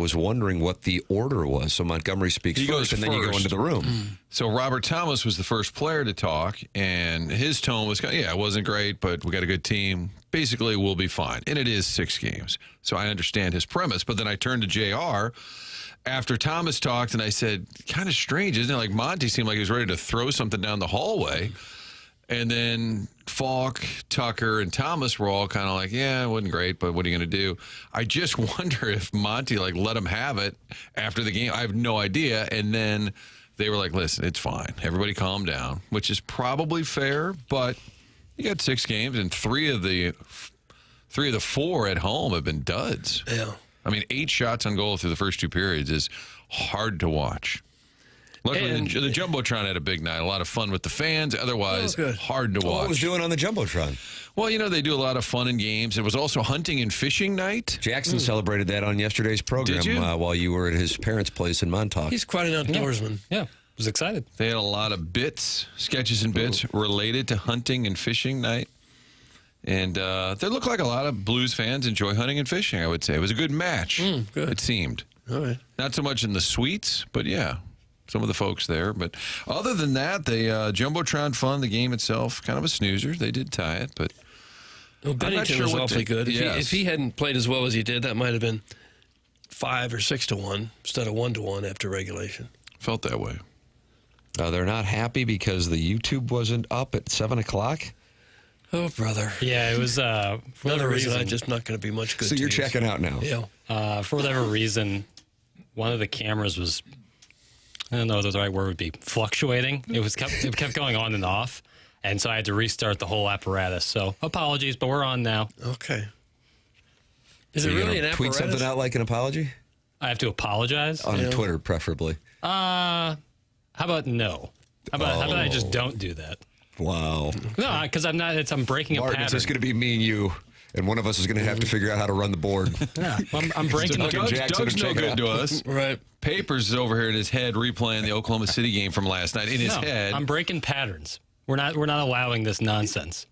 was wondering what the order was. So Montgomery speaks first, and then you go into the room. So Robert Thomas was the first player to talk, and his tone was, it wasn't great, but we got a good team. Basically, we'll be fine. And it is 6 games. So I understand his premise. But then I turned to JR after Thomas talked, and I said, kind of strange, isn't it? Like Monty seemed like he was ready to throw something down the hallway. And then Falk, Tucker, and Thomas were all kind of like, yeah, it wasn't great, but what are you going to do? I just wonder if Monty, let him have it after the game. I have no idea. And then they were like, listen, it's fine. Everybody calm down, which is probably fair, but you got 6 games, and three of the 4 at home have been duds. Yeah. I mean, 8 shots on goal through the first 2 periods is hard to watch. Luckily, the Jumbotron had a big night. A lot of fun with the fans. Otherwise, hard to watch. What was doing on the Jumbotron? Well, they do a lot of fun and games. It was also hunting and fishing night. Jackson celebrated that on yesterday's program. Did you? While you were at his parents' place in Montauk. He's quite an outdoorsman. Yeah. Was excited. They had a lot of sketches and bits related to hunting and fishing night. And they look like a lot of Blues fans enjoy hunting and fishing, I would say. It was a good match, good. It seemed. All right. Not so much in the suites, but yeah, some of the folks there. But other than that, the Jumbotron fun, the game itself, kind of a snoozer. They did tie it, but well, Bennington was awfully good. Yes. If he hadn't played as well as he did, that might have been 5 or 6 to 1 instead of 1 to 1 after regulation. Felt that way. They're not happy because the YouTube wasn't up at 7 o'clock. Oh, brother. Yeah, it was for another reason reason. I'm just not going to be much good. So you're checking out now. Yeah. For whatever reason, one of the cameras was, I don't know what the right word would be, fluctuating. It kept going on and off, and so I had to restart the whole apparatus. So apologies, but we're on now. Okay. Is So it you're really an gonna tweet apparatus? something out like an apology? I have to apologize. On Twitter, preferably. How about no? How about I just don't do that? Wow. No, because I'm not. I'm breaking Martin, a pattern. it's just going to be me and you, and one of us is going to have to figure out how to run the board. Yeah, I'm breaking a Doug- Jackson Doug's will no check it good out. to us. Right. Papers is over here in his head replaying the Oklahoma City game from last night in his head. I'm breaking patterns. We're not allowing this nonsense.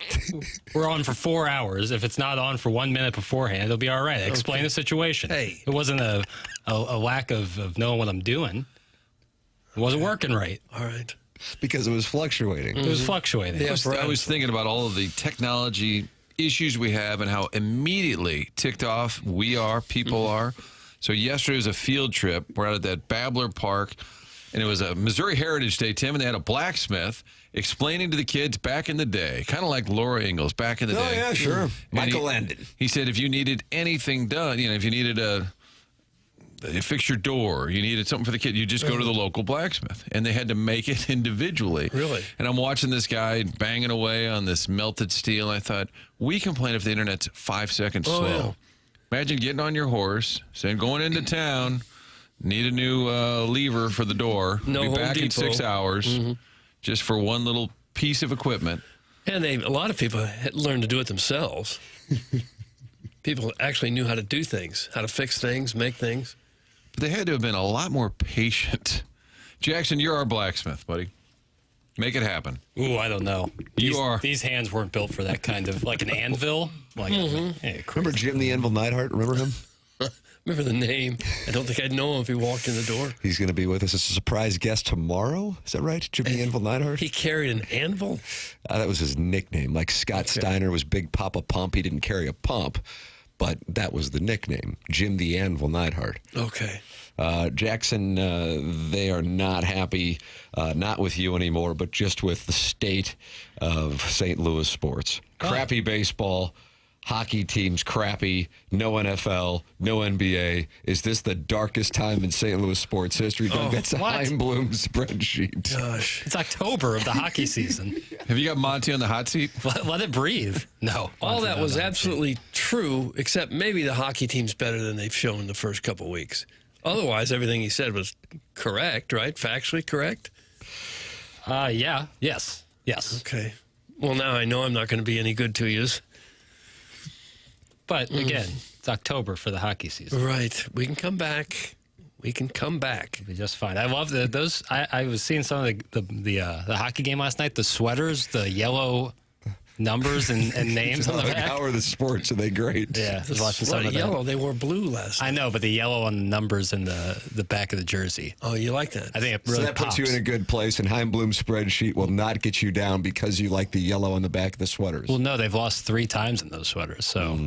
We're on for 4 hours. If it's not on for 1 minute beforehand, it'll be all right. Explain the situation. Hey. It wasn't a lack of knowing what I'm doing. It wasn't working right. All right. Because it was fluctuating. It was fluctuating. Yeah. I was thinking about all of the technology issues we have and how immediately ticked off people are. So yesterday was a field trip. We're out at that Babbler Park, and it was a Missouri Heritage Day, Tim, and they had a blacksmith explaining to the kids back in the day, kind of like Laura Ingalls back in the day. Oh, yeah, sure. And Michael Landon. He said if you needed anything done, if you needed fix your door, you needed something for the kid, you just go to the local blacksmith. And they had to make it individually. Really? And I'm watching this guy banging away on this melted steel. And I thought, we complain if the internet's 5 seconds slow. Yeah. Imagine getting on your horse, saying, going into town, need a new lever for the door. No Be Home back in Depot. 6 hours just for one little piece of equipment. And a lot of people had learned to do it themselves. People actually knew how to do things, how to fix things, make things. But they had to have been a lot more patient. Jackson, you're our blacksmith, buddy. Make it happen. Ooh, I don't know. These hands weren't built for that kind of, like an anvil. Like, hey, Remember Jim the Anvil Neidhart? Remember him? Remember the name. I don't think I'd know him if he walked in the door. He's going to be with us as a surprise guest tomorrow. Is that right? Jim the Anvil Neidhart? He carried an anvil? That was his nickname. Like Scott Steiner was Big Papa Pump. He didn't carry a pump, but that was the nickname. Jim the Anvil Neidhart. Okay. Jackson, they are not happy, not with you anymore, but just with the state of St. Louis sports. Crappy baseball, hockey teams crappy, no NFL, no NBA. Is this the darkest time in St. Louis sports history? Doug, that's a Heimblum spreadsheet. Gosh. it's October of the hockey season. Have you got Monty on the hot seat? Let it breathe. No. All that was absolutely true, except maybe the hockey team's better than they've shown the first couple weeks. Otherwise, everything he said was correct, right? Factually correct? Yeah. Yes. Okay. Well, now I know I'm not going to be any good to you. But again, it's October for the hockey season. Right. We can come back. We can come back. It'll be just fine. I love those. I was seeing some of the hockey game last night. The sweaters, the yellow numbers and names on the Like, back. how are the sports? Are they great? Yeah, I was watching A some lot of of that. yellow. They wore blue last night. I know, but the yellow on the numbers in the back of the jersey. Oh, you like that? I think it really So that puts you in a good place, and Heimblum's spreadsheet will not get you down because you like the yellow on the back of the sweaters. Well, no, they've lost 3 times in those sweaters. So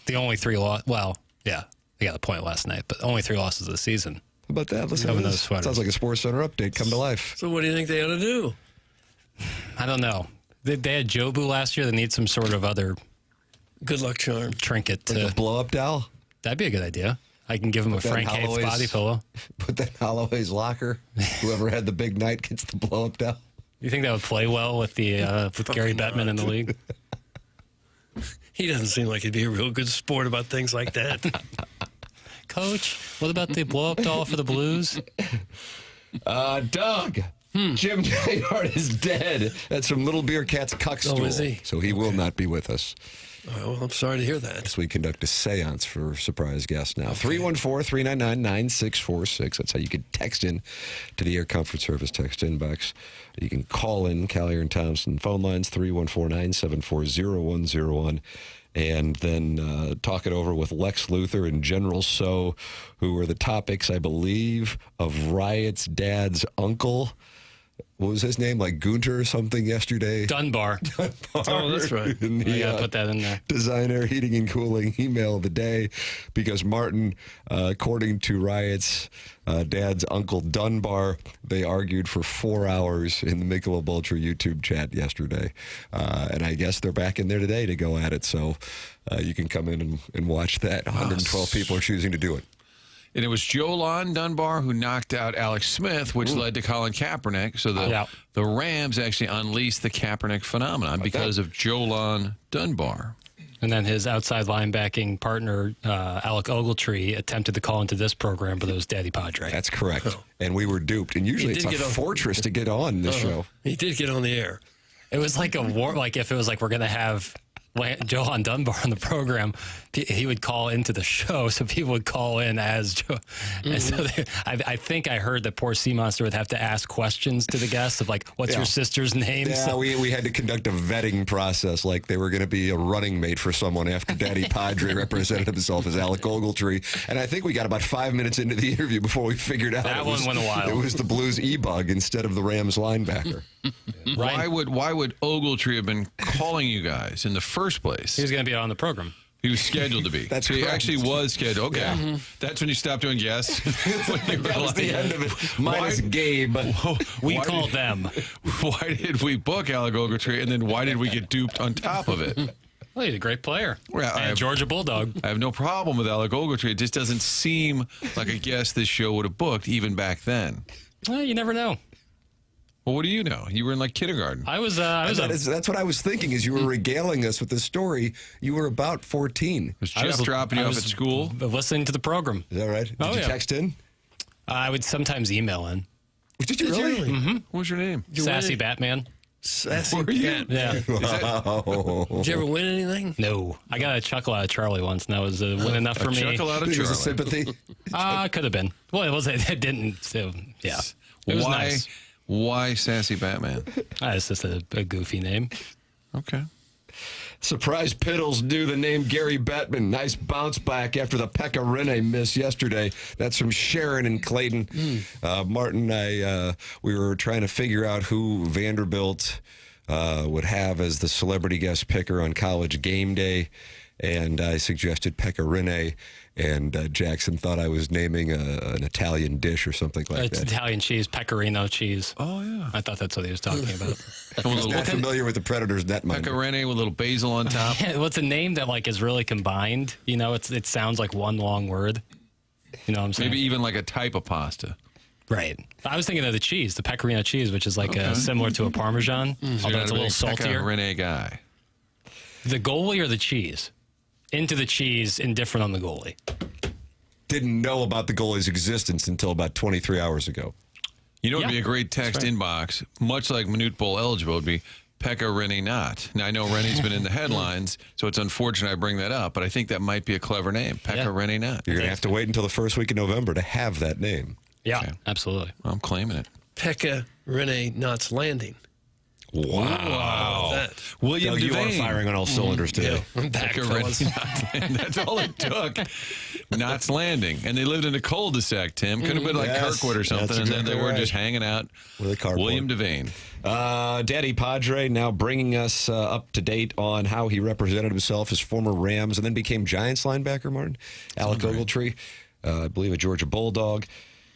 the only 3 well, yeah, they got a point last night, but only 3 losses of the season. How about that? Listen to Having this. those sweaters. Sounds like a Sports Center update come to life. So what do you think they ought to do? I don't know. They had Jobu last year. They need some sort of other Good luck charm. trinket Like to. a blow-up doll? That'd be a good idea. I can give him a that Frank Haith Holloway's- body pillow. Put that in Holloway's locker. Whoever had the big night gets the blow-up doll. You think that would play well with the with Gary Bettman in the league? He doesn't seem like he'd be a real good sport about things like that. Coach, what about the blow up doll for the Blues? Doug. Jim Jayhart is dead. That's from Little Beer Cat's Cuck Stool. is he? So he will not be with us. Oh, well, I'm sorry to hear that. So we conduct a seance for surprise guests now. 314-399-9646. That's how you can text in to the Air Comfort Service text inbox. You can call in Collier and Thompson phone lines 314-974-0101. And then talk it over with Lex Luthor and General So, who were the topics, I believe, of Riot's dad's uncle. What was his name? Like Gunter or something yesterday? Dunbar. Oh, that's right. In the, I gotta put that in there. Design Air Heating and Cooling email of the day, because Martin, according to Riot's dad's uncle Dunbar, they argued for 4 hours in the Michelob Ultra YouTube chat yesterday. And I guess they're back in there today to go at it. So you can come in and watch that. 112 people are choosing to do it. And it was Jolan Dunbar who knocked out Alex Smith, which led to Colin Kaepernick. So the Rams actually unleashed the Kaepernick phenomenon because of Jolan Dunbar. And then his outside linebacking partner, Alec Ogletree, attempted to call into this program, but it was Daddy Padre. That's correct. And we were duped. And usually it's did a get on- fortress to get on this show. He did get on the air. It was like a war. Like if it was like we're gonna have Johan Dunbar on the program, he would call into the show, so people would call in as Joe. And so I think I heard that poor Sea Monster would have to ask questions to the guests of like, "What's your sister's name?" Yeah, So- we had to conduct a vetting process, like they were going to be a running mate for someone after Daddy Padre represented himself as Alec Ogletree. And I think we got about 5 minutes into the interview before we figured out That one went a while. It was the Blues E-Bug instead of the Rams linebacker. Why would Ogletree have been calling you guys in the first place? he was going to be on the program. He was scheduled to be. That's so he correct. actually was scheduled. Okay. That's when you stopped doing guests. When you were That was the like, end of it. Minus Gabe. We Why called did- them. Why did we book Alec Ogletree, and then why did we get duped on top of it? Well, he's a great player. Well, and Georgia Bulldog. I have no problem with Alec Ogletree. It just doesn't seem like a guest this show would have booked even back then. Well, you never know. Well, what do you know? You were in like kindergarten. I was That's what I was thinking as you were regaling us with the story. You were about 14. Was Jeff dropping you off at school? listening to the program. Is that right? Did you text in? I would sometimes email in. Did you really? What was your name? Sassy Batman. Sassy Were you? Cat. Yeah. Did you ever win anything? No. I got a chuckle out of Charlie once, and that was good enough for me. Chuckle out of It was a Charlie. sympathy. Could have been. Well, it wasn't. It didn't. So, yeah. It was Why? nice. Why Sassy Batman? It's just a goofy name. Okay. Surprise Piddles knew the name Gary Bettman. Nice bounce back after the Pekka Rinne miss yesterday. That's from Sharon and Clayton. Martin and I, we were trying to figure out who Vanderbilt would have as the celebrity guest picker on College Game Day. And I suggested Pekka Rinne, and Jackson thought I was naming an Italian dish or something like It's that. Italian cheese, pecorino cheese. Oh, yeah. I thought that's what he was talking about. He's not familiar with the Predators net Pekka minder. Rinne with a little basil on top. Yeah, well, it's a name that like is really combined. You know, it sounds like one long word. You know what I'm saying? Maybe even like a type of pasta. Right. I was thinking of the cheese, the pecorino cheese, which is like similar to a Parmesan, although it's a little Pekka saltier. Rinne guy. The goalie or the cheese? Into the cheese, indifferent on the goalie. Didn't know about the goalie's existence until about 23 hours ago. You know, it'd be Yeah, a great text inbox, much like Minute Bowl eligible, would be Pekka Rinne not. Now, I know Rennie's been in the headlines, so it's unfortunate I bring that up, but I think that might be a clever name, Pekka Rinne not. You're going to have to wait until the first week of November to have that name. Yeah, Okay. absolutely. I'm claiming it. Pekka Rinne Knott's Landing. Wow. William Doug, you are Devane. firing on all cylinders today. I'm back, Like a red fellas. knot. That's all it took. Knots Landing. And they lived in a cul-de-sac, Tim. Could have been like Yes, Kirkwood or something. that's And then they exactly were right. just hanging out. With a cardboard. William Devane. Daddy Padre now bringing us up to date on how he represented himself as former Rams and then became Giants linebacker, Martin. Alec Ogletree, I believe a Georgia Bulldog.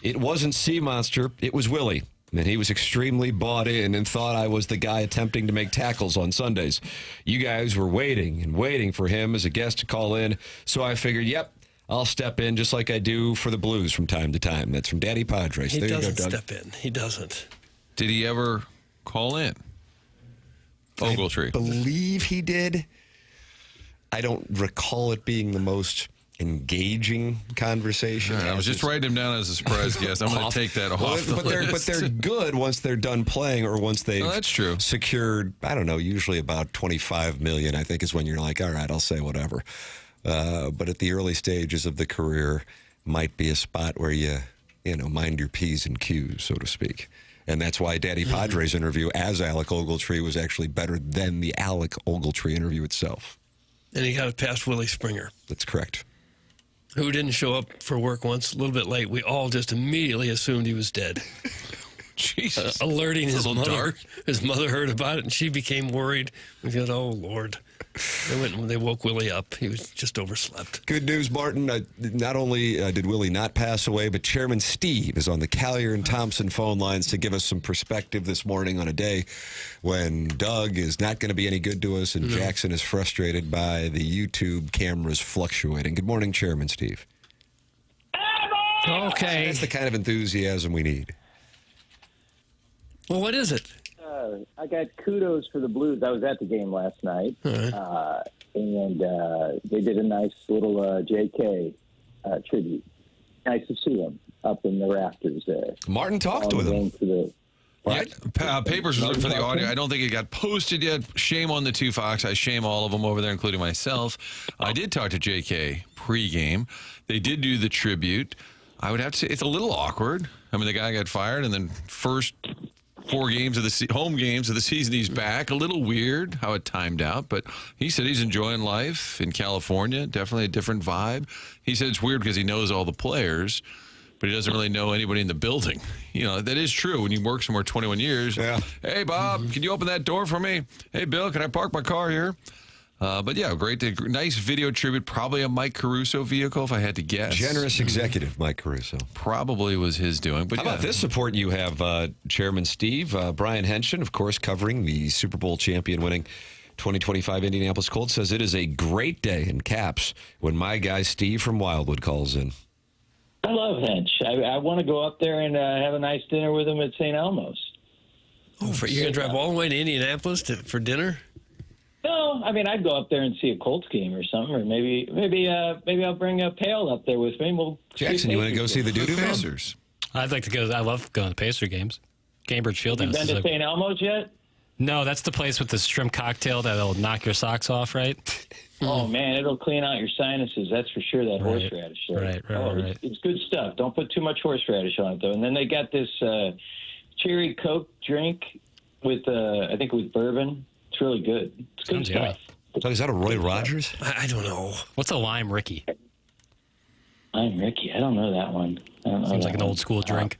It wasn't Sea Monster, it was Willie. And he was extremely bought in and thought I was the guy attempting to make tackles on Sundays. You guys were waiting and waiting for him as a guest to call in. So I figured, yep, I'll step in just like I do for the Blues from time to time. That's from Daddy Padre. So He there you go, doesn't Doug. step in. He doesn't. Did he ever call in? Ogletree. I believe he did. I don't recall it being the most engaging conversation. I was just writing him down as a surprise guest. I'm going to take that off the but list. they're good once they're done playing or once they've that's true. secured, I don't know, usually about $25 million, I think is when you're like, all right, I'll say whatever. But at the early stages of the career might be a spot where you mind your P's and Q's, so to speak. And that's why Daddy Padre's interview as Alec Ogletree was actually better than the Alec Ogletree interview itself. And he got it past Willie Springer, That's correct. who didn't show up for work once, a little bit late. We all just immediately assumed he was dead. Jesus. Alerting It's a his little mother. dark. His mother heard about it, and she became worried. We said, oh, Lord. They went and they woke Willie up. He was just overslept. Good news, Martin. Not only did Willie not pass away, but Chairman Steve is on the Callier and Thompson phone lines to give us some perspective this morning on a day when Doug is not going to be any good to us and Jackson is frustrated by the YouTube cameras fluctuating. Good morning, Chairman Steve. Okay. That's the kind of enthusiasm we need. Well, what is it? I got kudos for the Blues. I was at the game last night, and they did a nice little JK tribute. Nice to see him up in the rafters there. Martin talked with him. Papers was looking for the audio. I don't think it got posted yet. Shame on the two Fox. I shame all of them over there, including myself. I did talk to JK pregame. They did do the tribute. I would have to say it's a little awkward. I mean, the guy got fired, and then first 4 games of the home games of the season, he's back. A little weird how it timed out, but he said he's enjoying life in California. Definitely a different vibe. He said it's weird because he knows all the players, but he doesn't really know anybody in the building. You know, that is true when you work somewhere 21 years. Yeah. Hey, Bob, can you open that door for me? Hey, Bill, can I park my car here? But yeah, nice video tribute. Probably a Mike Caruso vehicle, if I had to guess. Generous executive, Mike Caruso. Probably was his doing. But How about this support you have, Chairman Steve? Brian Henshin, of course, covering the Super Bowl champion winning 2025 Indianapolis Colts, says it is a great day in caps when my guy Steve from Wildwood calls in. I love Hench. I want to go up there and have a nice dinner with him at St. Elmo's. Oh, you're going to drive all the way to Indianapolis for dinner? No, I mean I'd go up there and see a Colts game or something, or maybe I'll bring a pail up there with me. We'll Jackson, you want to go see the doo-doo man? Pacers. I'd like to go. I love going to Pacer games. Cambridge Fieldhouse. You been to St. Elmo's yet? No, that's the place with the shrimp cocktail that'll knock your socks off, right? Oh man, it'll clean out your sinuses. That's for sure. That horseradish. There. Right. It's good stuff. Don't put too much horseradish on it though. And then they got this cherry Coke drink with I think with bourbon. It's really good. It's good Sounds stuff. So is that a Roy Rogers? I don't know. What's a lime Ricky? I'm Ricky. I don't know that one. I don't know Seems that like an one. old school drink.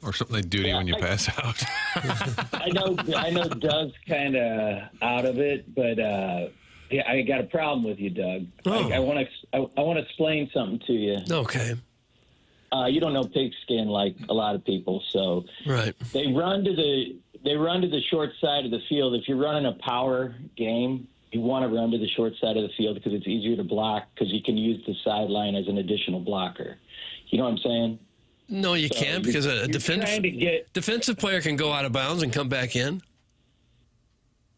Or something they do to you when you pass out. I know Doug's kind of out of it, but yeah, I got a problem with you, Doug. Oh. I want to explain something to you. Okay. You don't know pigskin like a lot of people, so Right. they run to the short side of the field. If you're running a power game, you want to run to the short side of the field because it's easier to block because you can use the sideline as an additional blocker. You know what I'm saying? No, you can't because a defensive player can go out of bounds and come back in.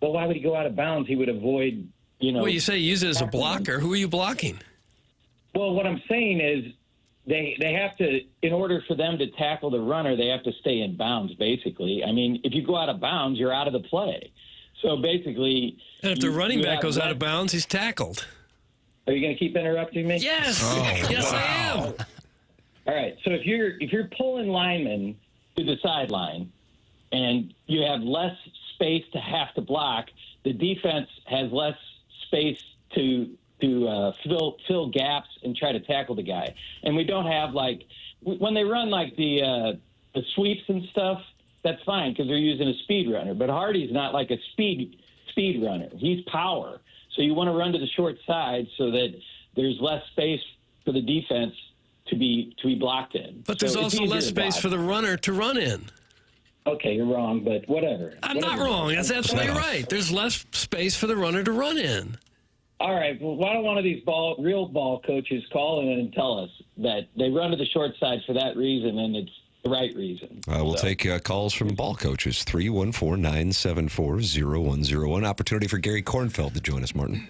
Well, why would he go out of bounds? He would avoid, Well, you say use it as a blocker. Who are you blocking? Well, what I'm saying is they have to, in order for them to tackle the runner, they have to stay in bounds, basically. I mean, if you go out of bounds, you're out of the play. So basically... And if the running back goes out of bounds, he's tackled. Are you going to keep interrupting me? Yes. Yes, I am. All right. So if you're pulling linemen to the sideline and you have less space to have to block, the defense has less space to fill gaps and try to tackle the guy. And we don't have, like, when they run like the sweeps and stuff, that's fine because they're using a speed runner. But Hardy's not like a speed runner. He's power. So you want to run to the short side so that there's less space for the defense to be blocked in. But there's also less space for the runner to run in. Okay, you're wrong, but whatever. I'm not wrong. That's absolutely right. There's less space for the runner to run in. All right. Well, why don't one of these real ball coaches call in and tell us that they run to the short side for that reason, and it's the right reason? We'll take calls from ball coaches. 314-974-0101. Opportunity for Gary Kornfeld to join us, Martin.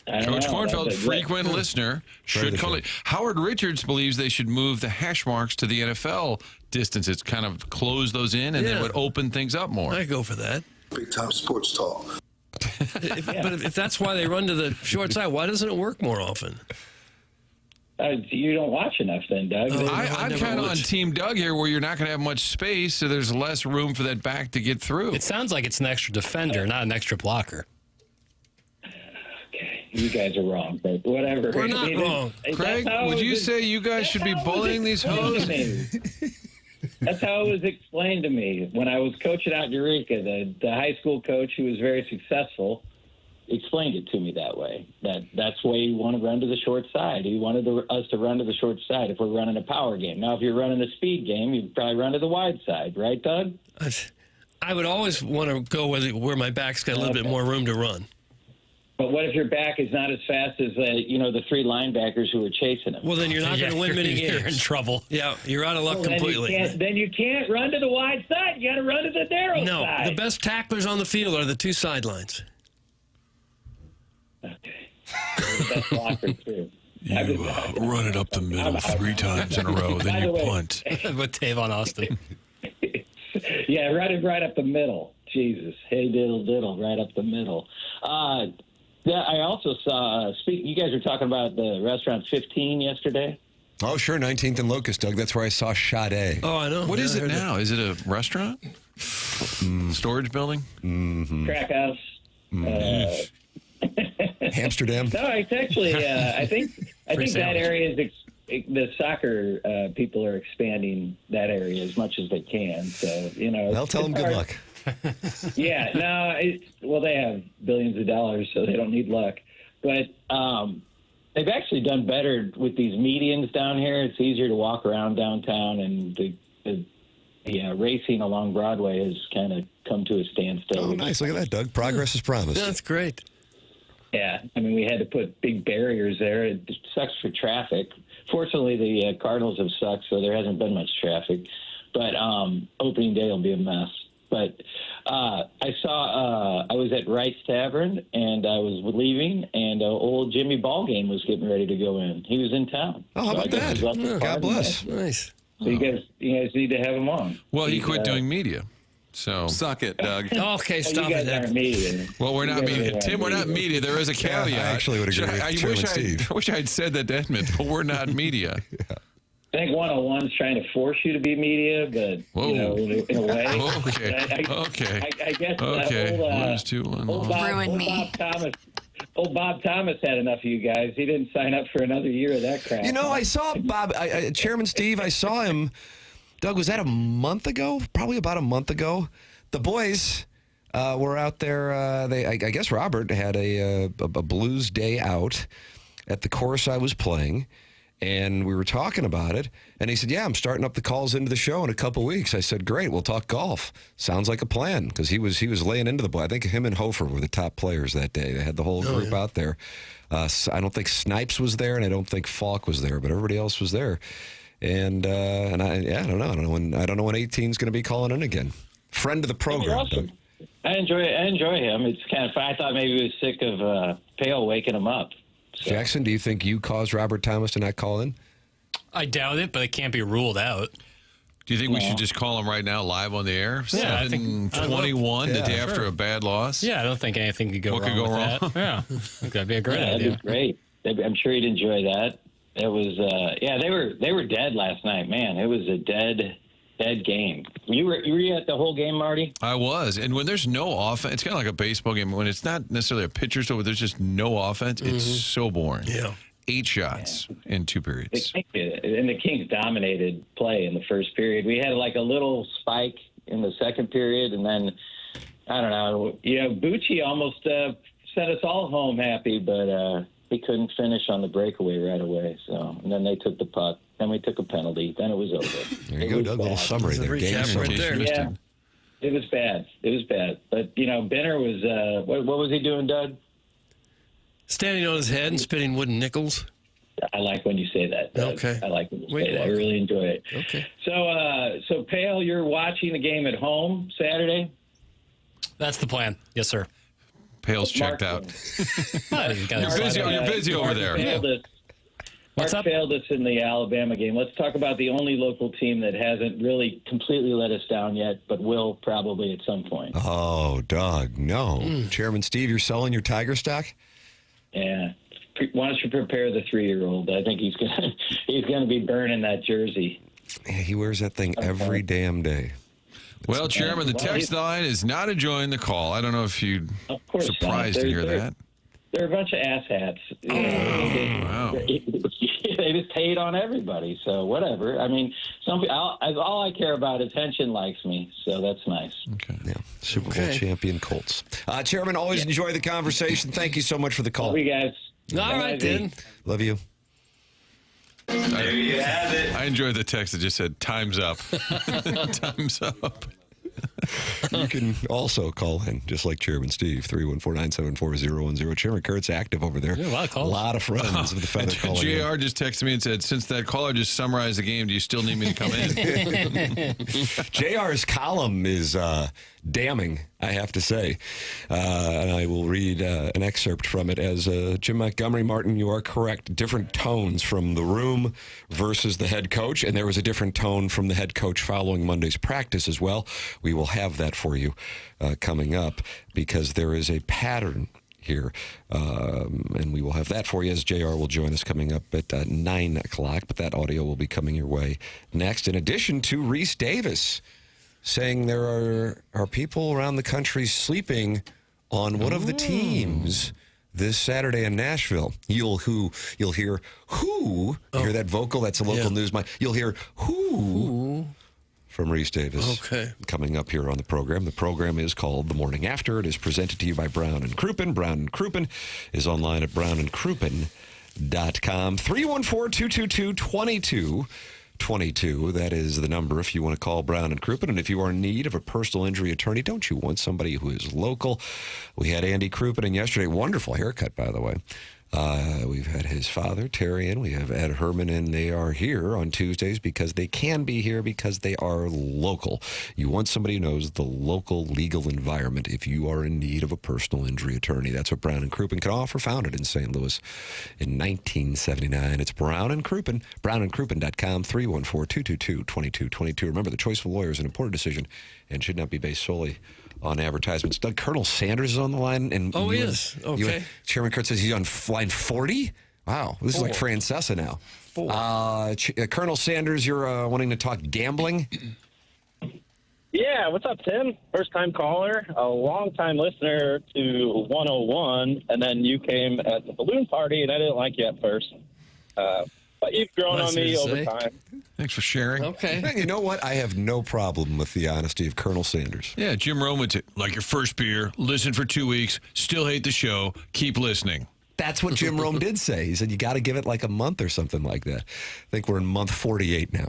Coach Kornfeld, frequent listener, should call it. Howard Richards believes they should move the hash marks to the NFL distances, kind of close those in, and then would open things up more. I go for that. Big time sports talk. But if that's why they run to the short side, why doesn't it work more often? You don't watch enough then, Doug. I'm kind of on Team Doug here, where you're not going to have much space, so there's less room for that back to get through. It sounds like it's an extra defender, not an extra blocker. Okay, you guys are wrong, but whatever. We're not wrong. Craig, would you say you guys should be bullying these hoes? That's how it was explained to me when I was coaching out in Eureka. The high school coach, who was very successful, explained it to me that way. That's why you want to run to the short side. He wanted us to run to the short side if we're running a power game. Now, if you're running a speed game, you'd probably run to the wide side, right, Doug? I would always want to go where my back's got a little bit more room to run. But what if your back is not as fast as the three linebackers who are chasing him? Well, then you're not going to win many games. You're in trouble. Yeah, you're out of luck completely. Then you can't run to the wide side. You got to run to the narrow side. No, the best tacklers on the field are the two sidelines. Okay. The best blocker, too. You run it up the middle 3 times in a row, then you punt. With Tavon Austin. Yeah, right up the middle. Jesus. Hey, diddle, right up the middle. I also saw, you guys were talking about the restaurant 15 yesterday. Oh, sure, 19th and Locust, Doug. That's where I saw Sade. Oh, I know. What is it now? Is it a restaurant? Storage building? Mm-hmm. Crack house. Amsterdam. No, it's actually, I think that area is, the soccer people are expanding that area as much as they can. So, They'll tell them good luck. Yeah, no, they have billions of dollars, so they don't need luck. But they've actually done better with these medians down here. It's easier to walk around downtown, and the racing along Broadway has kind of come to a standstill. Oh, nice. Look at that, Doug. Progress is promised. That's great. Yeah, I mean, we had to put big barriers there. It sucks for traffic. Fortunately, the Cardinals have sucked, so there hasn't been much traffic. But opening day will be a mess. But I was at Wright's Tavern, and I was leaving, and old Jimmy Ballgame was getting ready to go in. He was in town. Oh, how about that? God bless. Nice. So you guys need to have him on. Well, he quit doing media. So suck it, Doug. Okay, stop you guys aren't media. Well, we're not media. Tim, we're not media. There is a caveat. I actually would agree with Chairman Steve. I wish I'd said that to Edmund, but we're not media. I think 101's trying to force you to be media, but in a way. Okay. I guess old Bob Thomas had enough of you guys. He didn't sign up for another year of that crap. I saw Bob, Chairman Steve. I saw him. Doug, was that a month ago? Probably about a month ago. The boys were out there. I guess Robert had a blues day out at the course I was playing. And we were talking about it, and he said, "Yeah, I'm starting up the calls into the show in a couple weeks." I said, "Great, we'll talk golf. Sounds like a plan." Because he was laying into the boy. I think him and Hofer were the top players that day. They had the whole group out there. I don't think Snipes was there, and I don't think Falk was there, but everybody else was there. And I don't know. I don't know when 18's going to be calling in again. Friend of the program. Awesome. I enjoy him. It's kind of fun. I thought maybe he was sick of Pale waking him up. So. Jackson, do you think you caused Robert Thomas to not call in? I doubt it, but it can't be ruled out. Do you think we should just call him right now live on the air? Yeah, I think 21 the day after a bad loss? Yeah, I don't think anything could go wrong with that. Yeah, I think that'd be a great idea. That'd be great. I'm sure he'd enjoy that. It was, they were dead last night. Man, it was a dead dead game. You were at the whole game, Marty? I was. And when there's no offense, it's kind of like a baseball game. When it's not necessarily a pitcher's over, there's just no offense. It's so boring. Yeah. 8 shots in 2 periods. And the Kings dominated play in the first period. We had like a little spike in the second period, and then, I don't know, Bucci almost sent us all home happy, but he couldn't finish on the breakaway right away. So, and then they took the puck. Then we took a penalty. Then it was over. There you go, Doug. A little summary there. Recap Game right summary. there. Yeah, it was bad. It was bad. But, Benner was, what was he doing, Doug? Standing on his head and spitting wooden nickels. I like when you say that, Doug. Okay. I like when you say that. I really enjoy it. Okay. So Pale, you're watching the game at home Saturday? That's the plan. Yes, sir. Pale's checked out. You're busy over there. What's Mark up? failed us in the Alabama game. Let's talk about the only local team that hasn't really completely let us down yet, but will probably at some point. Oh, Doug, no. Chairman Steve, you're selling your Tiger stock? Yeah. Why don't you prepare the 3-year-old? I think he's gonna be burning that jersey. Yeah, he wears that thing every damn day. Well, Chairman, the text line is not enjoying the call. I don't know if you'd Of course surprised not. to hear that. They're a bunch of asshats. Wow. They just hate on everybody. So whatever. I mean, all I care about is Henshin likes me, so that's nice. Okay. Yeah, Super Bowl champion Colts. Chairman, always enjoy the conversation. Thank you so much for the call. Love you guys. All right, then. Love you. There you have it. I enjoyed the text that just said, time's up. Time's up. You can also call in, just like Chairman Steve, 314-974-010. Chairman Kurt's active over there. Yeah, a lot of calls. A lot of friends with the feather calling in. JR just texted me and said, since that caller just summarized the game, do you still need me to come in? JR's column is damning, I have to say. And I will read an excerpt from it as Jim Montgomery. Martin, you are correct. Different tones from the room versus the head coach. And there was a different tone from the head coach following Monday's practice as well. We will have that for you coming up because there is a pattern here. And we will have that for you as JR will join us coming up at 9 o'clock. But that audio will be coming your way next, in addition to Reese Davis saying there are people around the country sleeping on one of the teams this Saturday in Nashville. You'll hear who. You hear that vocal? That's a local news. You'll hear who from Reese Davis. Okay. Coming up here on the program. The program is called The Morning After. It is presented to you by Brown and Crouppen. Brown and Crouppen is online at brownandcrouppen.com. 314-222-2222. That is the number if you want to call Brown and Crouppen. And if you are in need of a personal injury attorney, don't you want somebody who is local? We had Andy Crouppen in yesterday. Wonderful haircut, by the way. We've had his father, Terry, in. We have Ed Herman, and they are here on Tuesdays because they can be here because they are local. You want somebody who knows the local legal environment if you are in need of a personal injury attorney. That's what Brown and Crouppen can offer, founded in St. Louis in 1979. It's Brown and Crouppen, brownandcrouppen.com, 314-222-2222. Remember, the choice of a lawyer is an important decision and should not be based solely on advertisements. Doug, Colonel Sanders is on the line. And he is. Okay. Chairman Kurt says he's on line 40? Wow. This is like Francesa now. Colonel Sanders, you're wanting to talk gambling? Yeah, what's up, Tim? First-time caller, a long-time listener to 101, and then you came at the balloon party, and I didn't like you at first. But you've grown on me over time. Thanks for sharing. Okay. You know what? I have no problem with the honesty of Colonel Sanders. Yeah, Jim Rome would say, like your first beer, listen for 2 weeks, still hate the show, keep listening. That's what Jim Rome did say. He said you got to give it like a month or something like that. I think we're in month 48 now.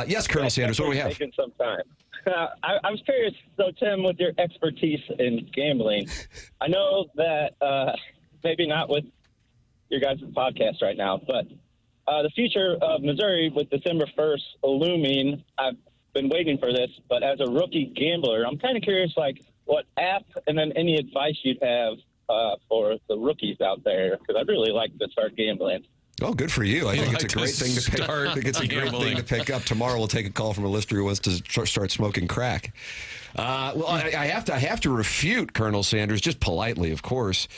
Yes, Colonel Sanders, what do we have? Taking some time. I was curious, though, Tim, with your expertise in gambling, I know that maybe not with your guys' podcast right now, but the future of Missouri with December 1st looming, I've been waiting for this, but as a rookie gambler, I'm kind of curious, like, what app and then any advice you'd have for the rookies out there, because I'd really like to start gambling. Oh, good for you. I think it's a great thing to pick. I think it's a great thing to pick up. Tomorrow we'll take a call from a listener who wants to start smoking crack. Well, I have to refute Colonel Sanders, just politely, of course.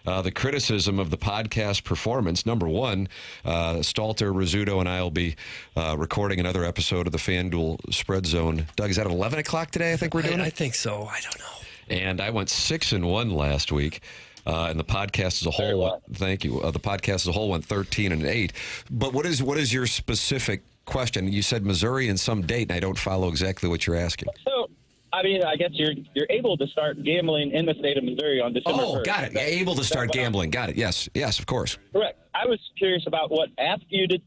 the criticism of the podcast performance. Number one, Stalter, Rizzuto, and I will be recording another episode of the FanDuel Spread Zone. Doug, is that at 11 o'clock today? I think we're doing it? I think so. I don't know. And I went 6-1 last week. And the podcast as a whole, thank you. The podcast as a whole went 13-8. But what is your specific question? You said Missouri and some date, and I don't follow exactly what you're asking. So, I mean, I guess you're able to start gambling in the state of Missouri on December 1st. Oh, got it. Able to start gambling. Got it. Yes, of course. Correct. I was curious about what app you did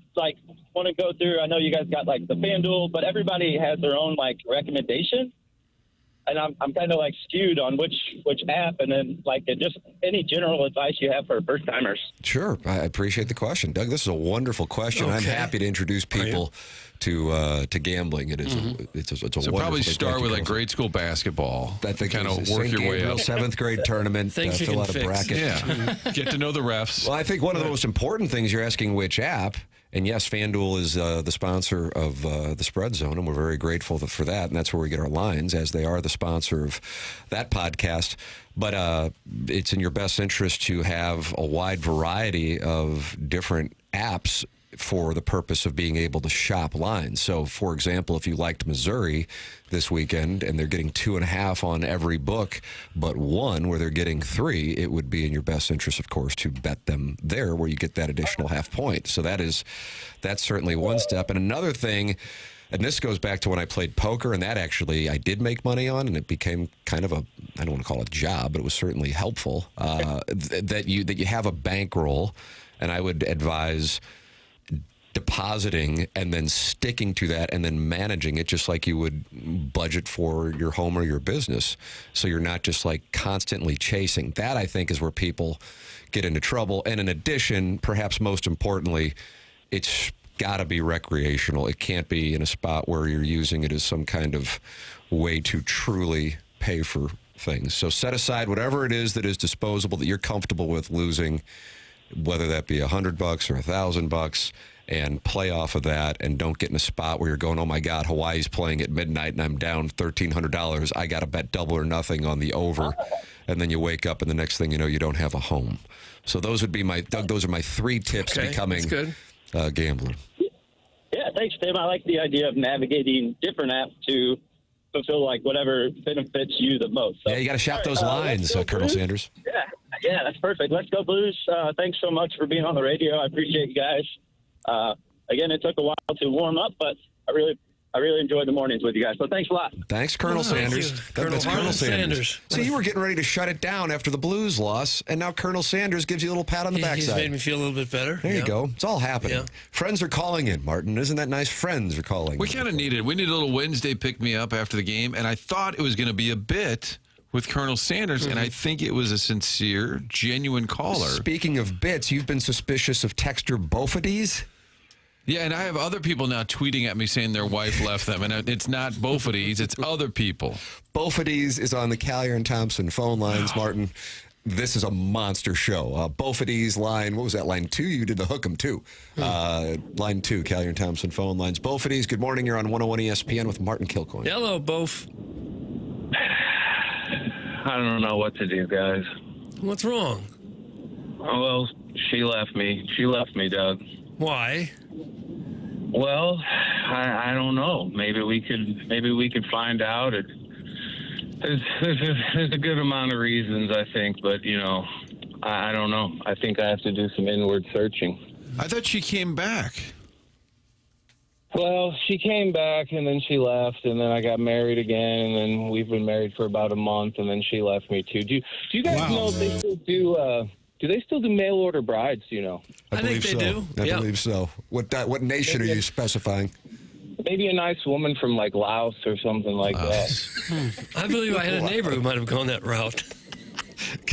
want to go through. I know you guys got the FanDuel, but everybody has their own recommendation. And I'm kind of skewed on which app, and then just any general advice you have for first timers. Sure, I appreciate the question, Doug. This is a wonderful question. Okay. I'm happy to introduce people to gambling. It is it's a So wonderful. probably start with grade school basketball. I think kind of work St. your way Gabriel, up. 7th grade tournament. Things you fill can out a fix. bracket. Yeah, get to know the refs. Well, I think one of the most important things, you're asking which app. And yes, FanDuel is the sponsor of the Spread Zone, and we're very grateful for that. And that's where we get our lines, as they are the sponsor of that podcast. But it's in your best interest to have a wide variety of different apps for the purpose of being able to shop lines. So, for example, if you liked Missouri this weekend and they're getting 2.5 on every book, but one where they're getting 3, it would be in your best interest, of course, to bet them there where you get that additional half point. So that's certainly one step. And another thing, and this goes back to when I played poker, and that actually I did make money on, and it became kind of I don't want to call it a job, but it was certainly helpful, that you have a bankroll, and I would advise depositing and then sticking to that and then managing it just like you would budget for your home or your business. So you're not just constantly chasing. That, I think, is where people get into trouble. And in addition, perhaps most importantly, it's got to be recreational. It can't be in a spot where you're using it as some kind of way to truly pay for things. So set aside whatever it is that is disposable that you're comfortable with losing, whether that be $100 or $1,000, and play off of that, and don't get in a spot where you're going, oh my God, Hawaii's playing at midnight and I'm down $1,300. I got to bet double or nothing on the over. And then you wake up and the next thing you know, you don't have a home. So those would be those are my 3 tips to becoming a gambler. Yeah, thanks, Tim. I like the idea of navigating different apps to fulfill whatever benefits you the most. So, Yeah, you got to shop those lines, Colonel Blues. Sanders. Yeah, that's perfect. Let's go Blues. Thanks so much for being on the radio. I appreciate you guys. Again, it took a while to warm up, but I really enjoyed the mornings with you guys. So thanks a lot. Thanks, Colonel Sanders. That's Colonel Sanders. So you were getting ready to shut it down after the Blues loss, and now Colonel Sanders gives you a little pat on the backside. He's made me feel a little bit better. There you go. It's all happening. Yeah. Friends are calling in, Martin. Isn't that nice? Friends are calling. We kind of needed it. We needed a little Wednesday pick-me-up after the game, and I thought it was going to be a bit with Colonel Sanders, and I think it was a sincere, genuine caller. Speaking of bits, you've been suspicious of texter Bophades? Yeah, and I have other people now tweeting at me saying their wife left them, and it's not Bophades, it's other people. Bophades is on the Callier and Thompson phone lines, Martin. This is a monster show. Bophades line, what was that, line 2? You did the hook 'em too. Line 2, Callier and Thompson phone lines. Bophades, good morning. You're on 101 ESPN with Martin Kilcoyne. Hello, Bof. I don't know what to do, guys. What's wrong? Oh, well, she left me. She left me, Doug. Why? Well, I don't know. Maybe we could find out. There's a good amount of reasons, I think, but I don't know. I think I have to do some inward searching. I thought she came back. Well, she came back, and then she left, and then I got married again, and then we've been married for about a month, and then she left me too. Do you guys know if they still do? Do they still do mail order brides? Do you know? I think they do. I believe so. What nation are you specifying? Maybe a nice woman from Laos or something like that. I believe I had a neighbor who might have gone that route.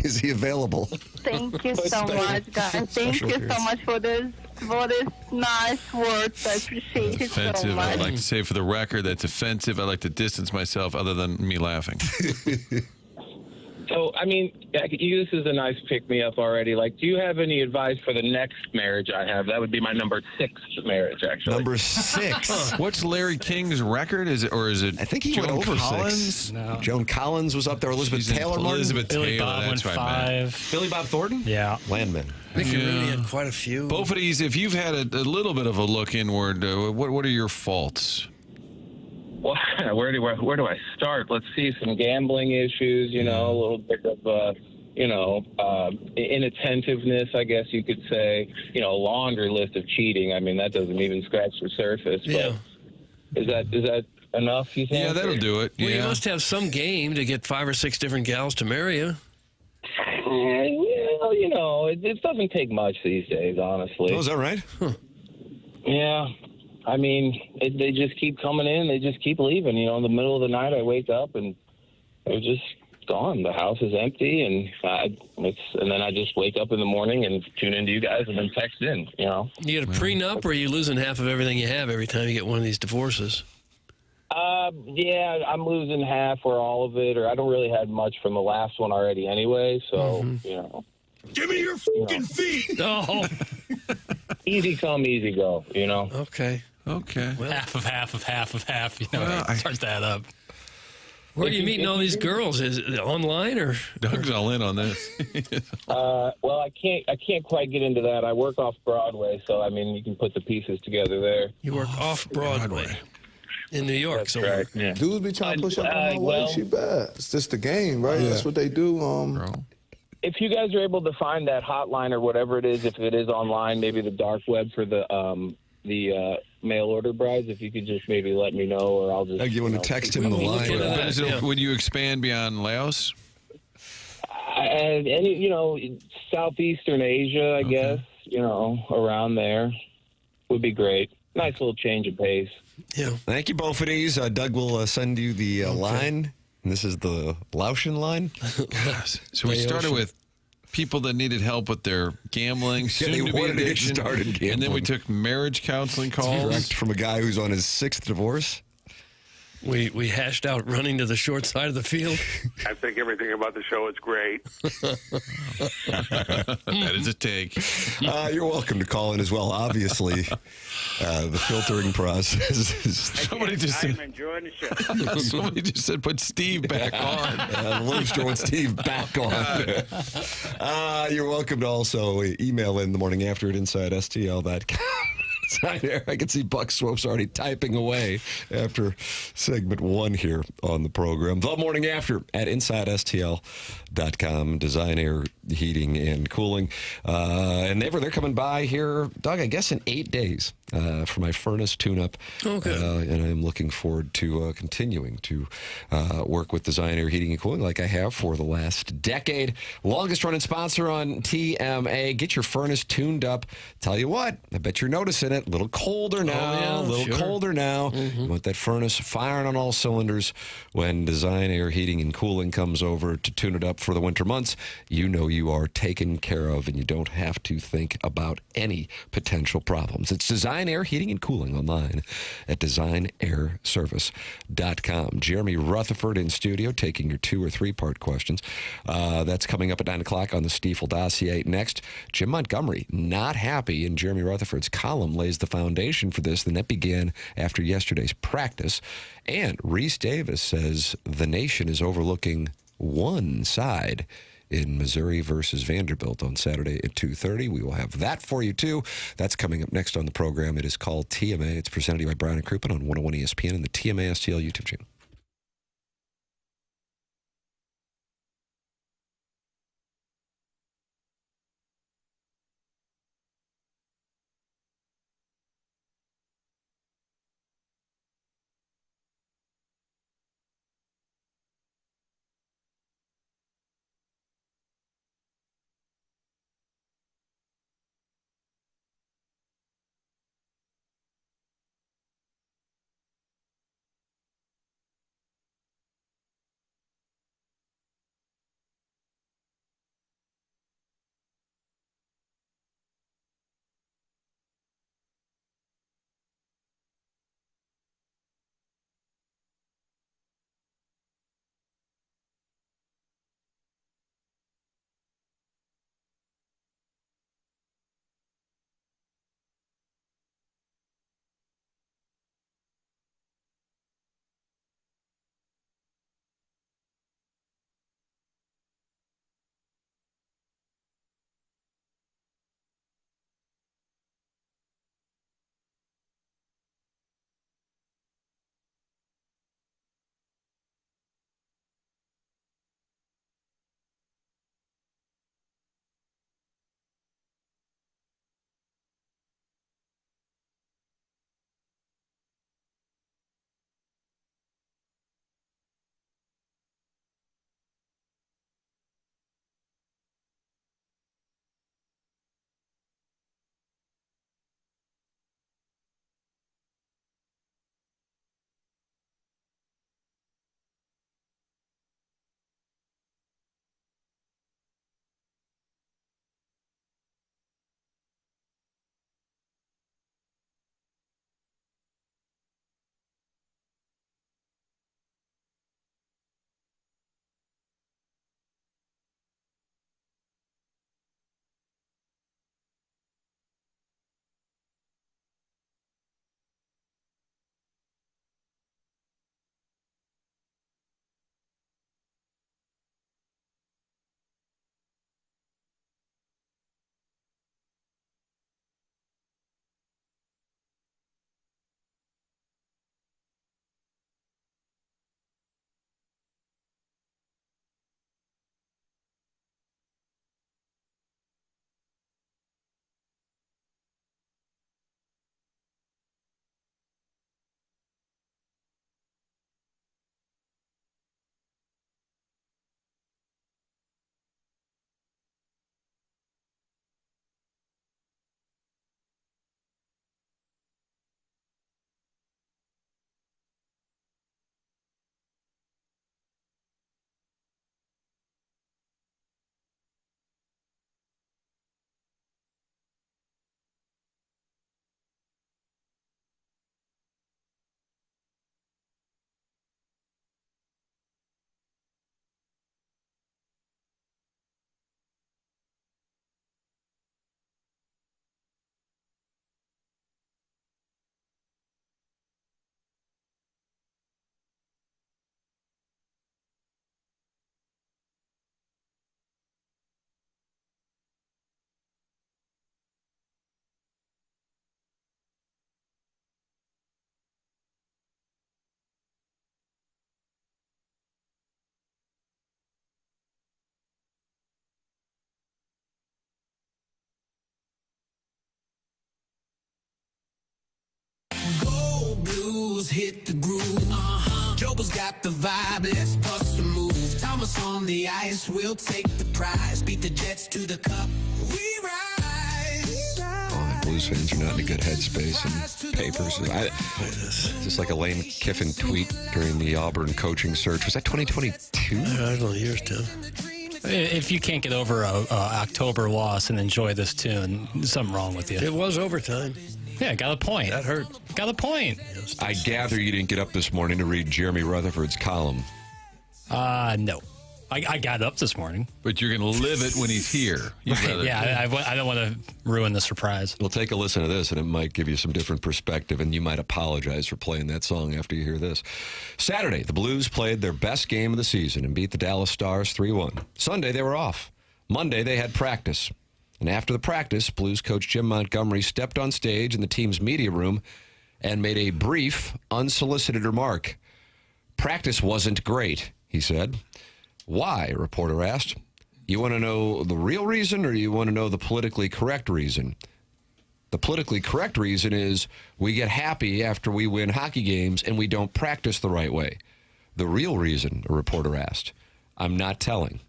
Is he available? Thank you so much, guys. Thank you so much for this nice words. I appreciate it so Offensive. much. I'd like to say for the record that's offensive. I like to distance myself other than me laughing. So I mean, this is a nice pick-me-up already. Like, do you have any advice for the next marriage I have? That would be my number 6 marriage, actually. Number 6. What's Larry King's record? Is it? I think he Joan went over Collins? 6. No. Joan Collins was up there. Elizabeth She's in Taylor, Martin? Elizabeth Billy Taylor. Bob went That's right, man. 5. Billy Bob Thornton? Yeah. Landman. Mickey Rooney had quite a few. Both of these, if you've had a little bit of a look inward, what are your faults? Well, where do I start? Let's see, some gambling issues, a little bit of, inattentiveness, I guess you could say. A laundry list of cheating. I mean, that doesn't even scratch the surface. Yeah. But is that enough, you think? Yeah, that'll do it. Well, Yeah. you must have some game to get 5 or 6 different gals to marry you. Well, it doesn't take much these days, honestly. Oh, is that right? Huh. Yeah. I mean, they just keep coming in. They just keep leaving. In the middle of the night, I wake up and they're just gone. The house is empty, and then I just wake up in the morning and tune into you guys and then text in. You get a prenup, or are you losing half of everything you have every time you get one of these divorces? Yeah, I'm losing half or all of it, or I don't really have much from the last one already anyway. So Give me your fucking feet. Oh, easy come, easy go. okay. Okay. Well, Half of half of half of half. Start that up. where are you meeting all these girls? Is it online or? Doug's all in on this. Well, I can't quite get into that. I work off Broadway, so I mean, you can put the pieces together there. You work off Broadway in New York. That's somewhere. right. Yeah. Dudes be trying to push up on my well- wife. She bad. It's just the game, right? That's what they do. Bro. If you guys are able to find that hotline or whatever it is, if it is online, maybe the dark web for the mail order brides, if you could just maybe let me know, or I'll just. You want to text him the We'll look line? into that. But Yeah. would you expand beyond Laos? And Southeastern Asia, I guess, around there would be great. Nice little change of pace. Yeah. Thank you both of these. Doug will send you the line. And this is the Laotian line. So we started with people that needed help with their gambling, Yeah, they soon to be wanted to get addiction, started and then we gambling. took marriage counseling calls. Correct, from a guy who's on his 6th divorce. We hashed out running to the short side of the field. I think everything about the show is great. That is a take. You're welcome to call in as well. Obviously, the filtering process is... Somebody just I'm said, enjoying the show. somebody just said, put Steve back on. Looster wants Steve back on. You're welcome to also email in the morning after at InsideSTL.com. I can see Buck Swope's already typing away after segment 1 here on the program. The morning after at InsideSTL.com. Design Air Heating and Cooling. And they're coming by here, Doug, I guess in 8 days for my furnace tune-up. Oh, good. And I'm looking forward to continuing to work with Design Air Heating and Cooling like I have for the last decade. Longest running sponsor on TMA. Get your furnace tuned up. Tell you what, I bet you're noticing it. A little colder now. Colder now. You want that furnace firing on all cylinders. When Design Air Heating and Cooling comes over to tune it up for the winter months, you know you are taken care of and you don't have to think about any potential problems. It's Design Air Heating and Cooling online at designairservice.com. Jeremy Rutherford in studio taking your 2 or 3 part questions. That's coming up at 9 o'clock on the Stiefel Dossier. Next, Jim Montgomery, not happy, and Jeremy Rutherford's column lays the foundation for this. The net began after yesterday's practice. And Reese Davis says the nation is overlooking one side in Missouri versus Vanderbilt on Saturday at 2:30. We will have that for you, too. That's coming up next on the program. It is called TMA. It's presented to you by Brian and Crouppen on 101 ESPN and the TMA STL YouTube channel. hit the groove. Joker's got the vibe, let's bust a move. Thomas on the ice, we'll take the prize. Beat the Jets to the cup, we rise. Blues fans are not in a good headspace and papers. It's just like a Lane Kiffin tweet during the Auburn coaching search. Was that 2022? I don't know, years, Tim. If you can't get over a October loss and enjoy this tune, there's something wrong with you. It was overtime. Yeah, got a point. That hurt. Got a point. I gather you didn't get up this morning to read Jeremy Rutherford's column. No. I got up this morning. But you're going to live it when he's here. Right, yeah, I don't want to ruin the surprise. We'll take a listen to this, and it might give you some different perspective, and you might apologize for playing that song after you hear this. Saturday, the Blues played their best game of the season and beat the Dallas Stars 3-1. Sunday, they were off. Monday, they had practice. And after the practice, Blues coach Jim Montgomery stepped on stage in the team's media room and made a brief, unsolicited remark. Practice wasn't great, he said. Why? A reporter asked. You want to know the real reason, or you want to know the politically correct reason? The politically correct reason is we get happy after we win hockey games and we don't practice the right way. The real reason, a reporter asked. I'm not telling.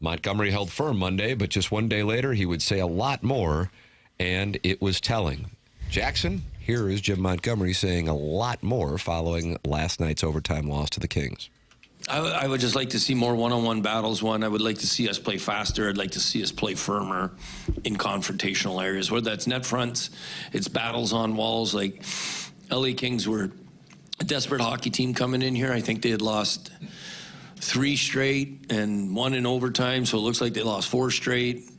Montgomery held firm Monday, but just one day later he would say a lot more, and it was telling. Jackson, here is Jim Montgomery saying a lot more following last night's overtime loss to the Kings. I would just like to see more one-on-one battles. I would like to see us play faster. I'd like to see us play firmer in confrontational areas, whether that's net fronts, it's battles on walls. Like LA Kings were a desperate hockey team coming in here. I think they had lost 3 straight and 1 in overtime, so it looks like they lost 4 straight.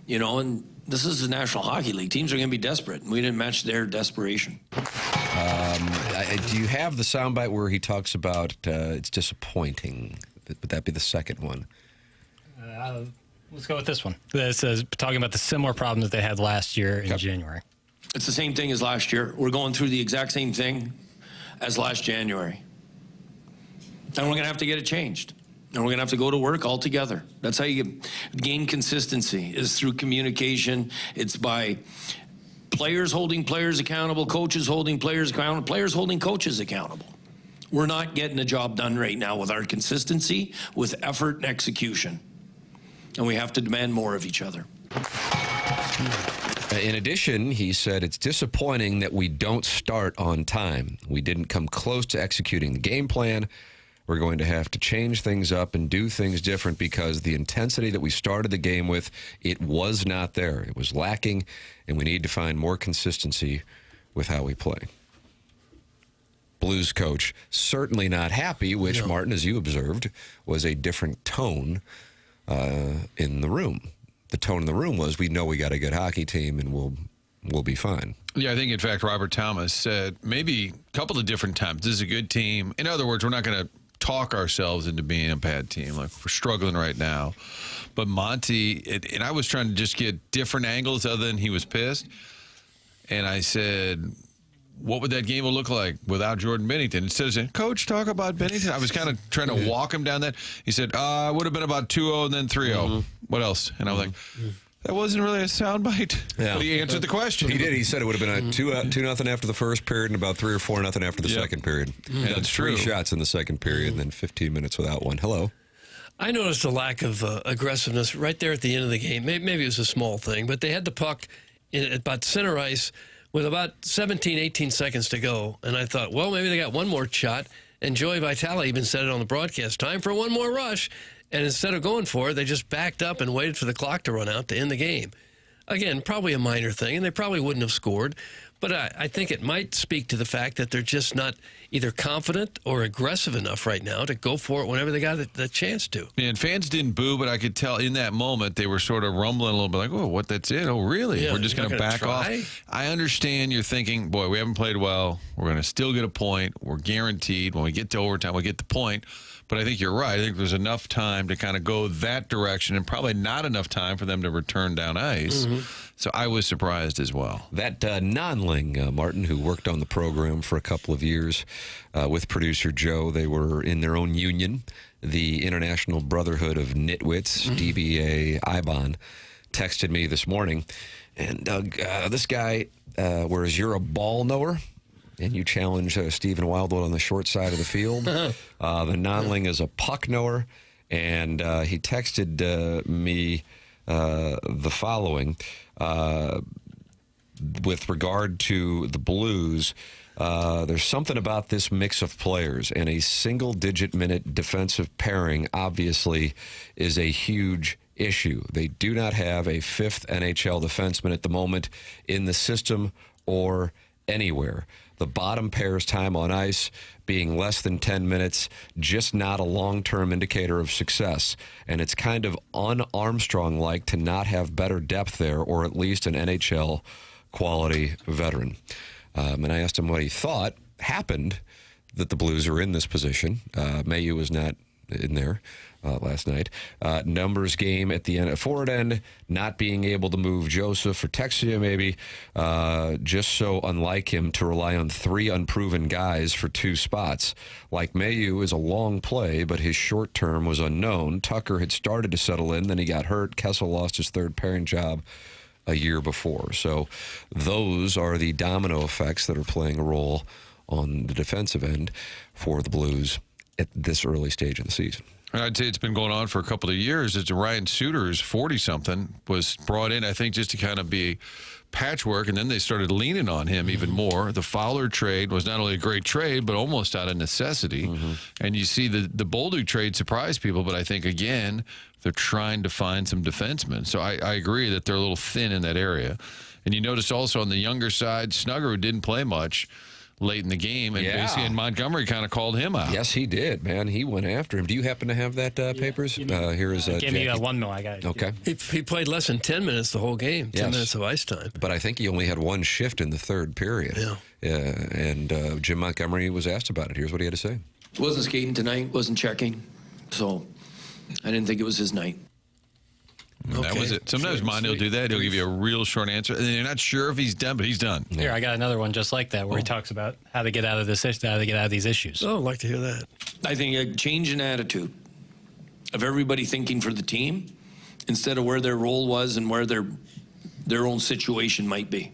And this is the National Hockey League. Teams are going to be desperate, and we didn't match their desperation. Do you have the soundbite where he talks about it's disappointing? Would that be the second one? Let's go with this one. This is talking about the similar problems that they had last year in January. It's the same thing as last year. We're going through the exact same thing as last January. And we're going to have to get it changed. And we're going to have to go to work all together. That's how you gain consistency, is through communication. It's by players holding players accountable, coaches holding players accountable, players holding coaches accountable. We're not getting the job done right now with our consistency, with effort and execution. And we have to demand more of each other. In addition, he said it's disappointing that we don't start on time. We didn't come close to executing the game plan. We're going to have to change things up and do things different because the intensity that we started the game with, it was not there. It was lacking, and we need to find more consistency with how we play. Blues coach certainly not happy, which, Martin, as you observed, was a different tone in the room. The tone in the room was, we know we got a good hockey team, and we'll be fine. Yeah, I think, in fact, Robert Thomas said maybe a couple of different times, this is a good team. In other words, we're not going to talk ourselves into being a bad team. Like, we're struggling right now. But Monty, and I was trying to just get different angles other than he was pissed. And I said, what would that game look like without Jordan Bennington? Instead of saying, Coach, talk about Bennington. I was kind of trying to walk him down that. He said, it would have been about 2-0 and then 3-0. What else? And I was like, that wasn't really a soundbite. Yeah. But he answered the question. He did. He said it would have been a 2-0 after the first period and about 3 or 4-0 after the second period. Yeah, that's true. 3 shots in the second period and then 15 minutes without one. Hello. I noticed a lack of aggressiveness right there at the end of the game. Maybe it was a small thing, but they had the puck at about center ice with about 17, 18 seconds to go. And I thought, well, maybe they got one more shot. And Joey Vitale even said it on the broadcast, time for one more rush. And instead of going for it, they just backed up and waited for the clock to run out to end the game. Again, probably a minor thing, and they probably wouldn't have scored. But I think it might speak to the fact that they're just not either confident or aggressive enough right now to go for it whenever they got the chance to. Yeah, and fans didn't boo, but I could tell in that moment they were sort of rumbling a little bit like, oh, what, that's it? Oh, really? Yeah, we're just going to back off? I understand you're thinking, boy, we haven't played well. We're going to still get a point. We're guaranteed when we get to overtime, we'll get the point. But I think you're right. I think there's enough time to kind of go that direction and probably not enough time for them to return down ice. So I was surprised as well. That non-ling, Martin, who worked on the program for a couple of years with producer Joe, they were in their own union, the International Brotherhood of Nitwits, DBA IBON, texted me this morning. And Doug, this guy, whereas you're a ball knower, And you challenge Stephen Wildwood on the short side of the field. The nonling is a puck knower. And he texted me the following. With regard to the Blues, there's something about this mix of players, and a single-digit minute defensive pairing obviously is a huge issue. They do not have a fifth NHL defenseman at the moment in the system or anywhere. The bottom pair's time on ice being less than 10 minutes, just not a long-term indicator of success. And it's kind of un-Armstrong-like to not have better depth there, or at least an NHL quality veteran. And I asked him what he thought happened that the Blues are in this position. Mayu was not in there last night. Numbers game at the end, forward end, not being able to move Joseph or Texia maybe, just so unlike him to rely on three unproven guys for two spots. Like Mayu is a long play, but his short term was unknown. Tucker had started to settle in, then he got hurt. Kessel lost his third pairing job a year before. So those are the domino effects that are playing a role on the defensive end for the Blues at this early stage of the season. I'd say it's been going on for a couple of years. It's Ryan Suter's 40-something was brought in, I think, just to kind of be patchwork, and then they started leaning on him even more. The Fowler trade was not only a great trade, but almost out of necessity. And you see the Bolduc trade surprised people, but I think, again, they're trying to find some defensemen. So I agree that they're a little thin in that area. And you notice also on the younger side, Snugger, who didn't play much late in the game, and basically and Montgomery kind of called him out. Yes, he did, man. He went after him. Do you happen to have that papers? Here is give me one more. I got it. Okay. He played less than 10 minutes the whole game, 10 minutes of ice time. But I think he only had one shift in the third period. And Jim Montgomery was asked about it. Here's what he had to say. Wasn't skating tonight, wasn't checking, so I didn't think it was his night. That was it. Sometimes Monty will do that. He'll give you a real short answer, and you're not sure if he's done, but he's done. Here, I got another one just like that, where he talks about how to get out of this, how to get out of these issues. Oh, I'd like to hear that. I think a change in attitude of everybody thinking for the team instead of where their role was and where their own situation might be.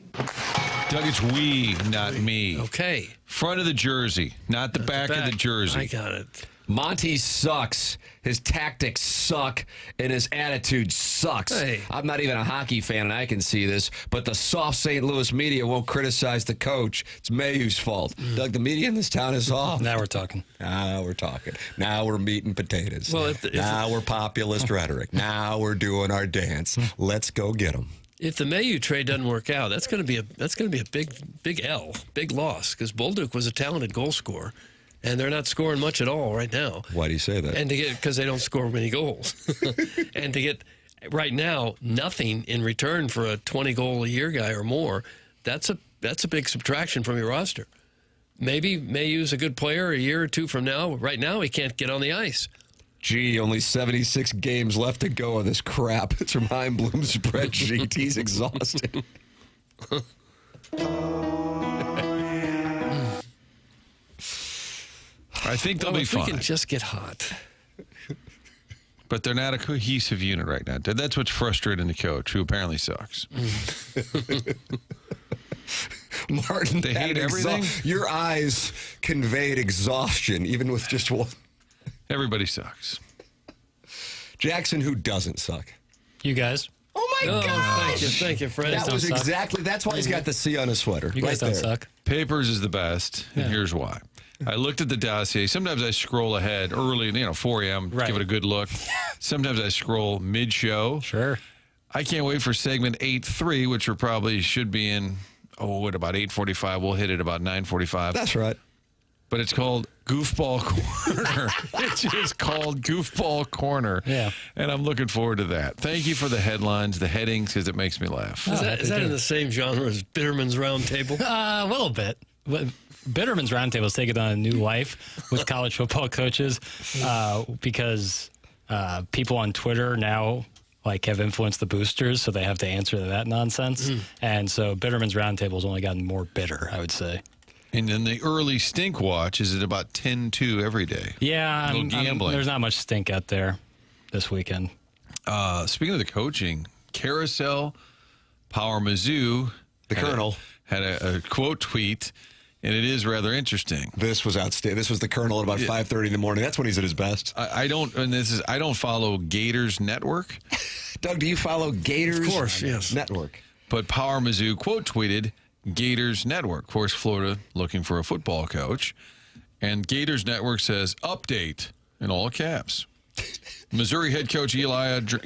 Doug, it's we, not me. Okay. Front of the jersey, not the back of the jersey. I got it. Monty sucks. His tactics suck, and his attitude sucks. Hey. I'm not even a hockey fan, and I can see this, but the soft St. Louis media won't criticize the coach. It's Mayhew's fault. Doug, the media in this town is off. Now we're talking. Now we're talking. Now we're meat and potatoes. Well, now we're populist rhetoric. Now we're doing our dance. Let's go get them. If the Mayu trade doesn't work out, that's going to be a big L, big loss, because Bolduc was a talented goal scorer. And they're not scoring much at all right now. Why do you say that? And because they don't score many goals. And to get, right now, nothing in return for a 20-goal-a-year guy or more, that's a big subtraction from your roster. Maybe Mayu's a good player a year or two from now. Right now, he can't get on the ice. Gee, only 76 games left to go of this crap. It's from Heim Bloom's spreadsheet. He's exhausted. I think they'll be fine. We can just get hot. But they're not a cohesive unit right now. That's what's frustrating the coach, who apparently sucks. Martin, they hate everything. Your eyes conveyed exhaustion, even with just one. Everybody sucks. Jackson, who doesn't suck? You guys. Oh my gosh! Thank you, Fred. That was exactly. That's why he's got the C on his sweater. You guys don't suck. Papers is the best, and here's why. I looked at the dossier. Sometimes I scroll ahead early, 4 a.m., give it a good look. Sometimes I scroll mid-show. Sure. I can't wait for segment 8.3, which probably should be in, at about 8:45. We'll hit it about 9:45. That's right. But it's called Goofball Corner. It's just called Goofball Corner. Yeah. And I'm looking forward to that. Thank you for the headlines, the headings, because it makes me laugh. Is that in the same genre as Bitterman's Roundtable? A little bit. Bitterman's Roundtable is taking on a new life with college football coaches because people on Twitter now have influenced the boosters, so they have to answer to that nonsense. And so Bitterman's Roundtable has only gotten more bitter, I would say. And then the early stink watch is at about 10-2 every day. Yeah, gambling. There's not much stink out there this weekend. Speaking of the coaching, Carousel, Power Mizzou, the Colonel, had a quote tweet. and it is rather interesting. This was outstanding. This was the Colonel at about 5:30 in the morning. That's when he's at his best. I don't follow Gators Network. Doug, do you follow Gators? Of course, yes. Network. But Power Mizzou quote tweeted Gators Network. Of course, Florida looking for a football coach. And Gators Network says, update in all caps. Missouri head coach Elijah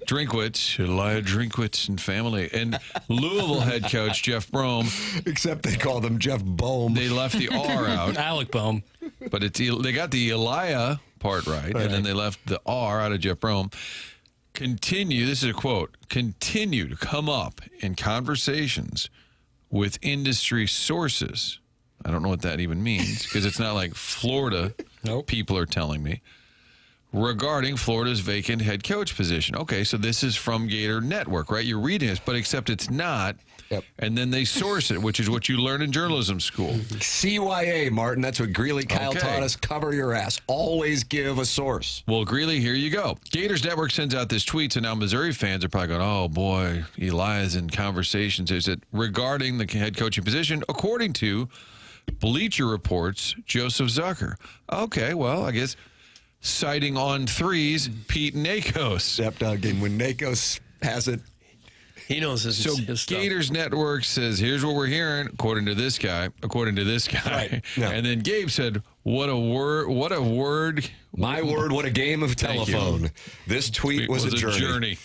Drinkwitz and family. And Louisville head coach Jeff Brom. Except they call them Jeff Bohm. They left the R out. Alec Bohm. But they got the Elijah part right, and then they left the R out of Jeff Brom. This is a quote, continue to come up in conversations with industry sources. I don't know what that even means, because it's not like Florida people are telling me, regarding Florida's vacant head coach position. Okay, so this is from Gator Network, right? You're reading this, but except it's not. Yep. And then they source it, which is what you learn in journalism school. CYA, Martin. That's what Greeley Kyle taught us. Cover your ass. Always give a source. Well, Greeley, here you go. Gators Network sends out this tweet, so now Missouri fans are probably going, oh, boy, Eli's in conversations. Is it regarding the head coaching position, according to Bleacher Report's Joseph Zucker. Okay, well, I guess citing on threes, Pete Nakos. Yep, Doug. And when Nakos has it, he knows his stuff. Gators Network says, here's what we're hearing, according to this guy. Right. No. And then Gabe said, what a word. My word, what a game of telephone. This tweet was a journey.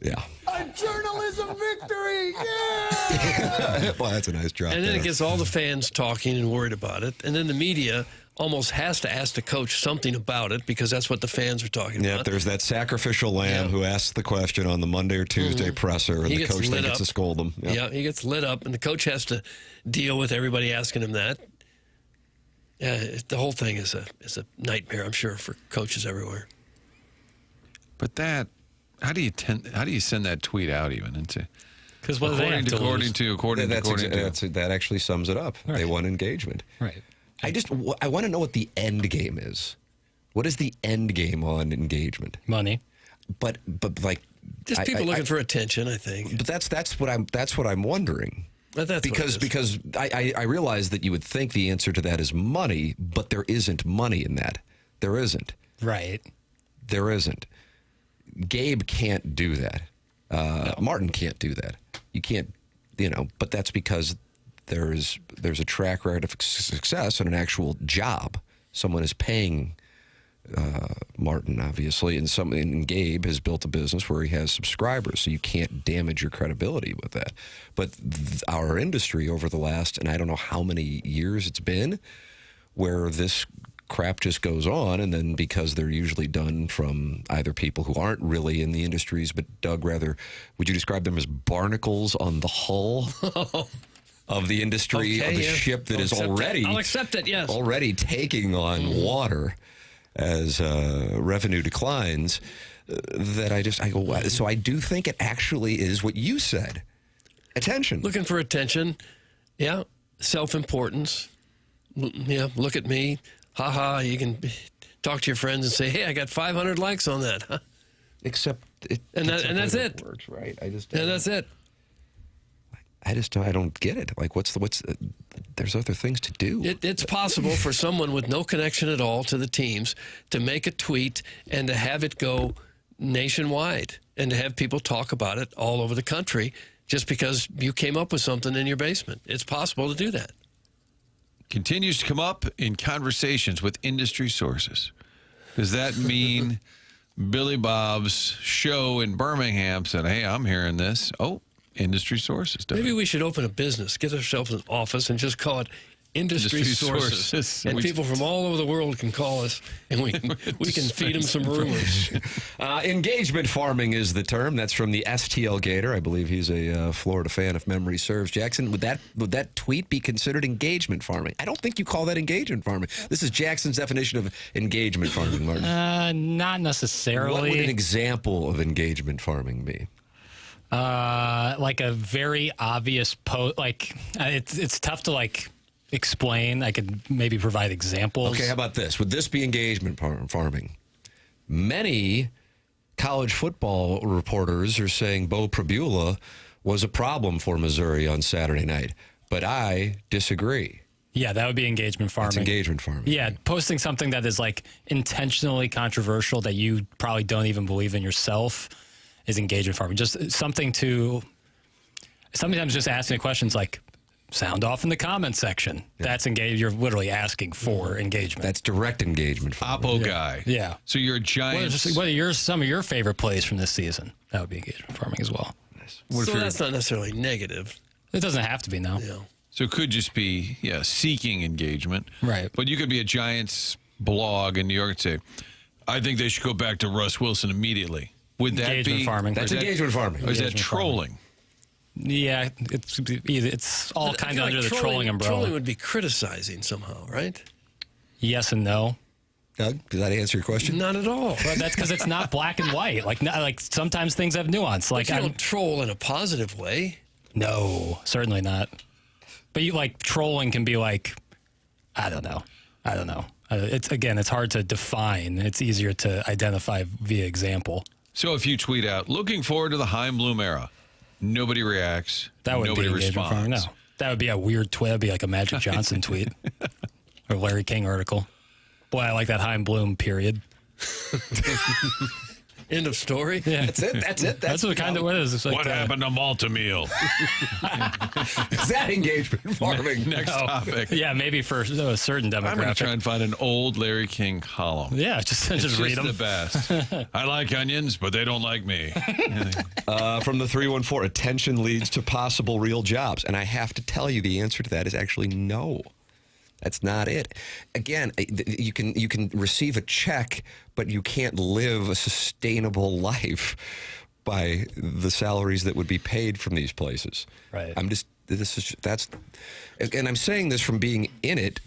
Yeah. A journalism victory! Yeah! Well, that's a nice drop. And then there. it gets all the fans talking and worried about it. And then the media almost has to ask the coach something about it because that's what the fans are talking about. There's that sacrificial lamb who asks the question on the Monday or Tuesday presser, and the coach then gets to scold him. Yep. Yeah, he gets lit up, and the coach has to deal with everybody asking him that. The whole thing is a nightmare, I'm sure, for coaches everywhere. But how do you send that tweet out even into? Because according to that actually sums it up. Right. They want engagement. Right. I want to know what the end game is. What is the end game on engagement? Money. But like just people looking for attention, I think. But that's what I'm wondering. Because I realize that you would think the answer to that is money, but there isn't money in that. There isn't. Right. There isn't. Gabe can't do that. No. Martin can't do that. You can't, but that's because there's a track record of success and an actual job. Someone is paying Martin, obviously, and Gabe has built a business where he has subscribers, so you can't damage your credibility with that. But our industry over the last, and I don't know how many years it's been, where this crap just goes on, and then because they're usually done from either people who aren't really in the industries, but Doug, rather, would you describe them as barnacles on the hull of the industry, of the ship that is already, I'll accept it, yes, already taking on water as revenue declines, that I go, so I do think it actually is what you said. Attention. Looking for attention. Yeah. Self-importance. Yeah. Look at me. Ha ha. You can talk to your friends and say, hey, I got 500 likes on that. Huh? Except that's it. Works, right? That's it. I don't get it. Like, there's other things to do. It's possible for someone with no connection at all to the teams to make a tweet and to have it go nationwide and to have people talk about it all over the country just because you came up with something in your basement. It's possible to do that. Continues to come up in conversations with industry sources. Does that mean Billy Bob's show in Birmingham said, hey, I'm hearing this? Oh, industry sources. Maybe we should open a business, get ourselves an office, and just call it Industry Sources. And people from all over the world can call us, and we can feed them some rumors. Engagement farming is the term. That's from the STL Gator. I believe he's a Florida fan, if memory serves. Jackson, would that tweet be considered engagement farming? I don't think you call that engagement farming. This is Jackson's definition of engagement farming, Martin. Not necessarily. What would an example of engagement farming be? Like a very obvious post. Like it's tough to explain. I could maybe provide examples. Okay, how about this? Would this be engagement farming? Many college football reporters are saying Bo Prabula was a problem for Missouri on Saturday night. but I disagree. Yeah, that would be engagement farming. It's engagement farming. Yeah, posting something that is like intentionally controversial that you probably don't even believe in yourself is engagement farming. Just something to, sometimes just asking questions like, sound off in the comment section. Yeah. That's engaged. You're literally asking for engagement. That's direct engagement farming. Oppo guy. Yeah. So you're a giant. What are some of your favorite plays from this season? That would be engagement farming as well. So that's not necessarily negative. It doesn't have to be, no. Yeah. So it could just be, seeking engagement. Right. But you could be a Giants blog in New York and say, I think they should go back to Russ Wilson immediately. Would that engagement be farming? That's engagement farming. Or is that trolling? Yeah, it's all kind of under the trolling umbrella. Trolling would be criticizing somehow, right? Yes and no. Doug, does that answer your question? Not at all. Well, that's because it's not black and white. Like sometimes things have nuance. Like you don't troll in a positive way. No, certainly not. But you trolling can be like, I don't know. It's hard to define. It's easier to identify via example. So if you tweet out, looking forward to the Heim Bloom era, nobody reacts. That would nobody be engagement farming. No, responds. that would be a weird tweet. That'd be like a Magic Johnson tweet or Larry King article. Boy, I like that Heim Bloom period. End of story. Yeah, that's it. That's what kind of what it is. It's like, What happened to Malta-Meal? Is that engagement farming? Next topic. Yeah, maybe for a certain demographic. I'm going to try and find an old Larry King column. Yeah, just read them. The best. I like onions, but they don't like me. From the 314, attention leads to possible real jobs. And I have to tell you, the answer to that is actually no. That's not it. Again, you can receive a check, but you can't live a sustainable life by the salaries that would be paid from these places. Right. And I'm saying this from being in it.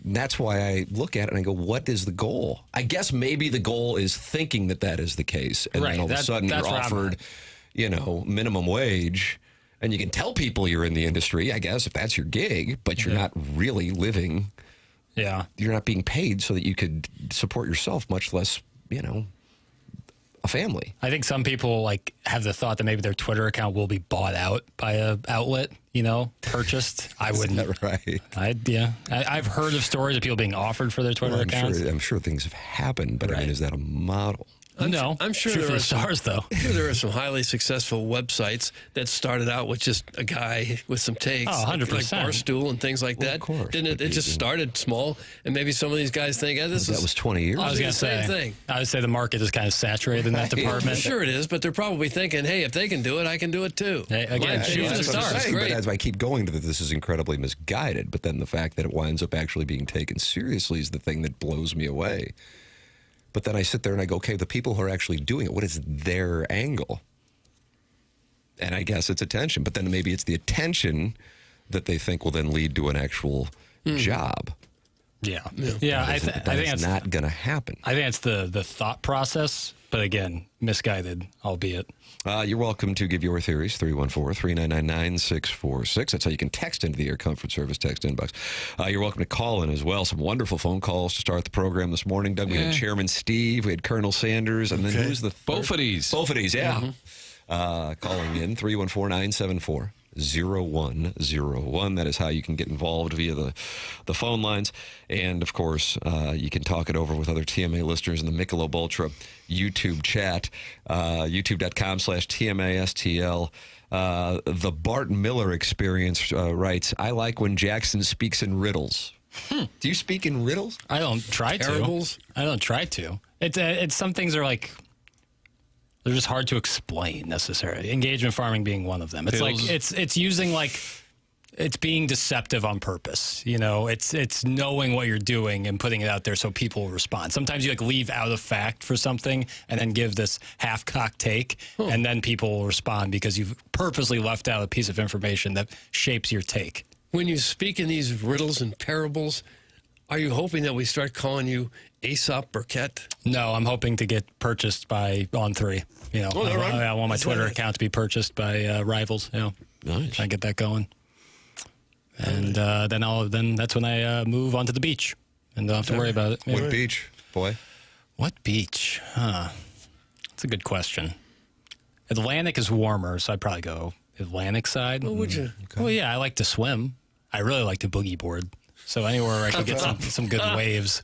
That's why I look at it and I go, what is the goal? I guess maybe the goal is thinking that is the case. And then all of a sudden you're offered, minimum wage. And you can tell people you're in the industry, I guess, if that's your gig, but you're not really living. Yeah. You're not being paid so that you could support yourself, much less, a family. I think some people have the thought that maybe their Twitter account will be bought out by a outlet, purchased. I wouldn't. Is that right? I've heard of stories of people being offered for their Twitter accounts. I'm sure things have happened, but I mean, is that a model? I'm sure there for are the stars, though. I'm sure there are some highly successful websites that started out with just a guy with some takes. Oh, 100%. Like Barstool and things like that. Of course. Didn't it just started small, and maybe some of these guys think, that was 20 years ago. I was going to say, thing. I would say the market is kind of saturated in that department. Sure it is, but they're probably thinking, hey, if they can do it, I can do it too. Hey, again, shoot for the stars. But as I keep going to this is incredibly misguided, but then the fact that it winds up actually being taken seriously is the thing that blows me away. But then I sit there and I go, okay, the people who are actually doing it, what is their angle? And I guess it's attention. But then maybe it's the attention that they think will then lead to an actual job. Yeah. I think that's not going to happen. I think it's the thought process, but again, misguided, albeit. You're welcome to give your theories, 314-399-9646. That's how you can text into the Air Comfort Service text inbox. You're welcome to call in as well. Some wonderful phone calls to start the program this morning. Doug, we had Chairman Steve, we had Colonel Sanders, and then who's the third? Bofides, yeah. Mm-hmm. Calling in, 314-974-0101. That is how you can get involved via the phone lines. And, of course, you can talk it over with other TMA listeners in the Michelob Ultra YouTube chat, youtube.com/TMASTL. The Bart Miller Experience writes, I like when Jackson speaks in riddles. Do you speak in riddles? I don't try to. I don't try to. It's some things are like... They're just hard to explain necessarily. Engagement farming being one of them. It's like it's using it's being deceptive on purpose. It's knowing what you're doing and putting it out there so people will respond. Sometimes you leave out a fact for something and then give this half-cocked take, and then people will respond because you've purposely left out a piece of information that shapes your take. When you speak in these riddles and parables, are you hoping that we start calling you Aesop Burkett? No, I'm hoping to get purchased by On3. I want my Twitter account to be purchased by rivals. Nice. Try and get that going. And then that's when I move onto the beach and don't have to worry about it. What beach, boy? What beach? That's a good question. Atlantic is warmer, so I'd probably go Atlantic side. Well, would you? Well, yeah, I like to swim. I really like to boogie board. So anywhere I could get some good waves.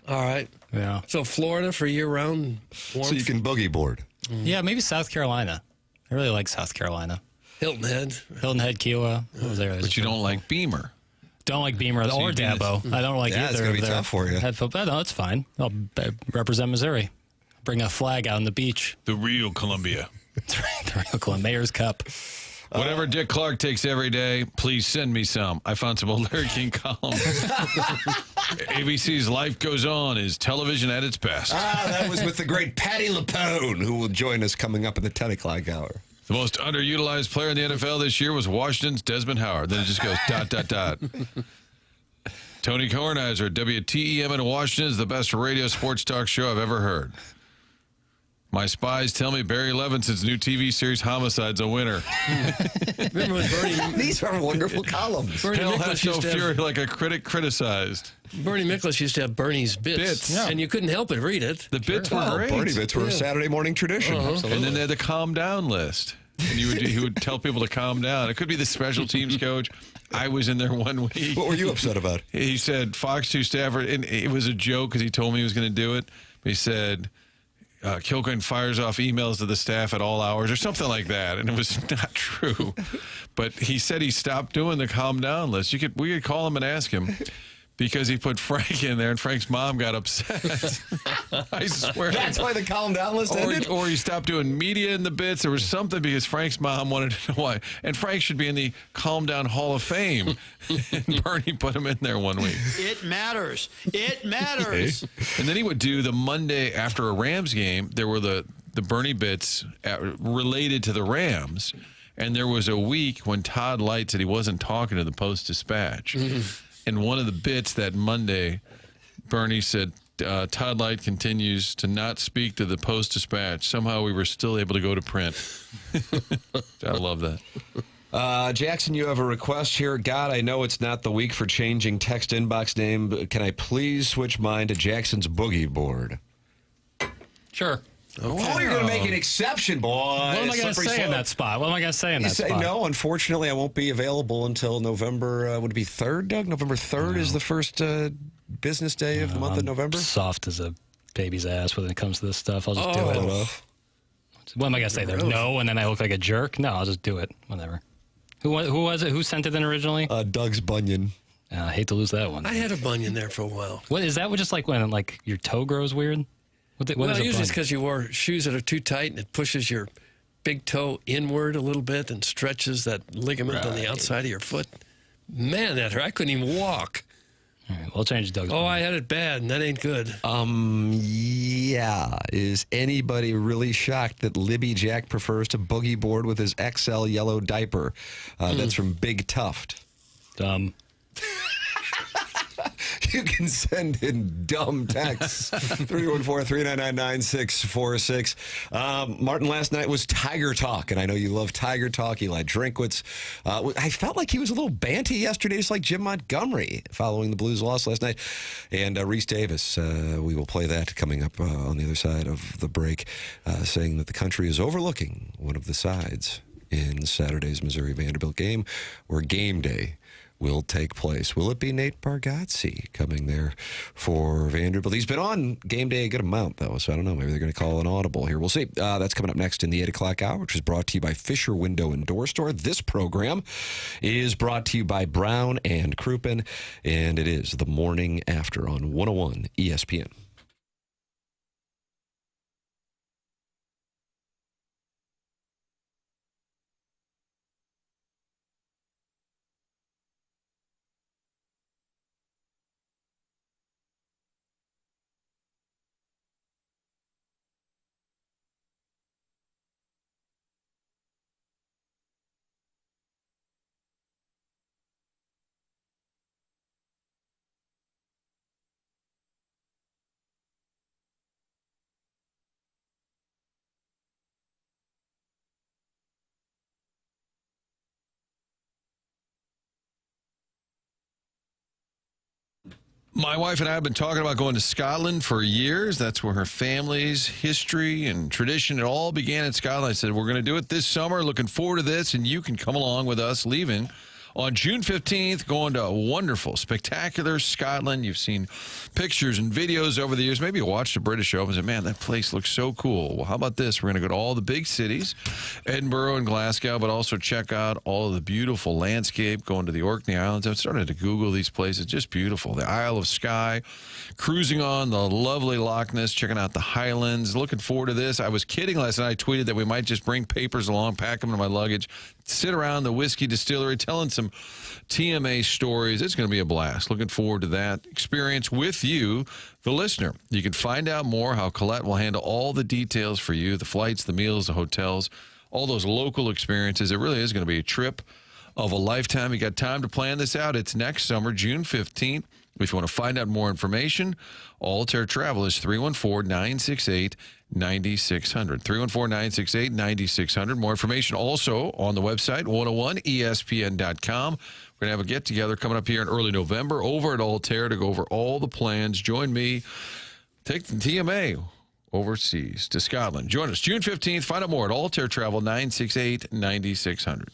All right. Yeah. So Florida for year-round warmth? So you can boogie board. Yeah, maybe South Carolina. I really like South Carolina. Hilton Head. Hilton Head, Kiowa. What was there? But you don't like Beamer. Don't like Beamer So or you do this- Dabo. I don't like Yeah, it's either gonna of be their tough for you. head football. No, it's fine. I'll represent Missouri. Bring a flag out on the beach. The real Columbia. That's right. The real Columbia Mayor's Cup. Whatever Dick Clark takes every day, please send me some. I found some old Larry King columns. ABC's Life Goes On is television at its best. That was with the great Patty LaPone, who will join us coming up in the 10 o'clock hour. The most underutilized player in the NFL this year was Washington's Desmond Howard. Then it just goes ... Tony Kornheiser, WTEM in Washington is the best radio sports talk show I've ever heard. My spies tell me Barry Levinson's new TV series Homicide's a winner. Remember when Bernie... These are wonderful columns. Bernie Hell Miklasz has no used to have- fury like a critic criticized. Bernie Miklasz used to have Bernie's Bits. Yeah. And you couldn't help but read it. The bits were great. Bernie bits were a Saturday morning tradition. And then they had the calm down list. And he would tell people to calm down. It could be the special teams coach. I was in there one week. What were you upset about? He said Fox 2 staffer, and it was a joke because he told me he was going to do it. But he said Kilcoyne fires off emails to the staff at all hours or something like that, and it was not true. But he said he stopped doing the calm down list. We could call him and ask him. Because he put Frank in there, and Frank's mom got upset. I swear. That's why the calm down list ended? Or he stopped doing media in the bits. There was something because Frank's mom wanted to know why. And Frank should be in the Calm Down Hall of Fame. And Bernie put him in there one week. It matters. It matters. And then he would do the Monday after a Rams game. There were the Bernie bits related to the Rams. And there was a week when Todd Light said he wasn't talking to the Post-Dispatch. And one of the bits that Monday, Bernie said, Todd Light continues to not speak to the Post-Dispatch. Somehow we were still able to go to print. I love that. Jackson, you have a request here. God, I know it's not the week for changing text inbox name, but can I please switch mine to Jackson's Boogie Board? Sure. Okay. Oh, you're going to make an exception, boy. What am I going to say in that spot? What am I going to say in You that say spot? no. Unfortunately, I won't be available until November. Would it be 3rd, Doug? November 3rd is the first business day of the month of November. Soft as a baby's ass when it comes to this stuff. I'll just do it. What am I going to say there? No, and then I look like a jerk? No, I'll just do it. Whatever. Who was it? Who sent it in originally? Doug's Bunyan. I hate to lose that one. I had a bunion there for a while. What is that? Just like when your toe grows weird? What Well, is a usually it's bunion? because you wore shoes that are too tight and it pushes your big toe inward a little bit and stretches that ligament on the outside of your foot. Man, that hurt. I couldn't even walk. All right, we'll change Doug's. Oh, I had it bad, and that ain't good. Yeah. Is anybody really shocked that Libby Jack prefers to boogie board with his XL yellow diaper? That's from Big Tuft. Dumb. You can send in dumb texts. 314-399-9646. Martin, last night was Tiger Talk, and I know you love Tiger Talk. Eli Drinkwitz. I felt like he was a little banty yesterday, just like Jim Montgomery, following the Blues' loss last night. And Reese Davis, we will play that coming up on the other side of the break, saying that the country is overlooking one of the sides in Saturday's Missouri-Vanderbilt game, where game day will take place. Will it be Nate Bargatze coming there for Vanderbilt? He's been on game day a good amount, though, so I don't know. Maybe they're going to call an audible here. We'll see. That's coming up next in the 8 o'clock hour, which is brought to you by Fisher Window and Door Store. This program is brought to you by Brown and Crouppen, and it is the Morning After on 101 ESPN. My wife and I have been talking about going to Scotland for years. That's where her family's history and tradition, it all began in Scotland. I said, we're going to do it this summer. Looking forward to this, and you can come along with us leaving on June 15th, going to wonderful, spectacular Scotland. You've seen pictures and videos over the years. Maybe you watched the British Open and said, man, that place looks so cool. Well, how about this? We're going to go to all the big cities, Edinburgh and Glasgow, but also check out all of the beautiful landscape, going to the Orkney Islands. I've started to Google these places, just beautiful. The Isle of Skye, cruising on the lovely Loch Ness, checking out the Highlands. Looking forward to this. I was kidding last night. I tweeted that we might just bring papers along, pack them in my luggage, sit around the whiskey distillery, telling some TMA stories. It's going to be a blast. Looking forward to that experience with you, the listener. You can find out more how Colette will handle all the details for you, the flights, the meals, the hotels, all those local experiences. It really is going to be a trip of a lifetime. You got time to plan this out. It's next summer, June 15th. If you want to find out more information, Altair Travel is 314-968-9600. 314-968-9600. More information also on the website, 101ESPN.com. We're going to have a get-together coming up here in early November over at Altair to go over all the plans. Join me. Take the TMA overseas to Scotland. Join us June 15th. Find out more at Altair Travel, 968-9600.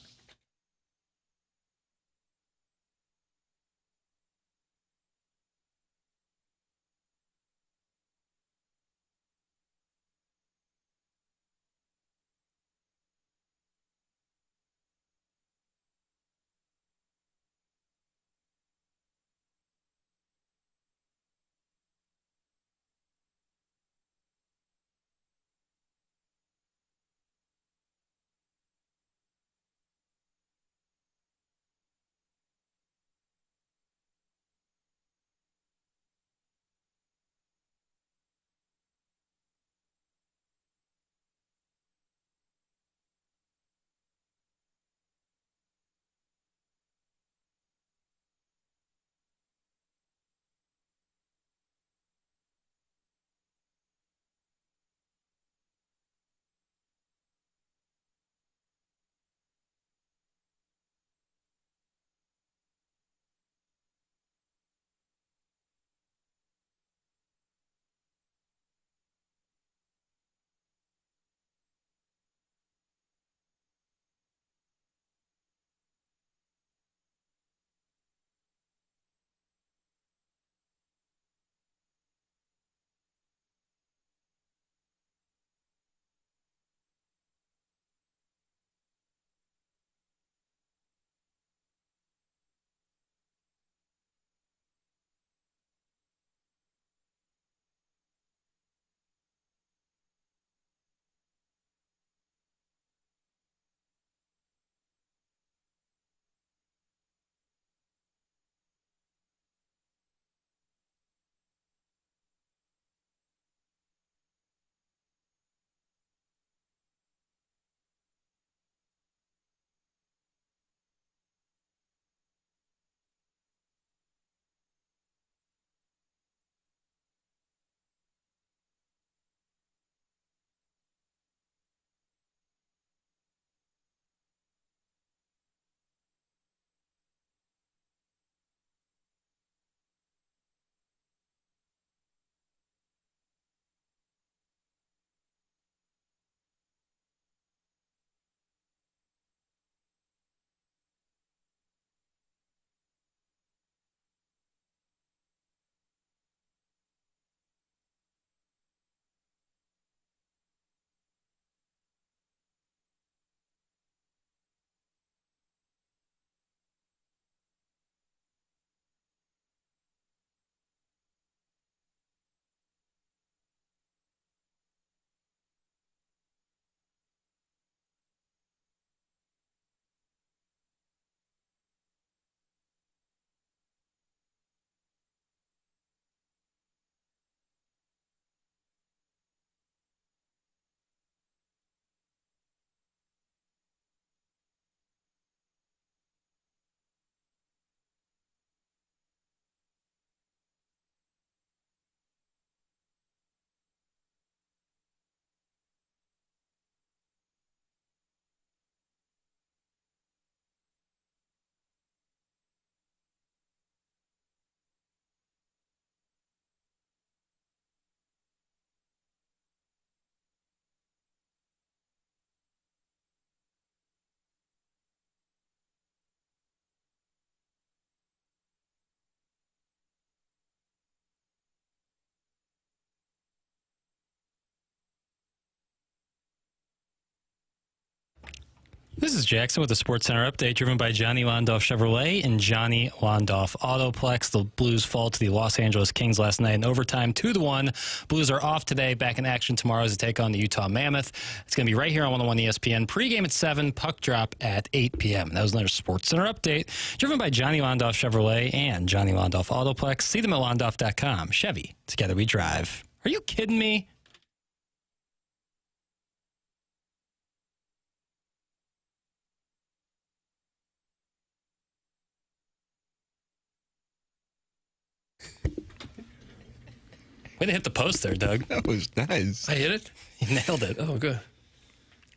This is Jackson with the Sports Center update, driven by Johnny Londoff Chevrolet and Johnny Londoff Autoplex. The Blues fall to the Los Angeles Kings last night in overtime, 2-1. Blues are off today, back in action tomorrow as they take on the Utah Mammoth. It's going to be right here on 101 ESPN. Pre-game at 7, puck drop at 8 p.m. That was another Sports Center update, driven by Johnny Londoff Chevrolet and Johnny Londoff Autoplex. See them at londoff.com. Chevy, together we drive. Are you kidding me? Way to hit the post there, Doug. That was nice. I hit it? You nailed it. Oh, good.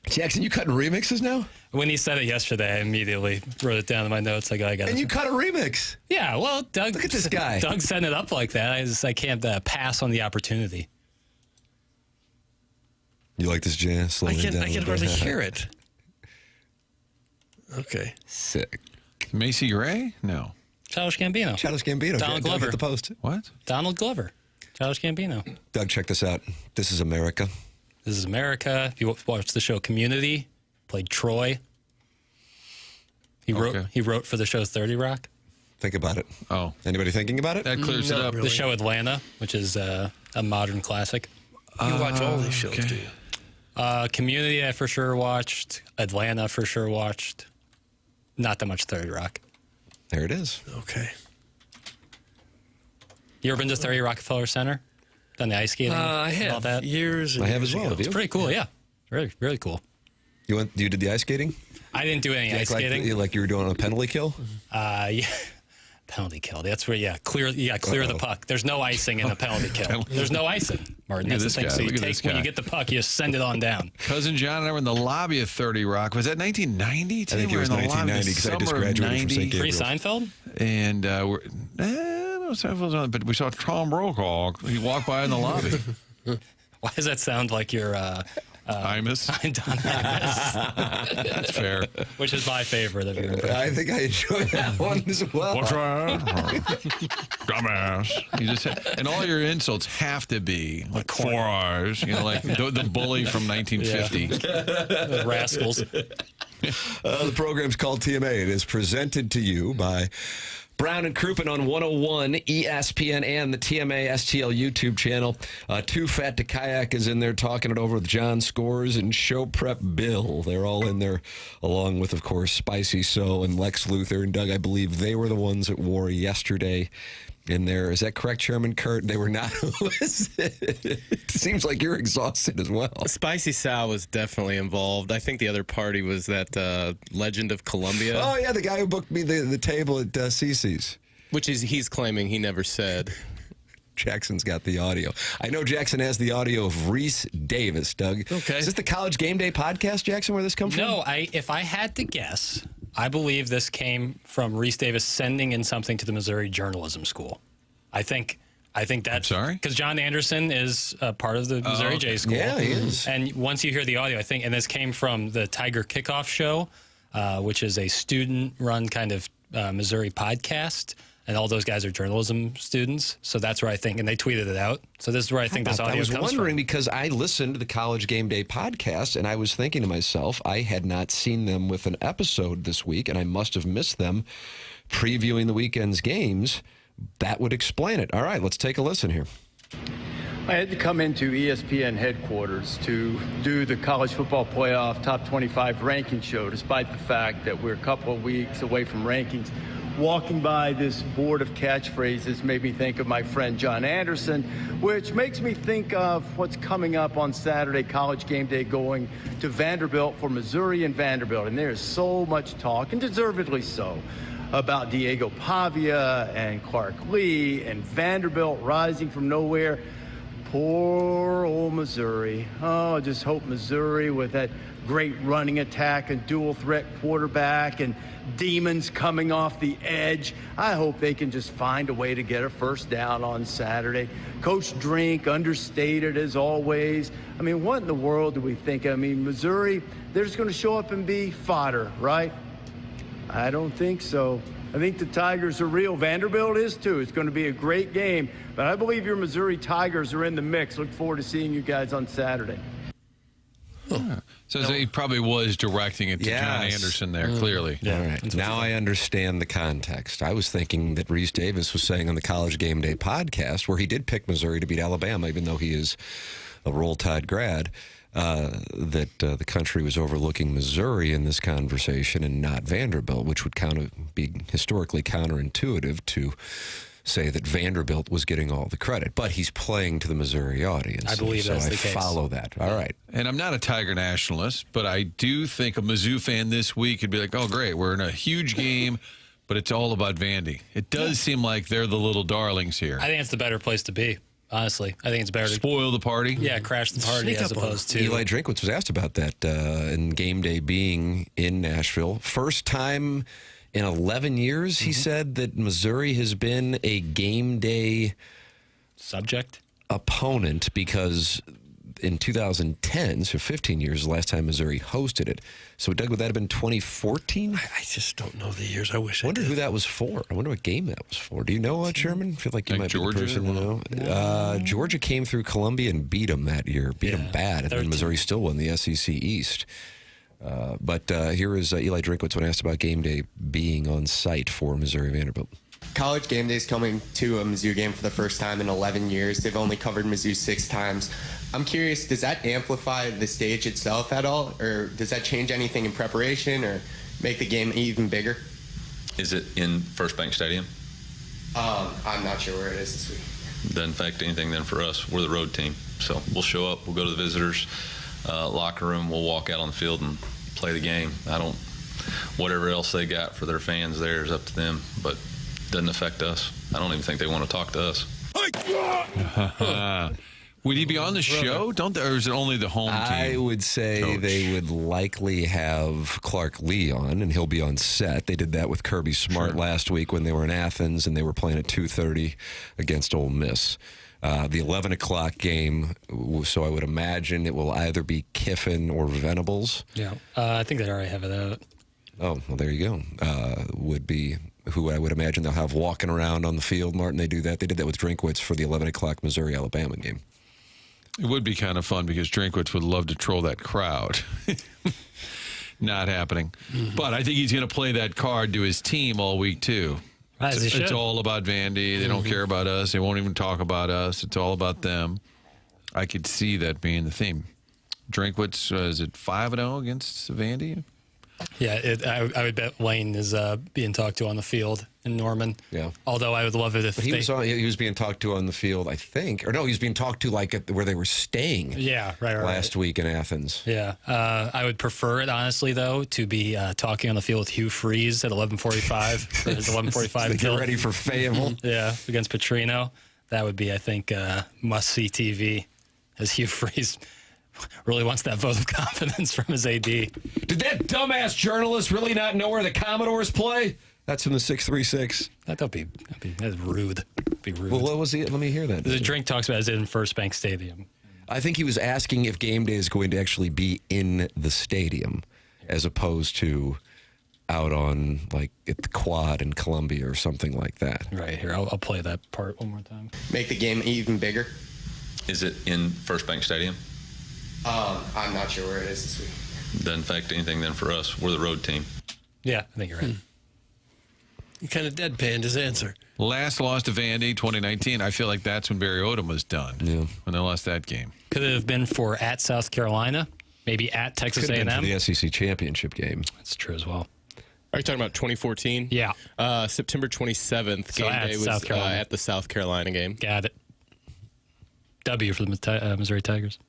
Jackson, you cutting remixes now? When he said it yesterday, I immediately wrote it down in my notes. I got it. And you cut a remix. Yeah, well, Doug. Look at this guy. Doug setting it up like that. I can't pass on the opportunity. You like this jazz? I can hardly hear it. Okay. Sick. Macy Gray? No. Childish Gambino. Childish Gambino. Donald Glover. Hit the post. What? Donald Glover. Childish Gambino. Doug, check this out. This is America. This is America. If you watch the show Community, played Troy. He wrote for the show 30 Rock. Think about it. Oh. Anybody thinking about it? That clears it up. The show Atlanta, which is a modern classic. You watch all these shows, do you? Community, I for sure watched. Atlanta, for sure watched. Not that much 30 Rock. There it is. Okay. You ever been to 30 Rockefeller Center? Done the ice skating? I have. All that? Years and I have years as well. ago. Have you? It's pretty cool, yeah. Really, really cool. You did the ice skating? I didn't do any ice skating. Like you were doing a penalty kill? Yeah. Penalty kill. That's where, clear the puck. There's no icing in a penalty kill. There's no icing, Martin. That's the thing. So you take, when you get the puck, you just send it on down. Cousin John and I were in the lobby of 30 Rock. Was that 1990? I think it was 1990 because I just graduated from St. Gabriel's. Pre-Seinfeld? And no Seinfeld's on, but we saw Tom Brokaw. He walked by in the lobby. Why does that sound like you're... Imus? Don Imus. That's fair. Which is my favorite of your impression. I think I enjoyed that one as well. What's wrong? Dumbass. You just and all your insults have to be like 4 hours. You know, like the bully from 1950. Rascals. The program's called TMA. It is presented to you by Brown and Crouppen on 101 ESPN and the TMA STL YouTube channel. Too Fat to Kayak is in there talking it over with John Scores and Show Prep Bill. They're all in there, along with, of course, Spicy So and Lex Luthor and Doug. I believe they were the ones that wore yesterday in there. Is that correct, Chairman Kurt? They were not. It seems like you're exhausted as well. Spicy Sal was definitely involved. I think the other party was that Legend of Columbia. Oh, yeah, the guy who booked me the table at CC's. Which he's claiming he never said. Jackson's got the audio. I know Jackson has the audio of Reese Davis, Doug. Okay. Is this the College Game Day podcast, Jackson, where this comes from? No, if I had to guess, I believe this came from Reese Davis sending in something to the Missouri Journalism School. I think that's... I'm sorry? Because John Anderson is a part of the Missouri J School. Yeah, he is. And once you hear the audio, I think, and this came from the Tiger Kickoff Show, which is a student-run kind of Missouri podcast, and all those guys are journalism students. So that's where I think, and they tweeted it out. So this is where I think this audio comes from. I was wondering because I listened to the College Game Day podcast, and I was thinking to myself, I had not seen them with an episode this week, and I must have missed them previewing the weekend's games. That would explain it. All right, let's take a listen here. I had to come into ESPN headquarters to do the College Football Playoff Top 25 ranking show, despite the fact that we're a couple of weeks away from rankings. Walking by this board of catchphrases made me think of my friend John Anderson, which makes me think of what's coming up on Saturday, College Game Day, going to Vanderbilt for Missouri and Vanderbilt. And there's so much talk, and deservedly so, about Diego Pavia and Clark Lee and Vanderbilt rising from nowhere. Poor old Missouri. Oh, I just hope Missouri, with that great running attack and dual threat quarterback and demons coming off the edge, I hope they can just find a way to get a first down on Saturday. Coach Drink, understated as always. I mean, what in the world do we think? I mean, Missouri, they're just going to show up and be fodder, right? I don't think so. I think the Tigers are real. Vanderbilt is too. It's going to be a great game. But I believe your Missouri Tigers are in the mix. Look forward to seeing you guys on Saturday. Yeah. So he probably was directing it to John Anderson there, clearly. Yeah. All right. Now I understand the context. I was thinking that Reese Davis was saying on the College Game Day podcast, where he did pick Missouri to beat Alabama, even though he is a Roll Tide grad, that the country was overlooking Missouri in this conversation and not Vanderbilt, which would be historically counterintuitive to say that Vanderbilt was getting all the credit. But he's playing to the Missouri audience. I believe that's the case. So I follow that. All right. And I'm not a Tiger nationalist, but I do think a Mizzou fan this week would be like, oh, great, we're in a huge game, but it's all about Vandy. It does seem like they're the little darlings here. I think it's the better place to be, honestly. I think it's better to spoil the party. Yeah, crash the party as opposed to. Eli Drinkwitz was asked about that in Game Day being in Nashville. First time in 11 years, he said, that Missouri has been a Game Day subject opponent, because in 2010, so 15 years, the last time Missouri hosted it. So, Doug, would that have been 2014? I just don't know the years. I wish I wonder did. who that was for. I wonder what game that was for. Do you know, Sherman? I feel like you might Georgia, be the person to know. Georgia came through Columbia and beat them that year. Beat them bad. And then Missouri still won the SEC East. But here is Eli Drinkwitz when asked about Game Day being on site for Missouri Vanderbilt. College Game Day is coming to a Mizzou game for the first time in 11 years. They've only covered Mizzou 6 times. I'm curious, does that amplify the stage itself at all? Or does that change anything in preparation or make the game even bigger? Is it in First Bank Stadium? I'm not sure where it is this week. Doesn't affect anything then for us. We're the road team. So we'll show up, we'll go to the visitors' locker room, we'll walk out on the field and play the game. Whatever else they got for their fans there is up to them, but it doesn't affect us. I don't even think they want to talk to us. Would he be on the show? Or is it only the home team? I would say they would likely have Clark Lee on, and he'll be on set. They did that with Kirby Smart last week when they were in Athens, and they were playing at 2:30 against Ole Miss. The 11 o'clock game, so I would imagine it will either be Kiffin or Venables. Yeah, I think they already have it out. Oh, well, there you go. Would be who I would imagine they'll have walking around on the field. Martin, they do that. They did that with Drinkwitz for the 11 o'clock Missouri-Alabama game. It would be kind of fun because Drinkwitz would love to troll that crowd. Not happening. But I think he's going to play that card to his team all week, too. It's all about Vandy. They don't care about us. They won't even talk about us. It's all about them. I could see that being the theme. Drinkwitz, is it 5-0 against Vandy? Yeah, I would bet Lane is being talked to on the field in Norman. Yeah. Although I would love it if he was being talked to on the field, I think. Or no, he was being talked to like where they were staying. Yeah, right. Last week in Athens. Yeah. I would prefer it, honestly, though, to be talking on the field with Hugh Freeze at 11:45 for his 11:45 get ready for Fayetteville. Yeah, against Petrino. That would be, I think, must-see TV, as Hugh Freeze really wants that vote of confidence from his AD. Did that dumbass journalist really not know where the Commodores play? That's from the 636. That's rude. That'd be rude. Well, what was it? Let me hear that. The drink talks about is it in First Bank Stadium. I think he was asking if game day is going to actually be in the stadium as opposed to out on, like, at the Quad in Columbia or something like that. Right, here. I'll play that part one more time. Make the game even bigger? Is it in First Bank Stadium? I'm not sure where it is this week. Doesn't affect anything then for us. We're the road team. Yeah, I think you're right. He kind of deadpanned his answer. Last loss to Vandy, 2019. I feel like that's when Barry Odom was done. Yeah. When they lost that game. Could it have been for at South Carolina? Maybe at Texas A&M? Could have been for the SEC championship game. That's true as well. Are you talking about 2014? Yeah. September 27th. So Game at day was South Carolina. at the South Carolina game. Got it. W for the Missouri Tigers.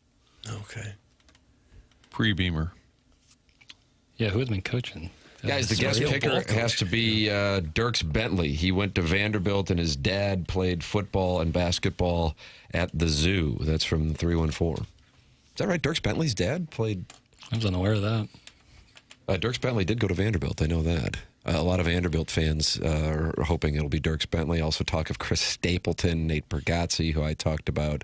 Okay. Pre-Beamer. Yeah, who had been coaching? Guys, the guest kicker has to be Dirks Bentley. He went to Vanderbilt, and his dad played football and basketball at the Zoo. That's from 314. Is that right? Dirks Bentley's dad played? I was unaware of that. Dirks Bentley did go to Vanderbilt. I know that. A lot of Vanderbilt fans are hoping it'll be Dirks Bentley. Also talk of Chris Stapleton, Nate Bergazzi, who I talked about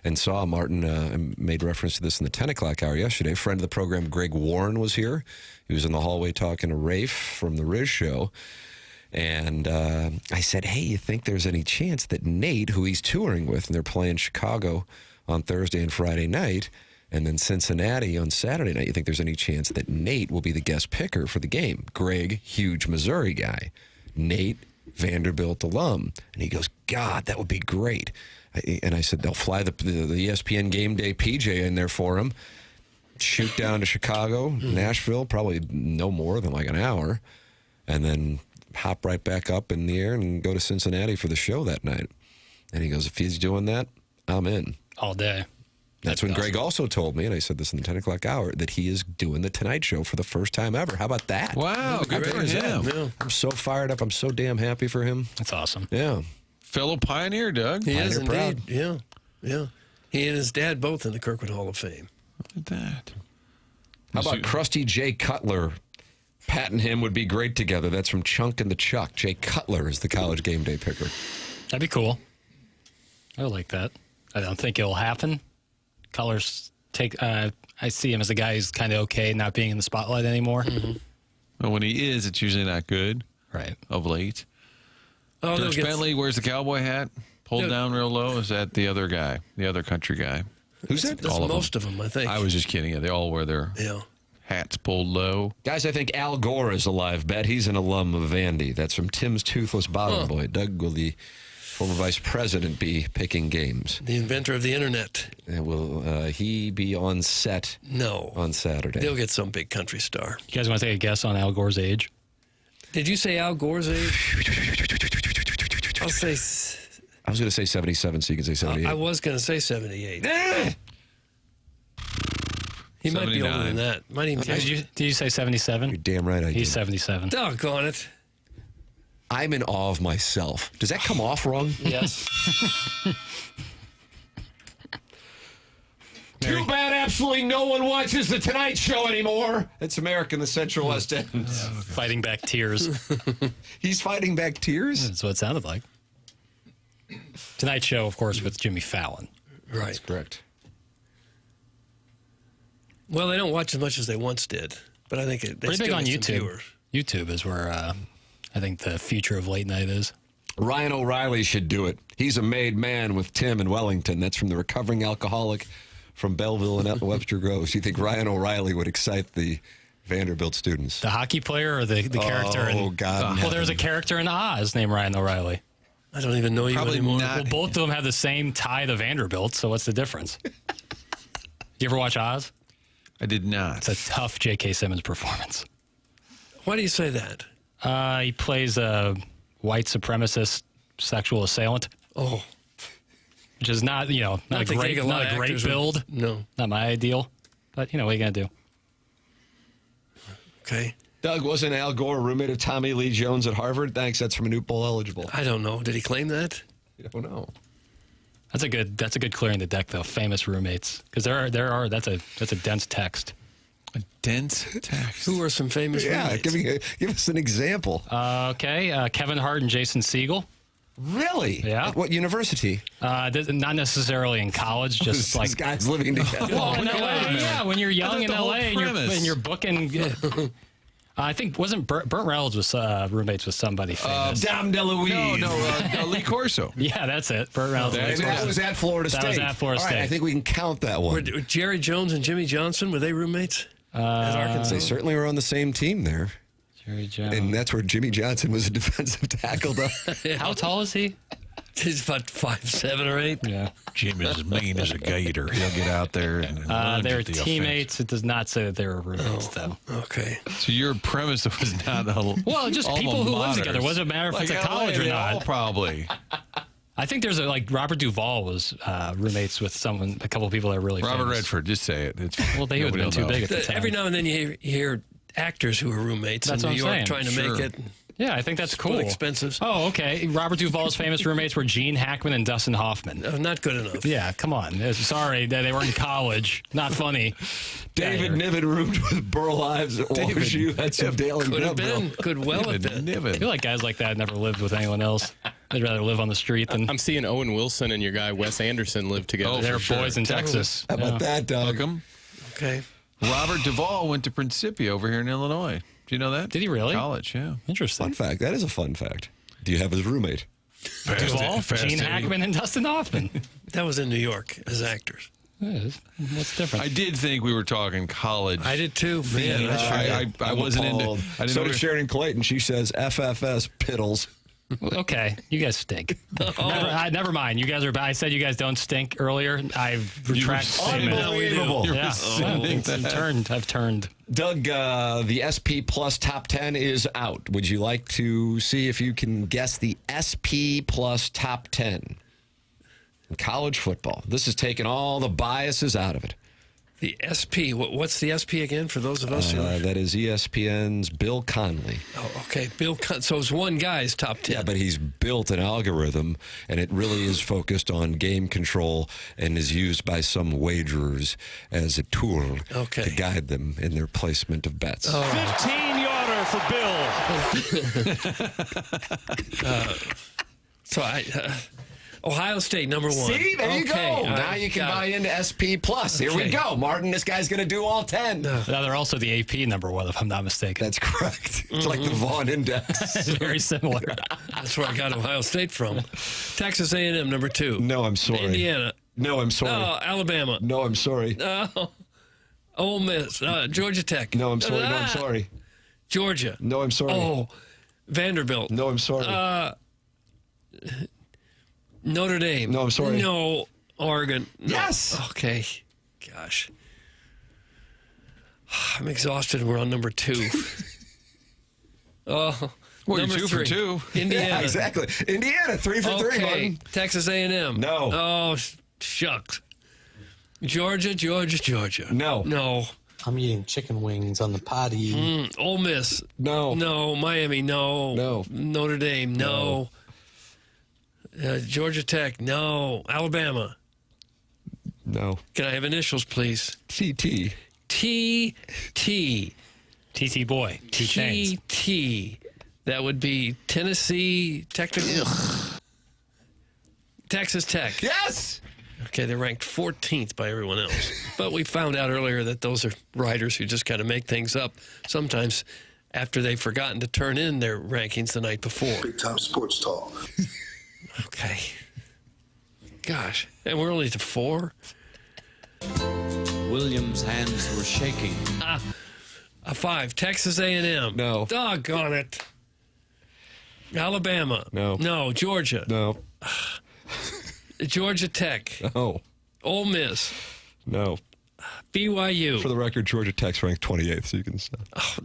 and saw. Martin made reference to this in the 10 o'clock hour yesterday. Friend of the program, Greg Warren, was here. He was in the hallway talking to Rafe from the Riz Show. And I said, hey, you think there's any chance that Nate, who he's touring with, and they're playing Chicago on Thursday and Friday night, And then Cincinnati on Saturday night, you think there's any chance that Nate will be the guest picker for the game? Greg, huge Missouri guy. Nate, Vanderbilt alum. And he goes, God, that would be great. And I said, they'll fly the ESPN Game Day PJ in there for him. Shoot down to Chicago, Nashville, probably no more than like an hour. And then hop right back up in the air and go to Cincinnati for the show that night. And he goes, if he's doing that, I'm in. All day. That's when Greg also told me, and I said this in the 10 o'clock hour, that he is doing the Tonight Show for the first time ever. How about that? Wow, good for him. Yeah. I'm so fired up. I'm so damn happy for him. That's awesome. Yeah. Fellow pioneer, Doug. He is Pioneer indeed. Yeah. Yeah. He and his dad both in the Kirkwood Hall of Fame. Look at that. How about Krusty J. Cutler? Pat and him would be great together. That's from Chunk and the Chuck. Jay Cutler is the college game day picker. That'd be cool. I would like that. I don't think it'll happen. Cutler's I see him as a guy who's kind of okay not being in the spotlight anymore. Well, when he is, it's usually not good. Right. Of late. Oh, Dirk Bentley wears the cowboy hat, pulled down real low. Is that the other guy, the other country guy? Who's that? That's most of them, I think. I was just kidding. They all wear their hats pulled low. Guys, I think Al Gore is a live bet. He's an alum of Vandy. That's from Tim's Toothless Bottom Boy. Doug, will the former vice president be picking games? The inventor of the internet. And will he be on set? No. On Saturday. They'll get some big country star. You guys want to take a guess on Al Gore's age? Did you say Al Gore's age? I'll say... I was going to say 77, so you can say 78. I was going to say 78. He might be older than that. Might even Did you say 77? You're damn right I did. He's 77. Doggone it. I'm in awe of myself. Does that come off wrong? Yes. Too bad absolutely no one watches The Tonight Show anymore. It's America in the Central West End. Fighting back tears. He's fighting back tears? That's what it sounded like. Tonight Show, of course, with Jimmy Fallon. Right. That's correct. Well, they don't watch as much as they once did, but I think they pretty still big on get some YouTube. viewers. YouTube is where I think the future of late night is. Ryan O'Reilly should do it. He's a made man with Tim in Wellington. That's from the recovering alcoholic from Belleville and Webster Groves. You think Ryan O'Reilly would excite the Vanderbilt students? The hockey player or the character? Oh, God. Well, there's a character in Oz named Ryan O'Reilly. I don't even know you anymore. Well, both of them have the same tie to Vanderbilt, so what's the difference? You ever watch Oz? I did not. It's a tough J.K. Simmons performance. Why do you say that? He plays a white supremacist sexual assailant. Oh. Which is not, not a great build. No. Not my ideal. But, what are you going to do? Okay. Doug, wasn't Al Gore a roommate of Tommy Lee Jones at Harvard? Thanks, that's from a new poll eligible. I don't know. Did he claim that? I don't know. That's a good clearing the deck though. Famous roommates, because that's a dense text. A dense text. Who are some famous roommates? Give us an example. Okay, Kevin Hart and Jason Segel. Really? Yeah. At what university? Not necessarily in college. Just These guys living together. Well, in LA, yeah. When you're young in LA and you're booking. I think wasn't Burt Reynolds was roommates with somebody famous. Dom DeLuise. No, Lee Corso. Yeah, that's it. Burt Reynolds. That was at Florida State. That was at Florida State. All right, I think we can count that one. Were Jerry Jones and Jimmy Johnson, were they roommates at Arkansas? They certainly were on the same team there. Jerry Jones. And that's where Jimmy Johnson was a defensive tackle. How tall is he? He's about 5'7" or 8". Yeah. Jim is mean as a gator. He'll get out there and they were teammates. It does not say that they were roommates, though. Okay. So your premise was not well, just people who live together. It doesn't matter if it's a college or not. Probably. I think there's Robert Duvall was roommates with a couple of people that are really Robert famous. Redford. Just say it. Well, they would have been too big at the time. Every now and then you hear actors who are roommates in New York trying to make it. Yeah, I think that's cool. Expensive. Oh, okay. Robert Duvall's famous roommates were Gene Hackman and Dustin Hoffman. Not good enough. Yeah, come on. Sorry that they were in college. Not funny. David Niven roomed with Burl Ives at OSU. That's a Dale and Could have been. Could well have been. I feel like guys like that never lived with anyone else. They'd rather live on the street than. I'm seeing Owen Wilson and your guy Wes Anderson live together. Oh, they're boys in Texas. How about that, Doug? Okay. Robert Duvall went to Principia over here in Illinois. Do you know that? Did he really? College, yeah. Interesting. Fun fact. That is a fun fact. Do you have his roommate? Duvall, Gene Hackman, and Dustin Hoffman. That was in New York as actors. What's different? I did think we were talking college. I did too. Man, I wasn't appalled. into. So does Sharon Clayton. She says FFS piddles. Okay, you guys stink. Never mind. You guys are. I said you guys don't stink earlier. I've retracted. Unbelievable. Yeah, I've turned. Doug, the SP Plus top 10 is out. Would you like to see if you can guess the SP Plus top 10 in college football? This has taken all the biases out of it. The SP. What's the SP again for those of us who... That is ESPN's Bill Conley. Oh, okay. So it's one guy's top 10. Yeah, but he's built an algorithm, and it really is focused on game control and is used by some wagerers as a tool to guide them in their placement of bets. 15-yarder for Bill. Ohio State, number 1. See, there you go. Now you can buy into SP Plus. Here we go, Martin. This guy's going to do all 10. Now they're also the AP number 1, if I'm not mistaken. That's correct. It's like the Vaughn Index. It's very similar. That's where I got Ohio State from. Texas A&M, number 2. No, I'm sorry. Indiana. No, I'm sorry. Oh, Alabama. No, I'm sorry. Oh, Ole Miss. Georgia Tech. No, I'm sorry. No, I'm sorry. Georgia. No, I'm sorry. Oh, Vanderbilt. No, I'm sorry. Notre Dame. No, I'm sorry. No, Oregon. No. Yes. Okay. Gosh. I'm exhausted. We're on number 2. Well, you're 2 for 2. Indiana. Yeah, exactly. Indiana, 3 for 3, Martin. Texas A&M. No. Oh, shucks. Georgia. No. No. I'm eating chicken wings on the potty. Ole Miss. No. No. Miami. No. No. Notre Dame. No. Georgia Tech. No. Alabama. No. Can I have initials, please? TT. TT. TT boy. TT. That would be Tennessee Technical. Texas Tech. Yes. Okay, they're ranked 14th by everyone else. But we found out earlier that those are writers who just kind of make things up sometimes after they've forgotten to turn in their rankings the night before. Big time sports talk. Okay. Gosh. And we're only to 4? Williams' hands were shaking. A 5. Texas A&M. No. Doggone it. Alabama. No. No. Georgia. No. Georgia Tech. No. Ole Miss. No. BYU. For the record, Georgia Tech's ranked 28th, so you can stop. Oh,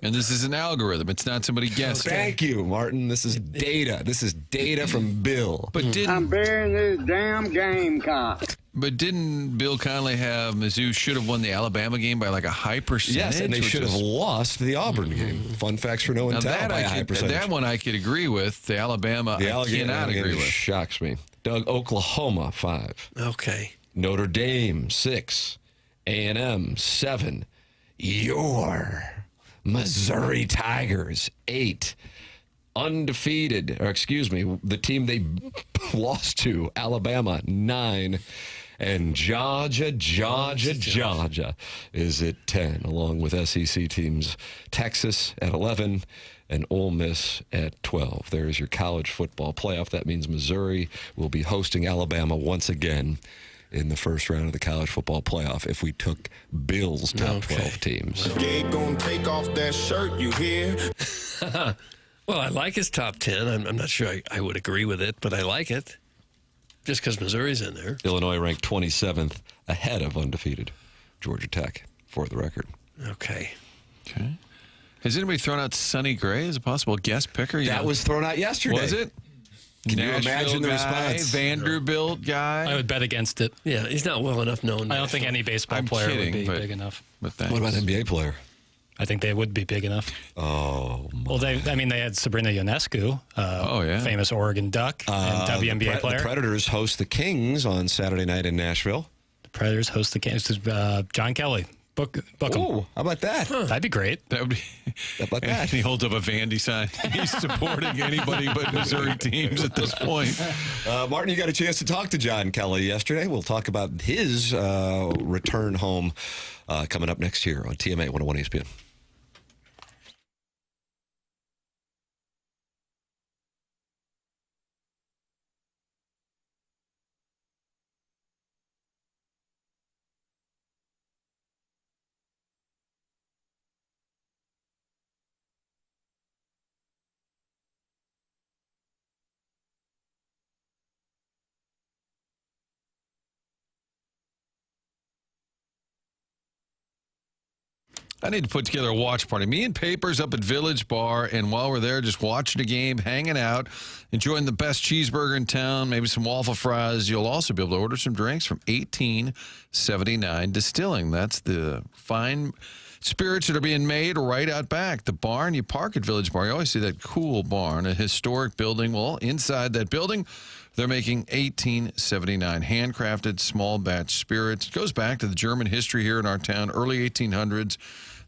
And this is an algorithm. It's not somebody guessing. Thank you, Martin. This is data. This is data from Bill. But I'm burying this damn Gamecock. But didn't Bill Conley have Mizzou should have won the Alabama game by like a high percentage? Yes, and they should have lost the Auburn game. Fun facts for no and tell by a high percentage. That one I could agree with. The Alabama, I cannot agree with. Shocks me. Doug, Oklahoma, 5. Okay. Notre Dame, 6. A&M, 7. Your Missouri Tigers, 8. Undefeated, the team they lost to, Alabama, 9. And Georgia is at 10, along with SEC teams Texas at 11 and Ole Miss at 12. There is your college football playoff. That means Missouri will be hosting Alabama once again in the first round of the college football playoff if we took Bill's top 12 teams. Gabe gonna take off that shirt, you hear? Well, I like his top 10. I'm not sure I would agree with it, but I like it. Just because Missouri's in there. Illinois ranked 27th ahead of undefeated Georgia Tech, for the record. Okay. Has anybody thrown out Sonny Gray as a possible guest picker? That was thrown out yesterday. Was it? Can you imagine the response? Vanderbilt guy? I would bet against it. Yeah, he's not well enough known. I don't think any baseball player would be big enough. What about an NBA player? I think they would be big enough. Oh, my. Well, they had Sabrina Ionescu, famous Oregon Duck and WNBA player. The Predators host the Kings on Saturday night in Nashville. The Predators host the Kings. John Kelly. Book him. Oh, how about that? That'd be great. That would be. How about that? He holds up a Vandy sign. He's supporting anybody but Missouri teams at this point. Martin, you got a chance to talk to John Kelly yesterday. We'll talk about his return home coming up next year on TMA 101 ESPN. I need to put together a watch party. Me and Papers up at Village Bar, and while we're there, just watching a game, hanging out, enjoying the best cheeseburger in town, maybe some waffle fries. You'll also be able to order some drinks from 1879 Distilling. That's the fine spirits that are being made right out back. The barn, you park at Village Bar. You always see that cool barn, a historic building. Well, inside that building, they're making 1879 handcrafted small batch spirits. It goes back to the German history here in our town, early 1800s.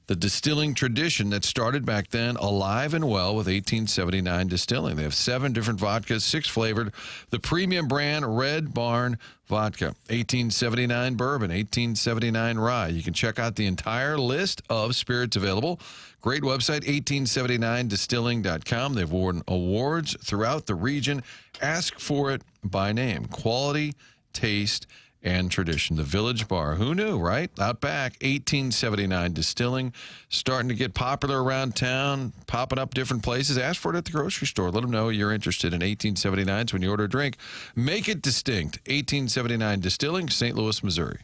The distilling tradition that started back then, alive and well with 1879 Distilling. They have 7 different vodkas, 6 flavored. The premium brand Red Barn Vodka, 1879 Bourbon, 1879 Rye. You can check out the entire list of spirits available. Great website, 1879distilling.com. They've won awards throughout the region. Ask for it by name. Quality, taste, and tradition. The Village Bar. Who knew, right? Out back, 1879 Distilling. Starting to get popular around town, popping up different places. Ask for it at the grocery store. Let them know you're interested in 1879s when you order a drink. Make it distinct. 1879 Distilling, St. Louis, Missouri.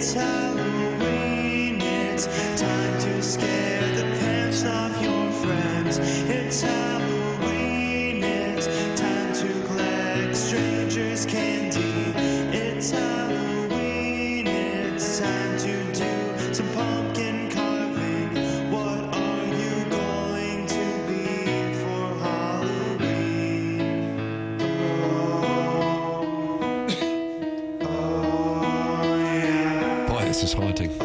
It's Halloween, it's time to scare the pants off your friends. It's Halloween, it's time to collect strangers' candy. It's Halloween, it's time to do some pumpkin carving. What are you going to be for Halloween? Boy, this is haunting.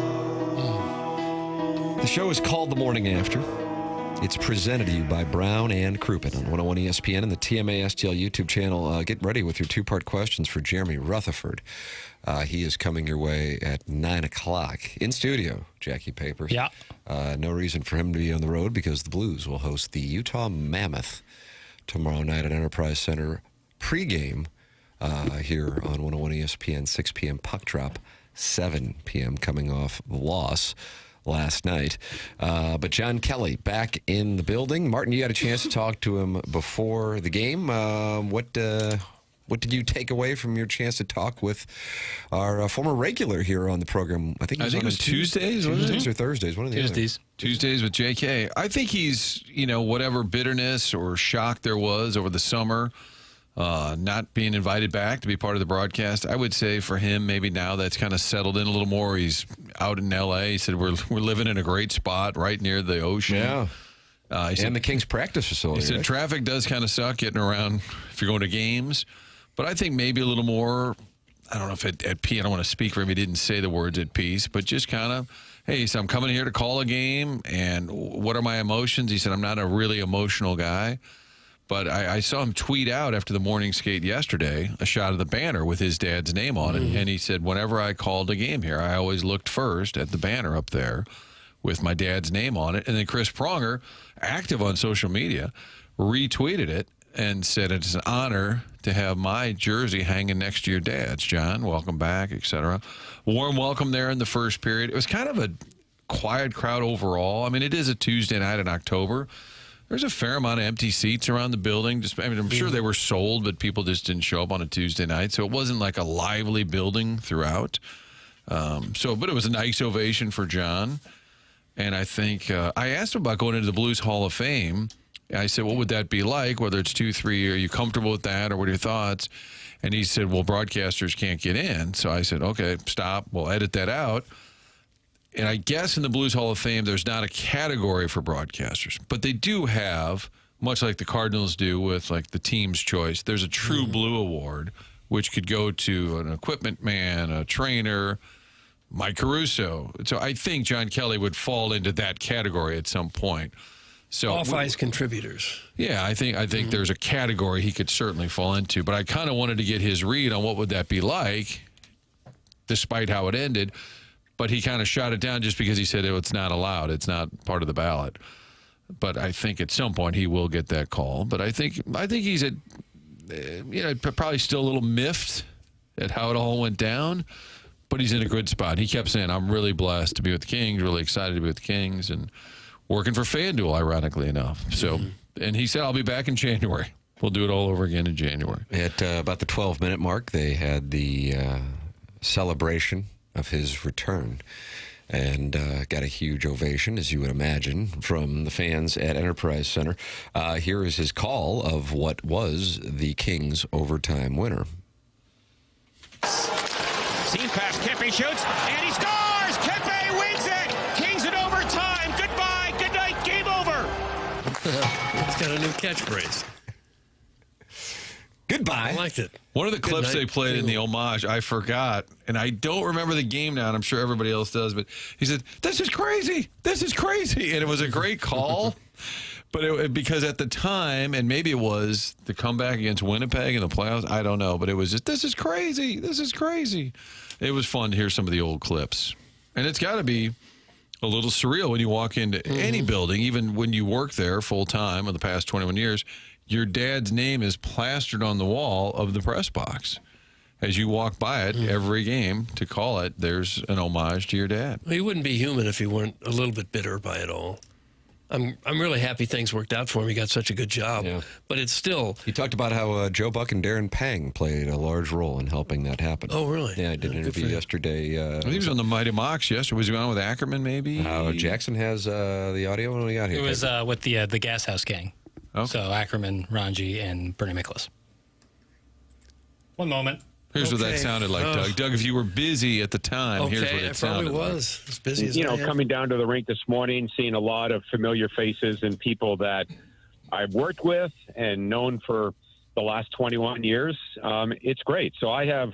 The show is called The Morning After. It's presented to you by Brown and Crouppen on 101 ESPN and the TMA STL YouTube channel. Get ready with your two-part questions for Jeremy Rutherford. He is coming your way at 9 o'clock in studio, Jackie Papers. Yeah. No reason for him to be on the road because the Blues will host the Utah Mammoth tomorrow night at Enterprise Center pregame here on 101 ESPN, 6 p.m. puck drop, 7 p.m. coming off the loss last night. But John Kelly back in the building. Martin, you got a chance to talk to him before the game. What did you take away from your chance to talk with our former regular here on the program? I think it was Tuesdays, Tuesdays or Thursdays. One of the Tuesdays with JK. I think he's, whatever bitterness or shock there was over the summer, not being invited back to be part of the broadcast. I would say for him, maybe now that's kind of settled in a little more. He's out in L.A. He said, we're living in a great spot right near the ocean. Yeah. He said, and the Kings practice facility. He said right? Traffic does kind of suck getting around if you're going to games. But I think maybe a little more, I don't know if at peace, I don't want to speak for him. He didn't say the words at peace, but just kind of, hey, so I'm coming here to call a game, and what are my emotions? He said, I'm not a really emotional guy. But I saw him tweet out after the morning skate yesterday a shot of the banner with his dad's name on it. And he said, whenever I called a game here, I always looked first at the banner up there with my dad's name on it. And then Chris Pronger, active on social media, retweeted it and said, it's an honor to have my jersey hanging next to your dad's. John, welcome back, etc. Warm welcome there in the first period. It was kind of a quiet crowd overall. I mean, it is a Tuesday night in October. There's a fair amount of empty seats around the building. I'm sure they were sold, but people just didn't show up on a Tuesday night. So it wasn't like a lively building throughout. But it was a nice ovation for John. And I think I asked him about going into the Blues Hall of Fame. I said, what would that be like? Whether it's 2, 3, are you comfortable with that? Or what are your thoughts? And he said, well, broadcasters can't get in. So I said, okay, stop. We'll edit that out. And I guess in the Blues Hall of Fame, there's not a category for broadcasters, but they do have, much like the Cardinals do with like the team's choice, there's a True Blue Award, which could go to an equipment man, a trainer, Mike Caruso. So I think John Kelly would fall into that category at some point. So off-ice contributors. Yeah, I think there's a category he could certainly fall into, but I kind of wanted to get his read on what would that be like, despite how it ended. But he kind of shot it down just because he said it's not allowed. It's not part of the ballot. But I think at some point he will get that call. But I think he's probably still a little miffed at how it all went down. But he's in a good spot. He kept saying, I'm really blessed to be with the Kings, really excited to be with the Kings, and working for FanDuel, ironically enough. So, and he said, I'll be back in January. We'll do it all over again in January. At about the 12-minute mark, they had the celebration of his return and got a huge ovation, as you would imagine, from the fans at Enterprise Center. Here is his call of what was the Kings' overtime winner. Seam pass, Kempe shoots, and he scores! Kempe wins it! Kings in overtime! Goodbye, good night, game over! He's got a new catchphrase. Goodbye. I liked it. One of the clips they played in the homage, I forgot, and I don't remember the game now, and I'm sure everybody else does, but he said, this is crazy! This is crazy! And it was a great call, but because at the time, and maybe it was the comeback against Winnipeg in the playoffs, I don't know, but it was just, this is crazy! This is crazy! It was fun to hear some of the old clips. And it's got to be a little surreal when you walk into any building, even when you work there full-time in the past 21 years, your dad's name is plastered on the wall of the press box. As you walk by it every game to call it, there's an homage to your dad. Well, he wouldn't be human if he weren't a little bit bitter by it all. I'm really happy things worked out for him. He got such a good job. Yeah. But it's still... He talked about how Joe Buck and Darren Pang played a large role in helping that happen. Oh, really? Yeah, I did an interview yesterday. I think he was on the Mighty Mox yesterday. Was he on with Ackerman, maybe? Jackson has the audio. What do we got here? It was with the Gas House Gang. Okay. So Ackerman, Ranji, and Bernie Miklas. One moment. Here's what that sounded like, Doug. Doug, if you were busy at the time, here's what it sounded like. I probably was. As busy as You know, I am. coming down to the rink this morning, seeing a lot of familiar faces and people that I've worked with and known for the last 21 years, it's great. So I have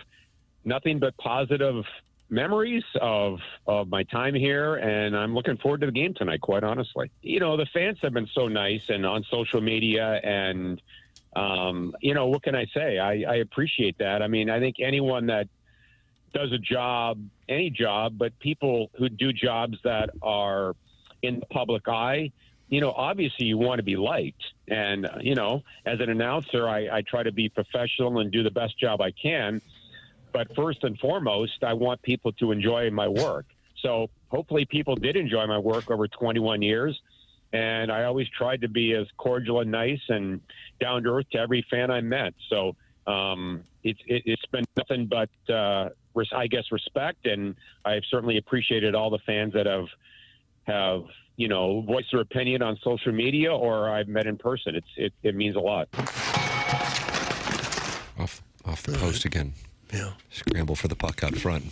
nothing but positive memories of my time here, and I'm looking forward to the game tonight, quite honestly. You know, the fans have been so nice and on social media, and you know, what can I say? I appreciate that. I mean, I think anyone that does a job, any job, but people who do jobs that are in the public eye, you know, obviously you want to be liked. And, you know, as an announcer, I try to be professional and do the best job I can. But first and foremost, I want people to enjoy my work. So hopefully people did enjoy my work over 21 years. And I always tried to be as cordial and nice and down to earth to every fan I met. So it's been nothing but, I guess, respect. And I've certainly appreciated all the fans that have you know, voiced their opinion on social media or I've met in person. It means a lot. Off the post again. Yeah. Scramble for the puck out front.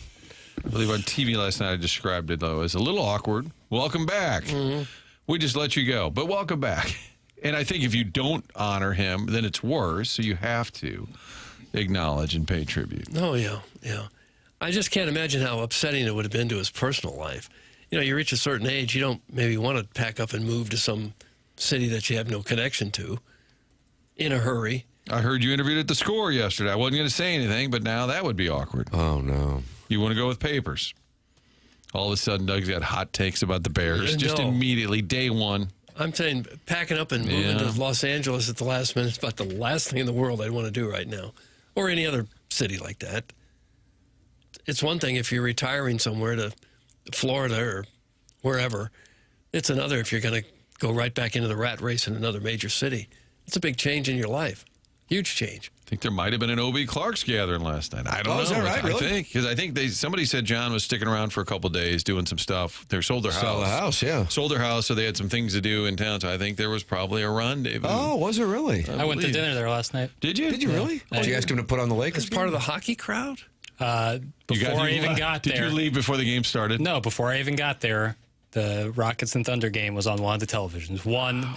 I believe on TV last night I described it, though, as a little awkward. Welcome back. Mm-hmm. We just let you go, but welcome back. And I think if you don't honor him, then it's worse. So you have to acknowledge and pay tribute. Oh, yeah, yeah. I just can't imagine how upsetting it would have been to his personal life. You know, you reach a certain age, you don't maybe want to pack up and move to some city that you have no connection to in a hurry. I heard you interviewed at the Score yesterday. I wasn't going to say anything, but now that would be awkward. Oh, no. You want to go with papers. All of a sudden, Doug's got hot takes about the Bears. Just immediately, day one. I'm saying packing up and moving to Los Angeles at the last minute is about the last thing in the world I'd want to do right now. Or any other city like that. It's one thing if you're retiring somewhere to Florida or wherever. It's another if you're going to go right back into the rat race in another major city. It's a big change in your life. Huge change. I think there might have been an O.B. Clark's gathering last night. I don't know. Is that right? Really? I think somebody said John was sticking around for a couple of days doing some stuff. They sold their house. Sold the house, yeah. Sold their house, so they had some things to do in town. So I think there was probably a rendezvous. Oh, was it really? I went to dinner there last night. Did you? Did you really? Did you ask him to put on the Lakers? As part of the hockey crowd? Before I even got there. Did you leave before the game started? No, before I even got there, the Rockets and Thunder game was on one of the televisions.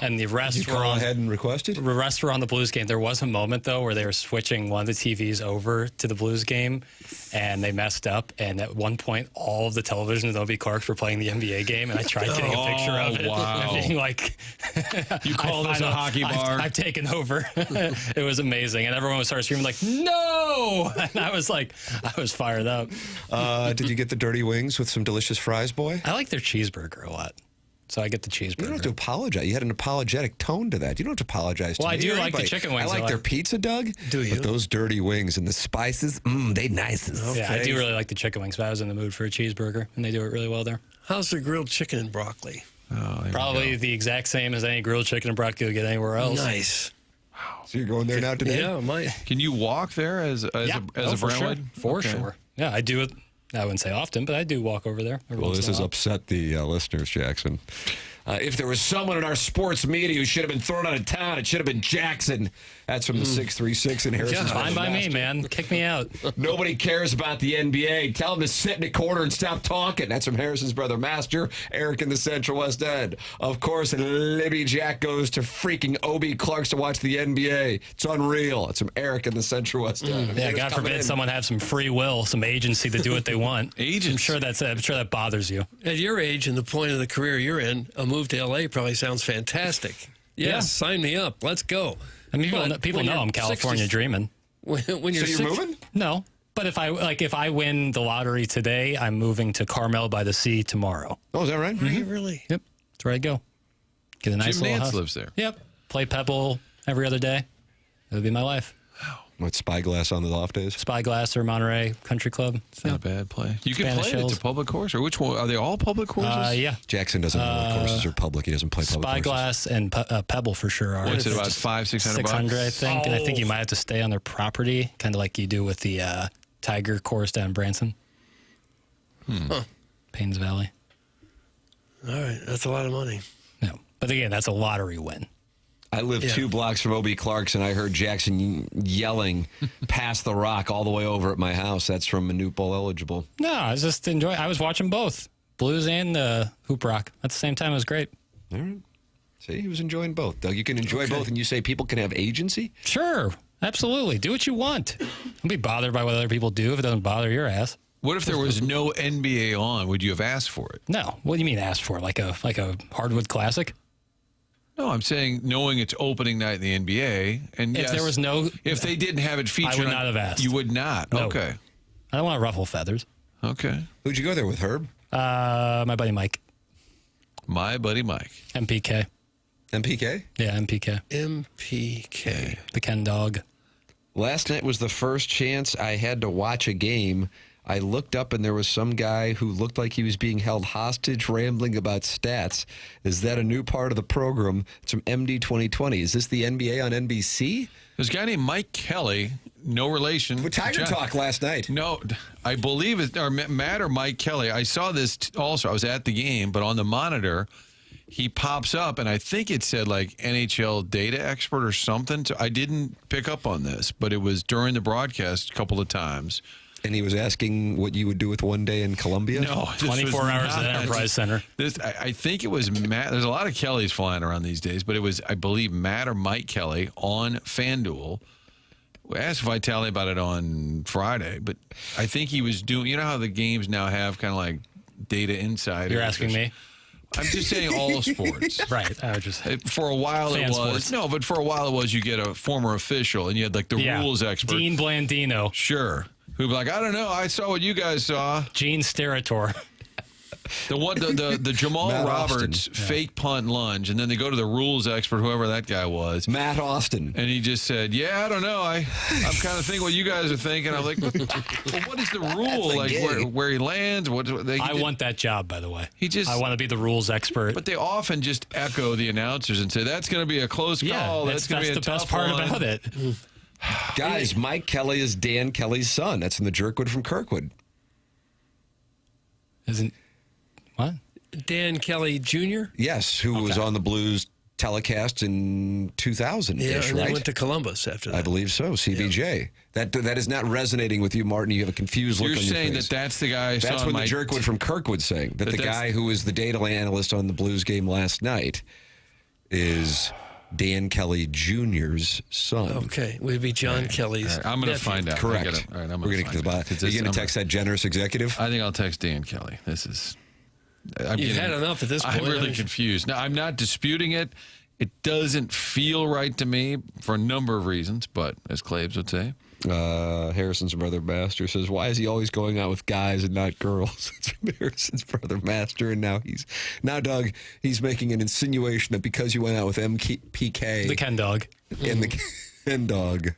And the rest Did you call ahead and requested? The rest were on the Blues game. There was a moment, though, where they were switching one of the TVs over to the Blues game, and they messed up. And at one point, all of the televisions of O.B. Clark's were playing the NBA game, and I tried getting a picture of it. Wow. And being like, you called us a hockey bar. I've taken over. It was amazing. And everyone started screaming like, no! And I was like, I was fired up. Did you get the dirty wings with some delicious fries, boy? I like their cheeseburger a lot. So I get the cheeseburger. You don't have to apologize. You had an apologetic tone to that. You don't have to apologize to me. Well, I do or like the anybody. chicken wings. I like their pizza, Doug. Do you? But those dirty wings and the spices, they nices. Okay. Yeah, I do really like the chicken wings, but I was in the mood for a cheeseburger, and they do it really well there. How's the grilled chicken and broccoli? Oh, Probably the exact same as any grilled chicken and broccoli you'll get anywhere else. Nice. So you're going there now today? Yeah, I might. Can you walk there as a for sure. Brentwood? For Okay. sure. Yeah, I do it. I wouldn't say often, but I do walk over there. Well, this has upset the listeners, Jackson. If there was someone in our sports media who should have been thrown out of town, it should have been Jackson. That's from the 636 in Harrison. Fine by me, man. Kick me out. Nobody cares about the NBA. Tell him to sit in a corner and stop talking. That's from Harrison's brother Master, Eric in the Central West End. Of course, Libby Jack goes to freaking O.B. Clark's to watch the NBA. It's unreal. It's from Eric in the Central West End. Yeah, God forbid someone have some free will, some agency to do what they want. Agents. I'm sure that bothers you. At your age and the point of the career you're in, a move to L.A. probably sounds fantastic. Yes, sign me up. Let's go. I mean, people know I'm California dreaming. When you're so you're moving? No, but if I win the lottery today, I'm moving to Carmel by the Sea tomorrow. Oh, is that right? Are you really? Yep, that's where I go. Get a nice Jim little Nance house. lives there. Yep, play Pebble every other day. That would be my life. What, Spyglass on the off days? Spyglass or Monterey Country Club. It's not a bad play. You can Spanish play it Hills. to public course, or which one? Are they all public courses? Yeah. Jackson doesn't know what courses are public. He doesn't play public courses. Spyglass and Pebble for sure are. What's it, about $500-600? 600, I think. And I think you might have to stay on their property, kind of like you do with the Tiger course down in Branson. Paynes Valley. All right, that's a lot of money. No. But again, that's a lottery win. I live 2 blocks from O.B. Clark's, and I heard Jackson yelling past the rock all the way over at my house. That's from Manute Bowl eligible. No, I was just enjoying. I was watching both Blues and Hoop Rock at the same time. It was great. All right. See, he was enjoying both. Doug, you can enjoy both, and you say people can have agency? Sure, absolutely. Do what you want. Don't be bothered by what other people do if it doesn't bother your ass. What if there was no NBA on? Would you have asked for it? No. What do you mean asked for? Like a hardwood classic? No, I'm saying knowing it's opening night in the NBA, and If there was no, if they didn't have it featured, I would not have asked. You would not. No. Okay. I don't want to ruffle feathers. Okay. Who'd you go there with, Herb? My buddy Mike. My buddy Mike. MPK. MPK? Yeah, MPK. MPK. The Ken Dog. Last night was the first chance I had to watch a game. I looked up and there was some guy who looked like he was being held hostage rambling about stats. Is that a new part of the program? It's from MD 2020. Is this the NBA on NBC? There's a guy named Mike Kelly, no relation. With Tiger Talk last night. No, I believe it's or Matt or Mike Kelly. I saw this also. I was at the game, but on the monitor, he pops up, and I think it said like NHL data expert or something. So I didn't pick up on this, but it was during the broadcast a couple of times. And he was asking what you would do with one day in Columbia? No, 24 hours at Enterprise Center. I think it was Matt. There's a lot of Kellys flying around these days, but it was, I believe, Matt or Mike Kelly on FanDuel. We asked Vitale about it on Friday, but I think he was doing, you know how the games now have kind of like data insiders? You're asking me? I'm just saying all sports. Right. I was just for a while fan it was sports. no, but for a while it was you get a former official and you had like the rules expert. Dean Blandino. Sure. Who'd be like, I don't know, I saw what you guys saw. Gene Steratore. The Jamal Matt Roberts Austin. fake punt lunge, and then they go to the rules expert, whoever that guy was. Matt Austin. And he just said, yeah, I don't know. I'm kind of thinking what you guys are thinking. I'm like, well, what is the rule? Like where he lands? I want that job, by the way. I want to be the rules expert. But they often just echo the announcers and say, that's going to be a close call. That's going to be a the tough best part one. about it. Guys, Mike Kelly is Dan Kelly's son. That's in the Jerkwood from Kirkwood. Isn't what? Dan Kelly Jr.? Yes, who was on the Blues telecast in 2000. Yeah, and then right? went to Columbus after that. I believe so, CBJ. Yeah. That is not resonating with you, Martin. You have a confused look on your face. You're saying that's the guy. That's what the Jerkwood from Kirkwood saying. That the guy who was the data analyst on the Blues game last night is Dan Kelly Jr.'s son. Okay, would be John Kelly's. Right, I'm going to find out. Correct. All right, I'm We're going to get to the bottom. Are you going to text that generous executive? I think I'll text Dan Kelly. This is. You've had enough at this point. I'm really confused. Now, I'm not disputing it. It doesn't feel right to me for a number of reasons, but as Claves would say. Harrison's brother Master says, why is he always going out with guys and not girls? It's from Harrison's brother Master, and now Doug, he's making an insinuation that because you went out with MPK, The Ken Dog. And the Ken Dog.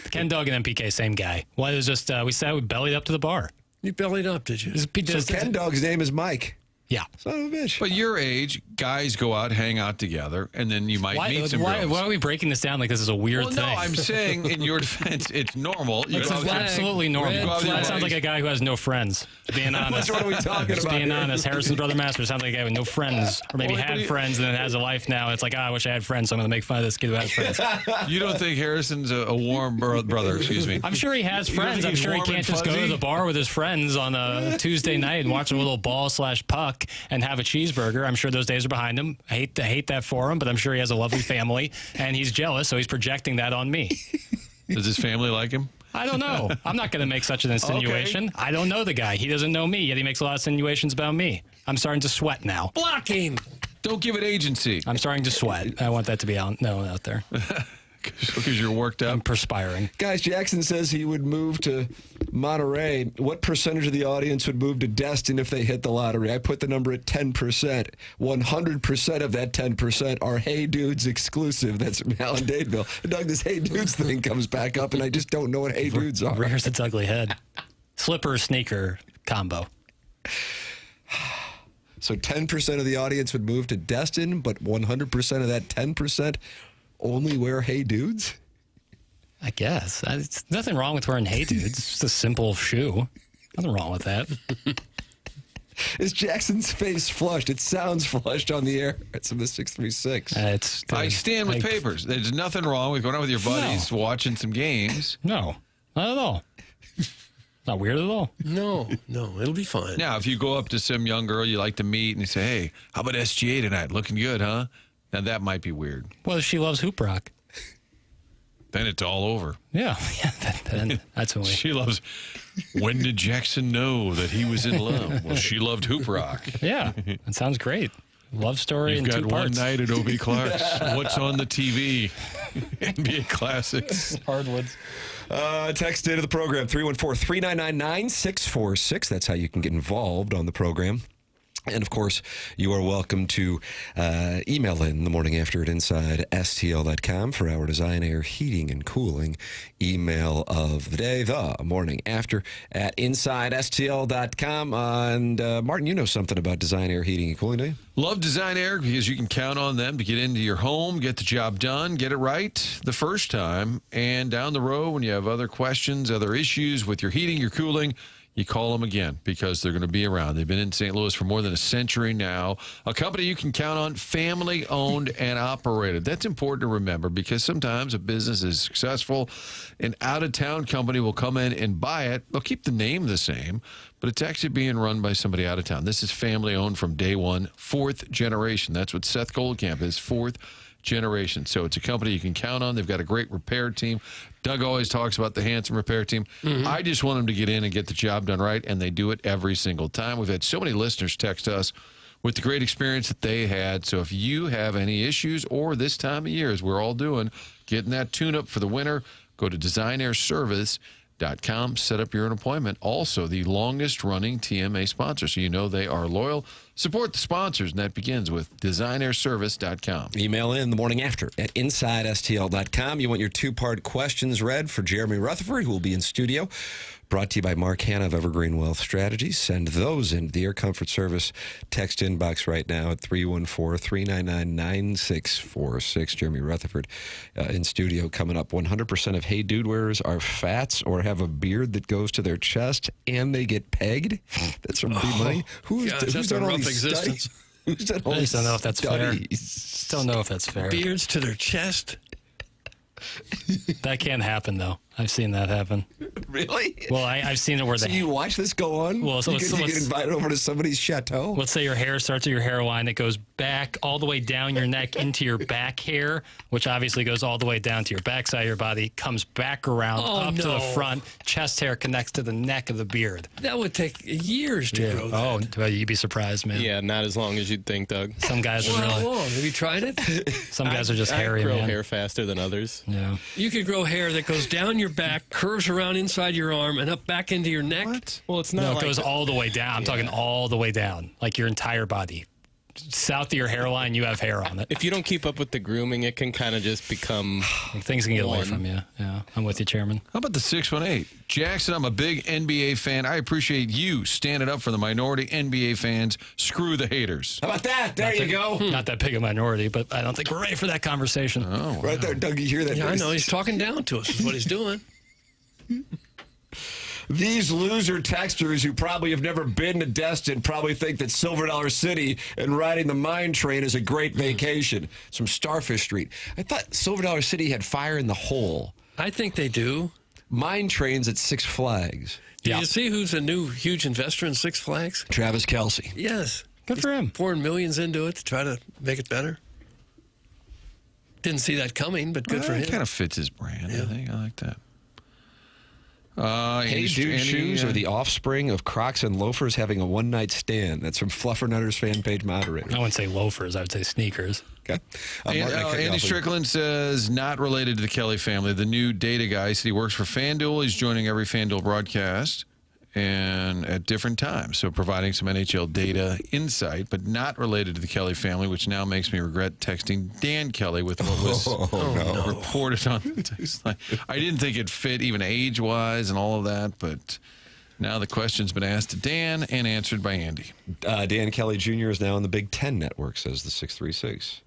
The Ken Dog and MPK, same guy. Well, it was just, we bellied up to the bar. You bellied up, did you? So Ken Dog's name is Mike. Yeah. Son of a bitch. But your age, guys go out, hang out together, and then you might meet some girls. Why are we breaking this down like this is a weird thing? No, I'm saying in your defense, it's normal. It's absolutely normal. That sounds like a guy who has no friends. Being honest. What are we talking Just about being here? honest. Harrison's brother Master sounds like a guy with no friends. Or maybe had friends and then has a life now. It's like, I wish I had friends, so I'm going to make fun of this kid who has friends. You don't think Harrison's a warm brother, excuse me. I'm sure he has You don't friends. think I'm he's sure he warm can't and just go to fuzzy? the bar with his friends on a Tuesday night and watch a little ball/puck and have a cheeseburger. I'm sure those days are behind him. I hate that for him, but I'm sure he has a lovely family, and he's jealous, so he's projecting that on me. Does his family like him? I don't know. I'm not going to make such an insinuation. I don't know the guy. He doesn't know me, yet he makes a lot of insinuations about me. I'm starting to sweat now. Block him. Don't give it agency. I'm starting to sweat. I want that to be out there. Because you're worked up. I'm perspiring. Guys, Jackson says he would move to Monterey. What percentage of the audience would move to Destin if they hit the lottery? I put the number at 10%. 100% of that 10% are Hey Dudes exclusive. That's from Alan Dadeville. Doug, this Hey Dudes thing comes back up, and I just don't know what Hey Dudes are. Rears its ugly head. Slipper, sneaker combo. So 10% of the audience would move to Destin, but 100% of that 10% only wear Hey Dudes? I guess. There's nothing wrong with wearing Hey Dudes. It's just a simple shoe. Nothing wrong with that. Is Jackson's face flushed? It sounds flushed on the air. It's in the 636. I stand with papers. There's nothing wrong with going out with your buddies, watching some games. No, not at all. Not weird at all. No, it'll be fine. Now, if you go up to some young girl you like to meet and you say, hey, how about SGA tonight? Looking good, huh? Now, that might be weird. Well, if she loves hoop rock. Then it's all over. Yeah, then that's when She loves, when did Jackson know that he was in love? Well, she loved hoop rock. Yeah, that sounds great. Love story You've in got 2 parts. one night at O.B. Clark's. What's on the TV? NBA Classics. Hardwoods. Text into the program, 314-399-9646. That's how you can get involved on the program. And, of course, you are welcome to email in the morning after at InsideSTL.com for our Design Air Heating and Cooling email of the day, the morning after at InsideSTL.com. And, Martin, you know something about Design Air Heating and Cooling, do you? Love Design Air because you can count on them to get into your home, get the job done, get it right the first time. And down the road, when you have other questions, other issues with your heating, your cooling, you call them again because they're going to be around. They've been in St. Louis for more than a century now. A company you can count on, family-owned and operated. That's important to remember because sometimes a business is successful. An out-of-town company will come in and buy it. They'll keep the name the same, but it's actually being run by somebody out of town. This is family-owned from day one, 4th generation. That's what Seth Goldcamp is, 4th generation. So it's a company you can count on. They've got a great repair team. Doug always talks about the handsome repair team. I just want them to get in and get the job done right, and they do it every single time. We've had so many listeners text us with the great experience that they had. So if you have any issues, or this time of year, as we're all doing, getting that tune-up for the winter, go to designairservice.com, set up your appointment. Also, the longest-running TMA sponsor, so you know they are loyal. Support the sponsors, and that begins with designairservice.com. Email in the morning after at InsideSTL.com. You want your 2-part questions read for Jeremy Rutherford, who will be in studio. Brought to you by Mark Hanna of Evergreen Wealth Strategies. Send those into the Air Comfort Service text inbox right now at 314-399-9646. Jeremy Rutherford in studio coming up. 100% of Hey Dude wearers are fats or have a beard that goes to their chest, and they get pegged. That's from B-Money. Who's done all these studies? Who's done all I these just don't know if that's studies? fair. Don't know if that's fair. Beards to their chest? That can't happen, though. I've seen that happen. Really? Well, I've seen it where So you watch this go on? Well, so you get invited over to somebody's chateau? Let's say your hair starts at your hairline. It goes back all the way down your neck into your back hair, which obviously goes all the way down to your backside of your body, comes back around up to the front. Chest hair connects to the neck of the beard. That would take years to grow. Oh, well, you'd be surprised, man. Yeah, not as long as you'd think, Doug. Some guys are How really. long? Have you tried it? Some guys are just hairy, I grow man. hair faster than others. Yeah. You could grow hair that goes down your back, curves around inside your arm, and up back into your neck. What? Well, it's not No, it like goes all the way down. I'm talking all the way down, like your entire body. South of your hairline, you have hair on it. If you don't keep up with the grooming, it can kind of just become things can get away from you. Yeah, I'm with you, Chairman. How about the 618? Jackson, I'm a big NBA fan. I appreciate you standing up for the minority NBA fans. Screw the haters. How about that? There you go. Not that big a minority, but I don't think we're ready for that conversation. Oh, wow. Right there, Doug, you hear that? Yeah, I know. He's talking down to us is what he's doing. These loser texters who probably have never been to Destin probably think that Silver Dollar City and riding the mine train is a great vacation. It's from Starfish Street. I thought Silver Dollar City had Fire in the Hole. I think they do. Mine trains at Six Flags. Did you see who's a new huge investor in Six Flags? Travis Kelce. Yes. Good for him. Pouring millions into it to try to make it better. Didn't see that coming, but good for him. It kind of fits his brand, I think. I like that. Hey Dude shoes are the offspring of Crocs and loafers having a one-night stand. That's from Fluffernutters fan page moderator. I wouldn't say loafers. I would say sneakers. Okay. Andy Strickland says, not related to the Kelly family. The new data guy said he works for FanDuel. He's joining every FanDuel broadcast and at different times. So providing some NHL data insight, but not related to the Kelly family, which now makes me regret texting Dan Kelly with what was reported on the text line. I didn't think it fit even age-wise and all of that, but now the question's been asked to Dan and answered by Andy. Dan Kelly Jr. is now on the Big Ten Network, says the 636.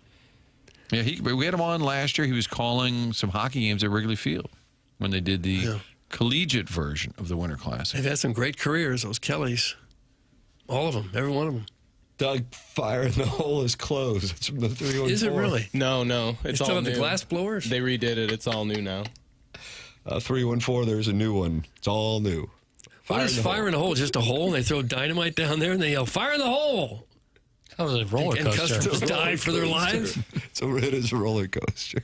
Yeah, we had him on last year. He was calling some hockey games at Wrigley Field when they did the collegiate version of the Winter Classic. They've had some great careers, those Kellys. All of them, every one of them. Doug, fire in the hole is closed. It's from the 314. Is it really? No. It's all still new. have the glass blowers? They redid it. It's all new now. 314, there's a new one. It's all new. What is fire in the hole? Just a hole, and they throw dynamite down there, and they yell, "Fire in the hole!" That was a roller And coaster. customers died for their lives? It is a roller coaster.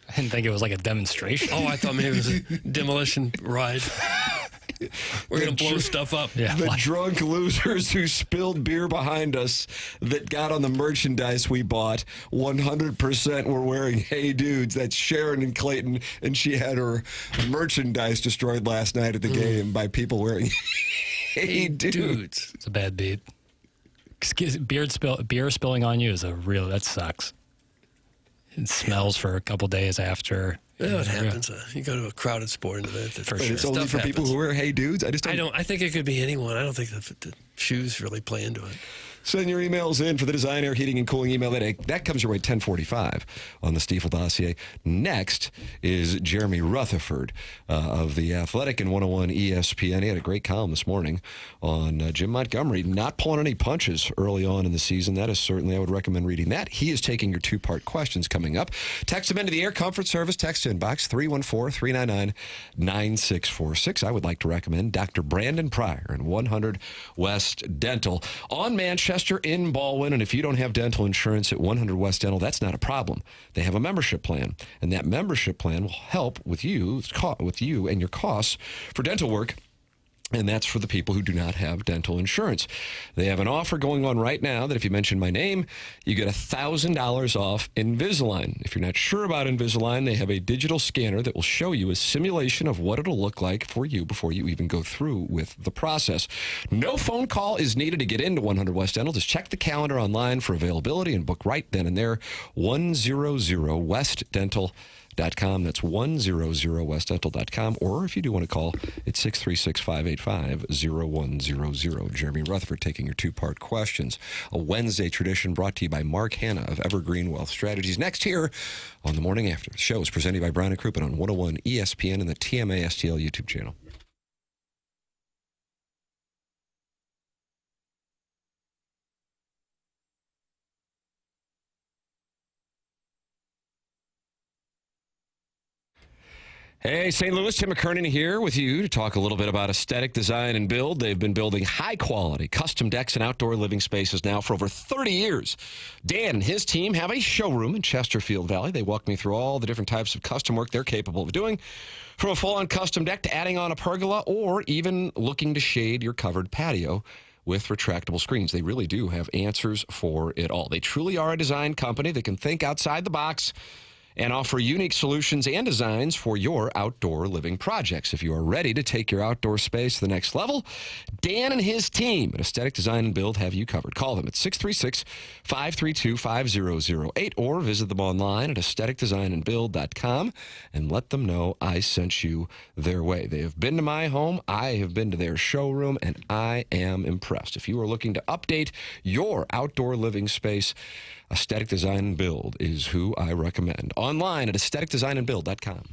I didn't think it was like a demonstration. Oh, I thought maybe it was a demolition ride. We're going to blow stuff up. The drunk losers who spilled beer behind us that got on the merchandise we bought, 100% were wearing Hey Dudes. That's Sharon and Clayton, and she had her merchandise destroyed last night at the game by people wearing Hey Dudes. It's a bad beat. Beer spilling on you is that sucks. It smells for a couple days after. Yeah, it happens. You go to a crowded sporting event. It's only for people who wear Hey Dudes? I think it could be anyone. I don't think the shoes really play into it. Send your emails in for the Design, Air, Heating, and Cooling email. That comes your way at 1045 on the Stiefel dossier. Next is Jeremy Rutherford of The Athletic and 101 ESPN. He had a great column this morning on Jim Montgomery not pulling any punches early on in the season. That is certainly, I would recommend reading that. He is taking your two-part questions coming up. Text him into the Air Comfort Service text inbox 314-399-9646. I would like to recommend Dr. Brandon Pryor and 100 West Dental on Manchester in Baldwin. And if you don't have dental insurance at 100 West Dental, that's not a problem. They have a membership plan, and that membership plan will help with you and your costs for dental work. And that's for the people who do not have dental insurance. They have an offer going on right now that if you mention my name, you get $1,000 off Invisalign. If you're not sure about Invisalign, they have a digital scanner that will show you a simulation of what it'll look like for you before you even go through with the process. No phone call is needed to get into 100 West Dental. Just check the calendar online for availability and book right then and there. 100westdental.com. That's 100westdental.com. Or if you do want to call, it's 636-585-0100. Jeremy Rutherford taking your two-part questions. A Wednesday tradition brought to you by Mark Hanna of Evergreen Wealth Strategies. Next here on The Morning After. The show is presented by Brown & Crouppen on 101 ESPN and the TMA STL YouTube channel. Hey, St. Louis, Tim McKernan here with you to talk a little bit about aesthetic design and build. They've been building high-quality custom decks and outdoor living spaces now for over 30 years. Dan and his team have a showroom in Chesterfield Valley. They walk me through all the different types of custom work they're capable of doing, from a full-on custom deck to adding on a pergola or even looking to shade your covered patio with retractable screens. They really do have answers for it all. They truly are a design company that can think outside the box and offer unique solutions and designs for your outdoor living projects. If you are ready to take your outdoor space to the next level, Dan and his team at Aesthetic Design and Build have you covered. Call them at 636-532-5008 or visit them online at aestheticdesignandbuild.com and let them know I sent you their way. They have been to my home, I have been to their showroom, and I am impressed. If you are looking to update your outdoor living space, Aesthetic Design and Build is who I recommend. Online at aestheticdesignandbuild.com.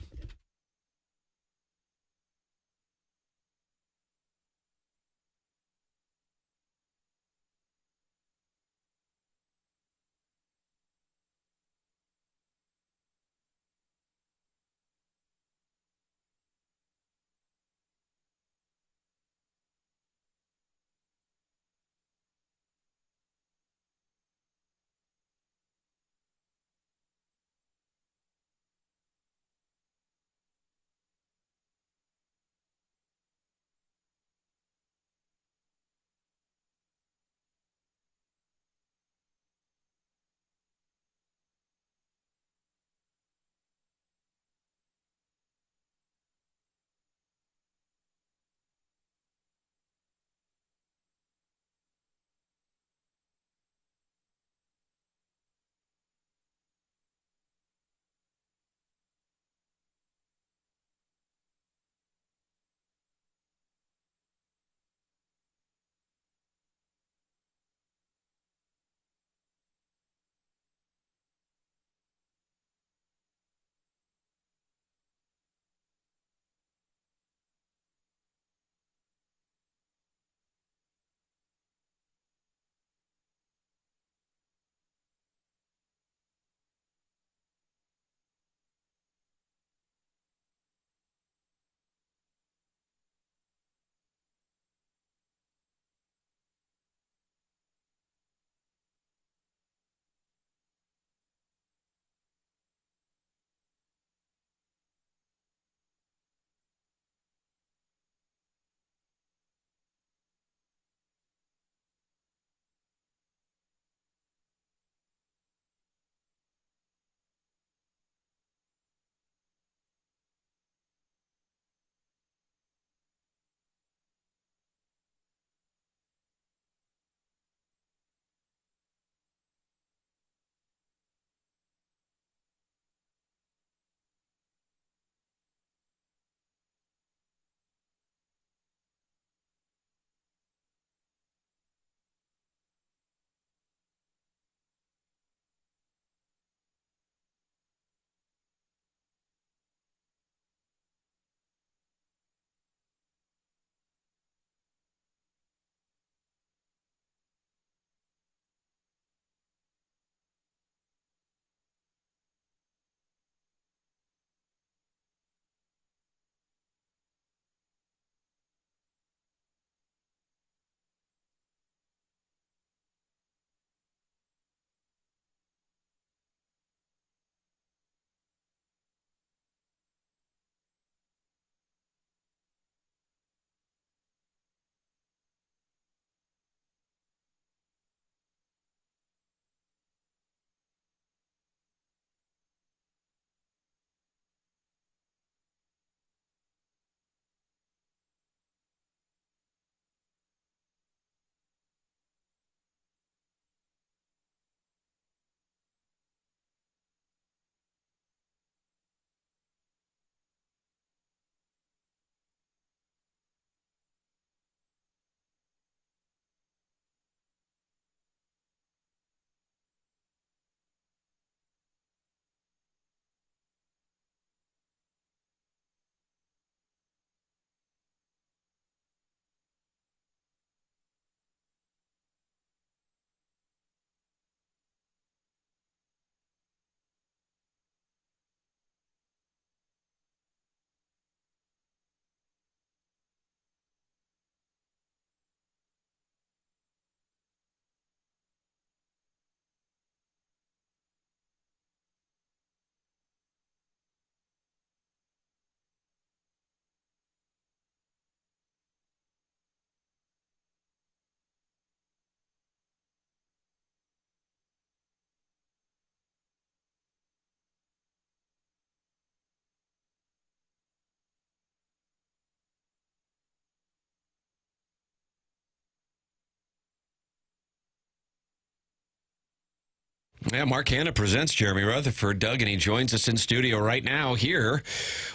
Yeah, Mark Hanna presents Jeremy Rutherford. Doug, and he joins us in studio right now here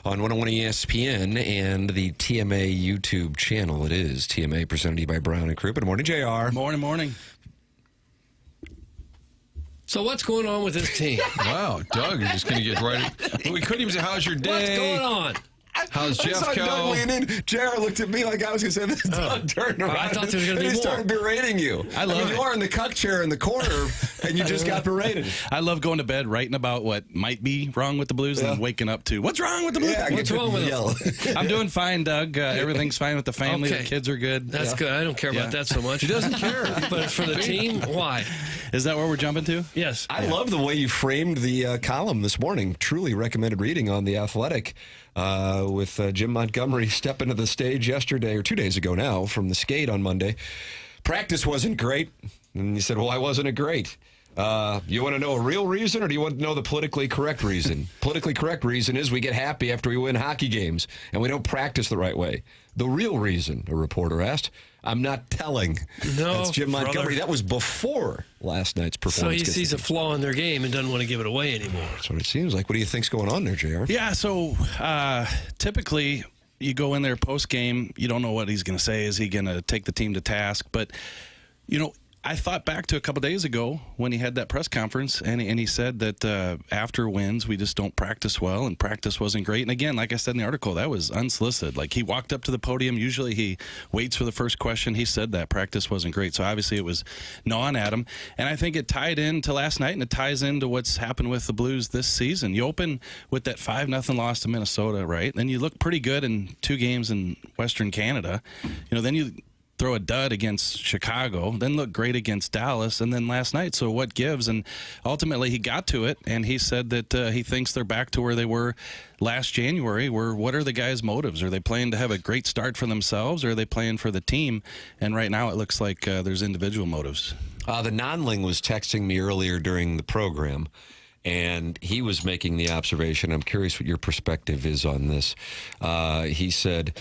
on 101 ESPN and the TMA YouTube channel. It is TMA presented to you by Brown and Crouppen. Good morning, JR. Morning. So what's going on with this team? Wow, Doug is just going to get right. We couldn't even say, how's your day? What's going on? How's I Jeff saw go? Doug lean in. JR looked at me like I was going to say, this Doug turned around. I thought there was going to be and he more. started berating you. I love it. You are in the cuck chair in the corner, and you just got berated. I love going to bed writing about what might be wrong with the Blues and then waking up to what's wrong with the Blues. Yeah, What's wrong with them? I'm doing fine, Doug. Everything's fine with the family. Okay. The kids are good. That's good. I don't care about that so much. He doesn't care. But for the team, why? Is that where we're jumping to? Yes. I love the way you framed the column this morning. Truly recommended reading on The Athletic with Jim Montgomery stepping to the stage yesterday, or 2 days ago now, from the skate on Monday. Practice wasn't great. And you said, why wasn't it great? You want to know a real reason, or do you want to know the politically correct reason? Politically correct reason is we get happy after we win hockey games, and we don't practice the right way. The real reason, a reporter asked, I'm not telling. No, that's Jim Montgomery. brother. That was before last night's So performance. he sees a flaw in their game and doesn't want to give it away anymore. That's what it seems like. What do you think's going on there, JR? Yeah, so typically you go in there post-game, you don't know what he's going to say. Is he going to take the team to task? But, I thought back to a couple days ago when he had that press conference, and he said that after wins, we just don't practice well, and practice wasn't great. And again, like I said in the article, that was unsolicited. Like, he walked up to the podium. Usually he waits for the first question. He said that practice wasn't great. So obviously it was gnawing at him. And I think it tied into last night, and it ties into what's happened with the Blues this season. You open with that 5-0 loss to Minnesota, right? Then you look pretty good in 2 games in Western Canada. Then you throw a dud against Chicago, then look great against Dallas, and then last night. So what gives? And ultimately he got to it, and he said that he thinks they're back to where they were last January. What are the guys' motives? Are they playing to have a great start for themselves, or are they playing for the team? And right now it looks like there's individual motives. The non-ling was texting me earlier during the program, and he was making the observation. I'm curious what your perspective is on this. He said,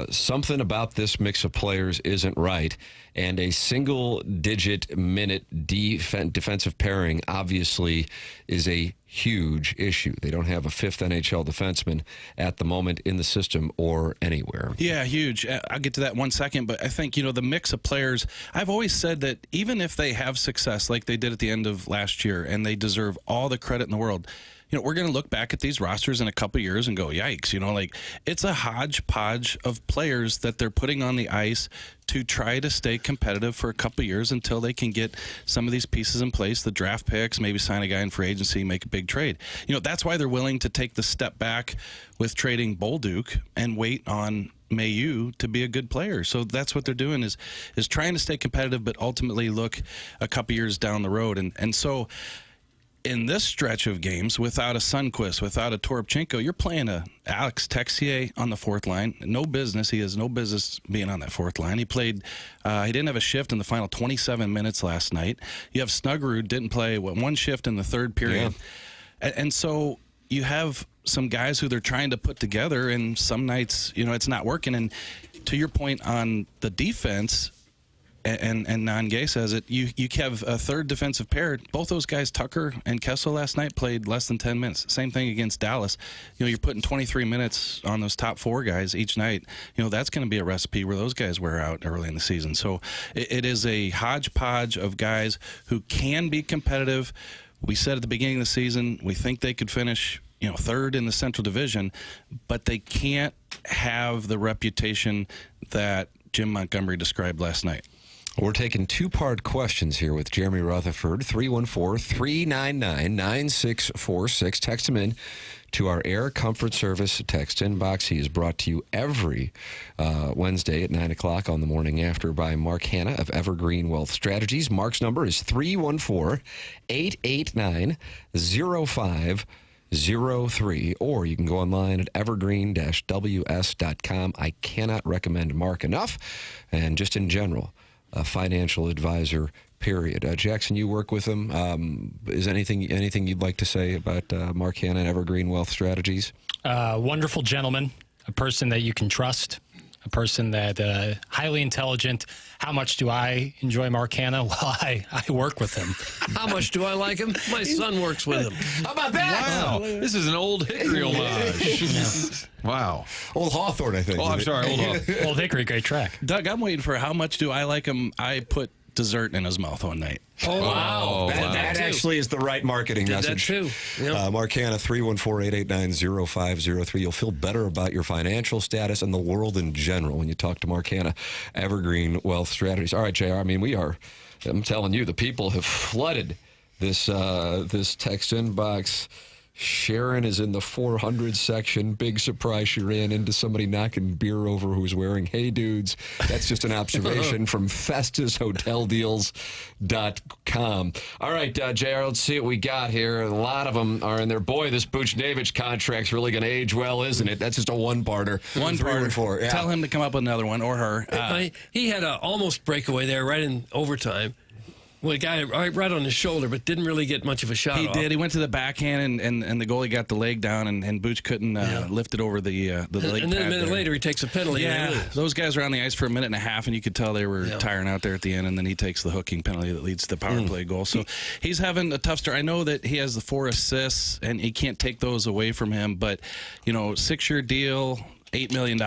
something about this mix of players isn't right, and a single-digit minute defensive pairing obviously is a huge issue. They don't have a fifth NHL defenseman at the moment in the system or anywhere. Yeah, huge. I'll get to that in 1 second, but I think, the mix of players, I've always said that even if they have success like they did at the end of last year, and they deserve all the credit in the world, we're going to look back at these rosters in a couple years and go, yikes, it's a hodgepodge of players that they're putting on the ice to try to stay competitive for a couple years until they can get some of these pieces in place, the draft picks, maybe sign a guy in free agency, make a big trade. That's why they're willing to take the step back with trading Bolduc and wait on Mizzou to be a good player. So that's what they're doing is trying to stay competitive, but ultimately look a couple years down the road. And so in this stretch of games, without a Sundqvist, without a Toropchenko, you're playing a Alex Texier on the fourth line. No business. He has no business being on that fourth line. He played. He didn't have a shift in the final 27 minutes last night. You have Snuggerud didn't play one shift in the third period, and so you have some guys who they're trying to put together, and some nights it's not working. And to your point on the defense. And Nange says it, you have a third defensive pair. Both those guys, Tucker and Kessel, last night played less than 10 minutes. Same thing against Dallas. You're putting 23 minutes on those top 4 guys each night. That's going to be a recipe where those guys wear out early in the season. So it is a hodgepodge of guys who can be competitive. We said at the beginning of the season, we think they could finish third in the Central Division, but they can't have the reputation that Jim Montgomery described last night. We're taking 2-part questions here with Jeremy Rutherford, 314-399-9646. Text him in to our Air Comfort Service text inbox. He is brought to you every Wednesday at 9 o'clock on the morning after by Mark Hanna of Evergreen Wealth Strategies. Mark's number is 314-889-0503, or you can go online at evergreen-ws.com. I cannot recommend Mark enough, and just in general, a financial advisor, period. Jackson, you work with him. Is anything you'd like to say about Mark Hanna and Evergreen Wealth Strategies? Wonderful gentleman, a person that you can trust, a person that highly intelligent. How much do I enjoy Mark Hanna? Well, I work with him. How much do I like him? My son works with him. How about that? Wow. This is an old Hickory homage. Wow. Old Hawthorne, I think. Oh, I'm sorry. Old Hawthorne. Old Hickory, great track. Doug, I'm waiting for how much do I like him? I put dessert in his mouth one night. Oh, wow. That actually is the right marketing message. That too. Yep. Mark Hanna, 314-889-0503. You'll feel better about your financial status and the world in general when you talk to Mark Hanna, Evergreen Wealth Strategies. All right, JR, I mean, I'm telling you, the people have flooded this text inbox. Sharon is in the 400 section. Big surprise she ran into somebody knocking beer over who's wearing Hey Dudes. That's just an observation from FestusHotelDeals.com. All right, JR, let's see what we got here. A lot of them are in there. Boy, this Buchnevich contract's really going to age well, isn't it? That's just a one-parter. One-parter. Yeah. Tell him to come up with another one, or her. He had an almost breakaway there right in overtime. Well, a guy right on his shoulder, but didn't really get much of a shot He off. did. He went to the backhand, and the goalie got the leg down, and Booch couldn't lift it over the leg And then a minute later, he takes a penalty. Yeah, those guys were on the ice for a minute and a half, and you could tell they were tiring out there at the end, and then he takes the hooking penalty that leads to the power play goal. So he's having a tough start. I know that he has the 4 assists, and he can't take those away from him, but, 6-year deal, $8 million.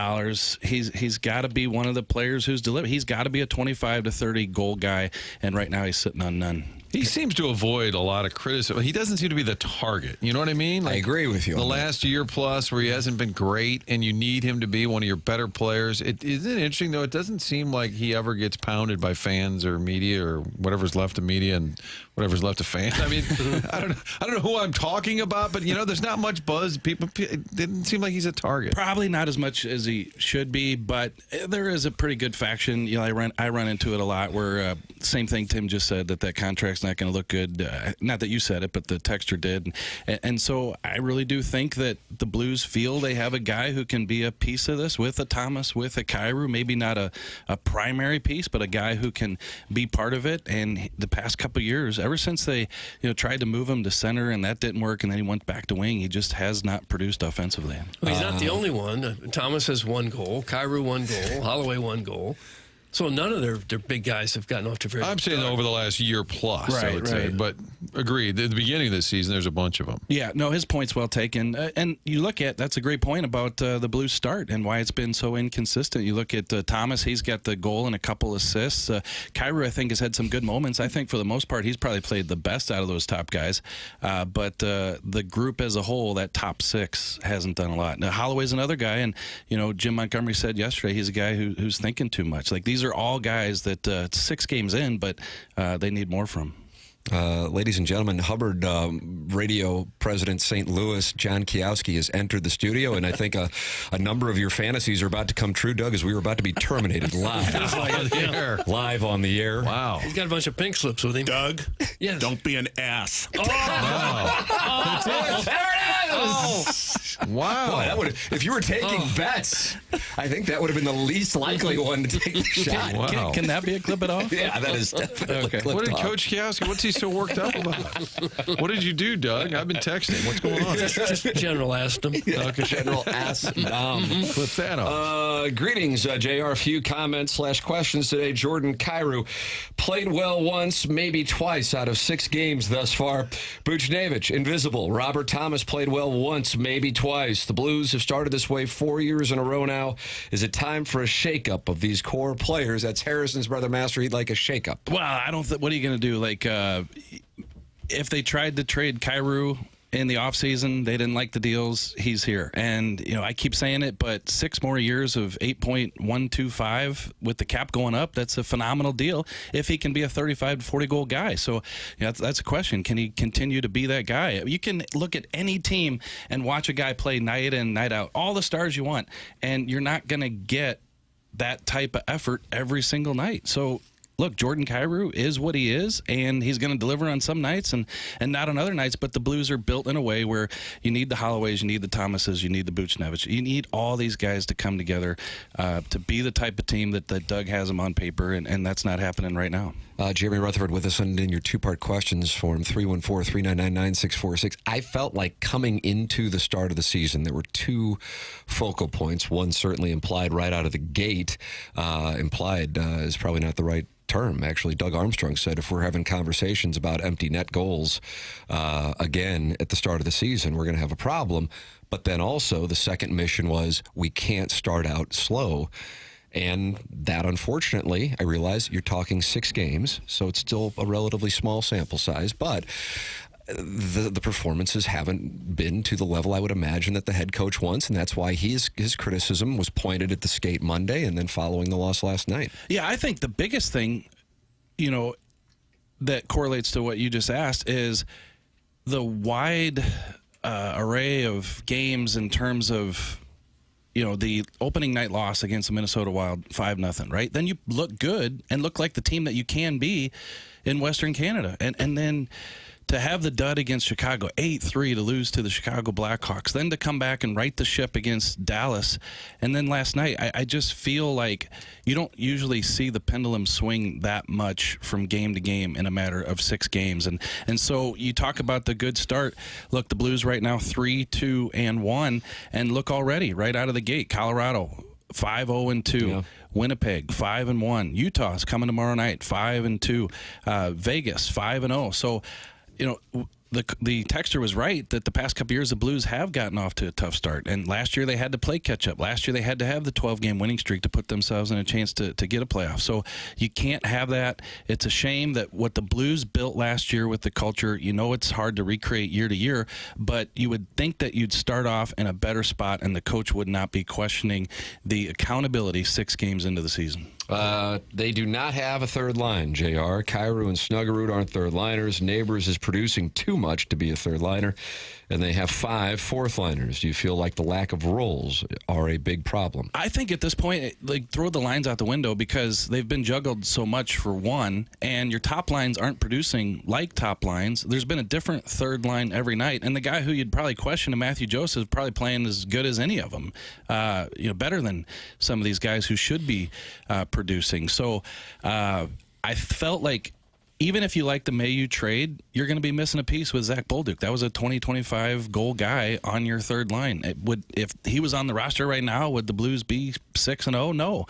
He's got to be one of the players who's delivered. He's got to be a 25 to 30 goal guy, and right now he's sitting on none. He seems to avoid a lot of criticism. He doesn't seem to be the target. You know what I mean? I agree with you. The last year plus where he hasn't been great and you need him to be one of your better players. Isn't it interesting, though? It doesn't seem like he ever gets pounded by fans or media or whatever's left of media and whatever's left of fans. I mean, I don't know who I'm talking about, but, there's not much buzz. It didn't seem like he's a target. Probably not as much as he should be, but there is a pretty good faction. I run into it a lot where same thing Tim just said, that contract's not going to look good. Not that you said it, but the texter did. And so I really do think that the Blues feel they have a guy who can be a piece of this with a Thomas, with a Kyrou, maybe not a primary piece, but a guy who can be part of it. And the past couple of years, ever since they tried to move him to center and that didn't work, and then he went back to wing, he just has not produced offensively. Well, he's not the only one. Thomas has 1 goal, Kyrou 1 goal, Holloway 1 goal. So none of their big guys have gotten off to very. I'm saying over the last year plus, I would say. But agreed. At the beginning of this season, there's a bunch of them. Yeah, no, his point's well taken. And you look at, that's a great point about the Blues start and why it's been so inconsistent. You look at Thomas, he's got the goal and a couple assists. Kyrou, I think, has had some good moments. I think for the most part, he's probably played the best out of those top guys. But the group as a whole, that top 6, hasn't done a lot. Now, Holloway's another guy, and, Jim Montgomery said yesterday he's a guy who's thinking too much. Like, these are all guys that 6 games in, but they need more from. Ladies and gentlemen, Hubbard radio president St. Louis, John Kiowski, has entered the studio, and I think a number of your fantasies are about to come true, Doug, as we were about to be terminated live. Live on the air. Wow. He's got a bunch of pink slips with him. Doug, yes. Don't be an ass. Oh! Wow. There it is! Wow. Boy, that would if you were taking bets, I think that would have been the least likely one to take the shot. Wow. Can that be a clip it off? Yeah, that is definitely okay. What did off. Coach Kiowski, what's he so worked up about? What did you do, Doug? I've been texting. What's going on? Just General asked him. Okay, General asked him. Clip that off. Greetings, JR. A few comments / questions today. Jordan Kyrou played well once, maybe twice out of 6 games thus far. Buchnevich, invisible. Robert Thomas played well once, maybe twice. The Blues have started this way 4 years in a row now. Is it time for a shakeup of these core players? That's Harrison's brother Master. He'd like a shakeup. Well, I don't think. What are you going to do? Like, if they tried to trade Kyrou in the offseason, they didn't like the deals. He's here. And, I keep saying it, but 6 more years of 8.125 with the cap going up, that's a phenomenal deal if he can be a 35 to 40 goal guy. So that's a question. Can he continue to be that guy? You can look at any team and watch a guy play night in, night out, all the stars you want, and you're not going to get that type of effort every single night. So look, Jordan Kyrou is what he is, and he's going to deliver on some nights and not on other nights. But the Blues are built in a way where you need the Holloways, you need the Thomases, you need the Buchnevich. You need all these guys to come together to be the type of team that Doug has them on paper, and that's not happening right now. Jeremy Rutherford with us, and in your two-part questions for him, 314-399-9646. I felt like coming into the start of the season, there were two focal points. One certainly implied right out of the gate. Implied is probably not the right term. Actually, Doug Armstrong said if we're having conversations about empty net goals again at the start of the season, we're going to have a problem. But then also the second mission was we can't start out slow. And that, unfortunately, I realize you're talking 6 games, so it's still a relatively small sample size, but the performances haven't been to the level I would imagine that the head coach wants, and that's why his criticism was pointed at the skate Monday and then following the loss last night. Yeah, I think the biggest thing, that correlates to what you just asked is the wide array of games in terms of the opening night loss against the Minnesota Wild 5-0, right? Then you look good and look like the team that you can be in Western Canada. And then to have the dud against Chicago, 8-3 to lose to the Chicago Blackhawks, then to come back and right the ship against Dallas. And then last night, I just feel like you don't usually see the pendulum swing that much from game to game in a matter of 6 games. And so you talk about the good start. Look, the Blues right now 3-2-1, and look already right out of the gate, Colorado 5-0-2. Yeah. Winnipeg 5-1. Utah's coming tomorrow night 5-2. Vegas 5-0. So the texter was right that the past couple years the Blues have gotten off to a tough start. And last year they had to play catch up. Last year they had to have the 12-game winning streak to put themselves in a chance to get a playoff. So you can't have that. It's a shame that what the Blues built last year with the culture, it's hard to recreate year to year, but you would think that you'd start off in a better spot and the coach would not be questioning the accountability 6 games into the season. They do not have a third line, JR. Kyrou and Snuggerud aren't third liners. Neighbors is producing too much to be a third liner, and they have 5 fourth liners. Do you feel like the lack of roles are a big problem? I think at this point, throw the lines out the window because they've been juggled so much for one, and your top lines aren't producing like top lines. There's been a different third line every night, and the guy who you'd probably question, Matthew Joseph, is probably playing as good as any of them. Better than some of these guys who should be producing. So I felt like even if you like the Mayu trade, you're going to be missing a piece with Zach Bolduc. That was a 20-25 goal guy on your third line. If he was on the roster right now, would the Blues be 6-0? No.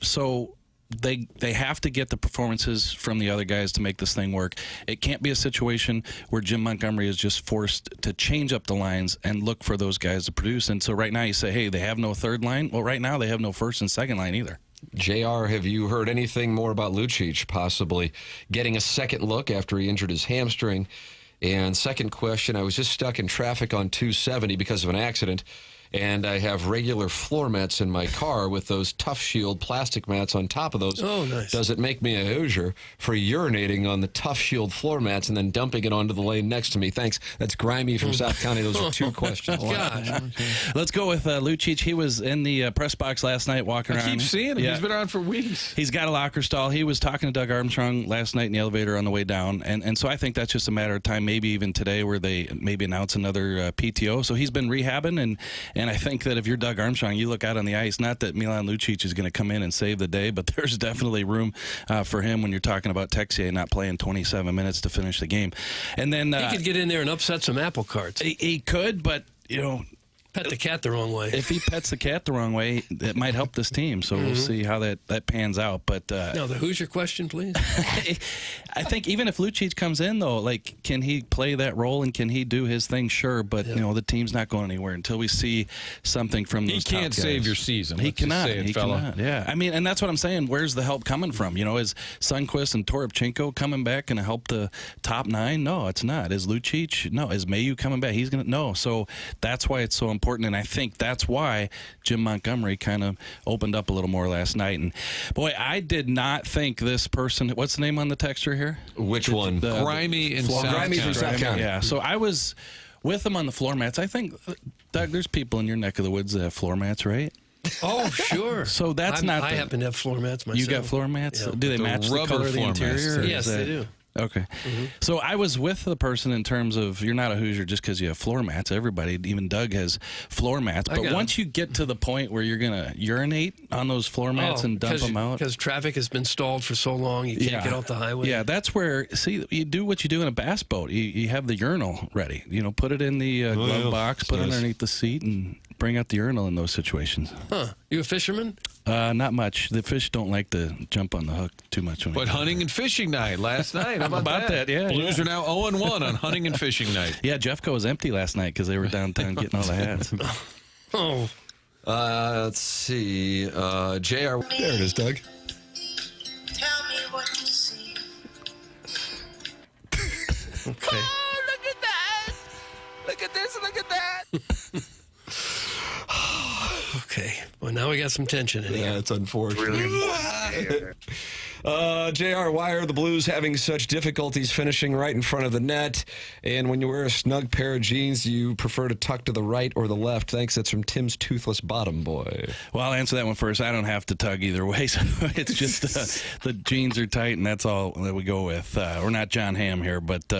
So they have to get the performances from the other guys to make this thing work. It can't be a situation where Jim Montgomery is just forced to change up the lines and look for those guys to produce. And so right now you say, hey, they have no third line. Well, right now they have no first and second line either. JR, have you heard anything more about Lucic possibly getting a second look after he injured his hamstring? And second question, I was just stuck in traffic on 270 because of an accident, and I have regular floor mats in my car with those Tough Shield plastic mats on top of those. Oh, nice. Does it make me a Hoosier for urinating on the Tough Shield floor mats and then dumping it onto the lane next to me? Thanks. That's Grimy from South County. Those are 2 questions. Gosh. Let's go with Lucic. He was in the press box last night walking around. I keep seeing him. Yeah. He's been around for weeks. He's got a locker stall. He was talking to Doug Armstrong last night in the elevator on the way down. And so I think that's just a matter of time, maybe even today, where they maybe announce another PTO. So he's been rehabbing, and I think that if you're Doug Armstrong, you look out on the ice, not that Milan Lucic is going to come in and save the day, but there's definitely room for him when you're talking about Texier not playing 27 minutes to finish the game. And then he could get in there and upset some apple carts. He could, but pet the cat the wrong way. If he pets the cat the wrong way, it might help this team. So we'll see how that pans out. But now the Hoosier question, please. I think even if Lucic comes in, though, can he play that role and can he do his thing? Sure, but the team's not going anywhere until we see something from those top guys. He can't save your season. He cannot. He cannot. Yeah, I mean, and that's what I'm saying. Where's the help coming from? Is Sundqvist and Toropchenko coming back and help the top 9? No, it's not. Is Lucic? No. Is Mayu coming back? He's gonna no. So that's why it's so important, and I think that's why Jim Montgomery kind of opened up a little more last night. And boy, I did not think this person. What's the name on the texture here? Which one? Grimy in South Grimy from South County. Yeah. So I was with them on the floor mats. I think, Doug, there's people in your neck of the woods that have floor mats, right? Oh, sure. So that's not. I happen to have floor mats myself. You got floor mats? Yeah. Do they The match the rubber color of the floor interior? mats. or Yes, is they that- do. Okay. So I was with the person in terms of you're not a Hoosier just because you have floor mats. Everybody, even Doug, has floor mats. I But got once you get to the point where you're going to urinate on those floor mats and dump them out. Because traffic has been stalled for so long, you can't get off the highway. Yeah, that's where, see, you do what you do in a bass boat. You have the urinal ready. Put it in the glove box, put it underneath the seat, and bring out the urinal in those situations. Huh. You a fisherman? Not much. The fish don't like to jump on the hook too much. But hunting and fishing night last night. How about that? Yeah. Blues are now 0-1 on hunting and fishing night. Yeah, Jeffco was empty last night because they were downtown getting all the hats. Oh. Let's see. JR. There it is, Doug. Tell me what you see. Okay. Oh, look at that. Look at this, look at that. Okay. Well, now we got some tension in here. Yeah, it's unfortunate. JR, why are the Blues having such difficulties finishing right in front of the net? And when you wear a snug pair of jeans, do you prefer to tuck to the right or the left? Thanks. That's from Tim's Toothless Bottom Boy. Well, I'll answer that one first. I don't have to tug either way. So it's just the jeans are tight, and that's all that we go with. We're not John Hamm here, but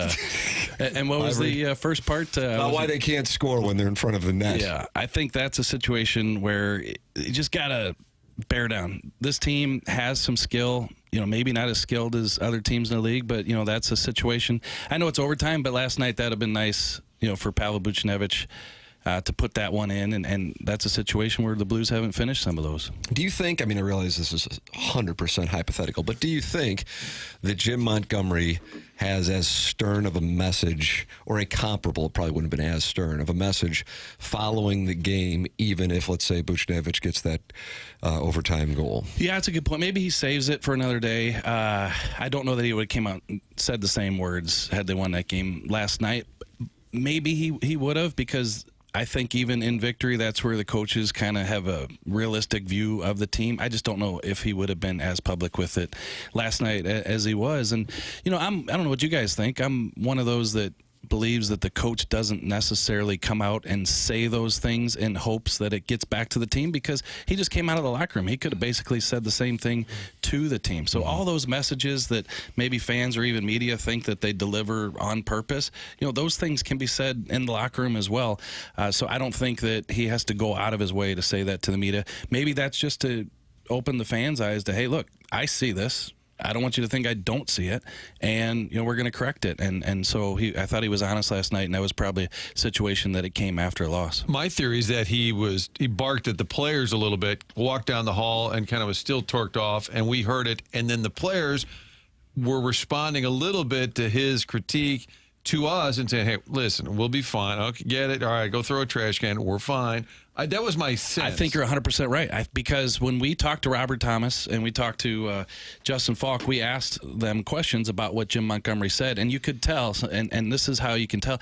and what was the first part? Why they can't score when they're in front of the net. Yeah, I think that's a situation where you just got to bear down. This team has some skill. Maybe not as skilled as other teams in the league, but, that's a situation. I know it's overtime, but last night that would have been nice, for Pavel Buchnevich to put that one in, and that's a situation where the Blues haven't finished some of those. Do you think, I realize this is 100% hypothetical, but do you think that Jim Montgomery has as stern of a message, or a comparable, it probably wouldn't have been as stern of a message, following the game, even if, let's say, Buchnevich gets that overtime goal? Yeah, that's a good point. Maybe he saves it for another day. I don't know that he would have came out and said the same words had they won that game last night. Maybe he would have, because I think even in victory, that's where the coaches kind of have a realistic view of the team. I just don't know if he would have been as public with it last night as he was. And, I don't know what you guys think. I'm one of those that believes that the coach doesn't necessarily come out and say those things in hopes that it gets back to the team, because he just came out of the locker room. He could have basically said the same thing to the team. So all those messages that maybe fans or even media think that they deliver on purpose, those things can be said in the locker room as well. So I don't think that he has to go out of his way to say that to the media. Maybe that's just to open the fans' eyes to, hey, look, I see this. I don't want you to think I don't see it, and we're going to correct it. And so I thought he was honest last night, and that was probably a situation that it came after a loss. My theory is that he barked at the players a little bit, walked down the hall, and kind of was still torqued off, and we heard it, and then the players were responding a little bit to his critique to us and saying, hey, listen, we'll be fine. Okay, get it. All right, go throw a trash can. We're fine. That was my sense. I think you're 100% right. Because when we talked to Robert Thomas and we talked to Justin Falk, we asked them questions about what Jim Montgomery said. And you could tell, and this is how you can tell,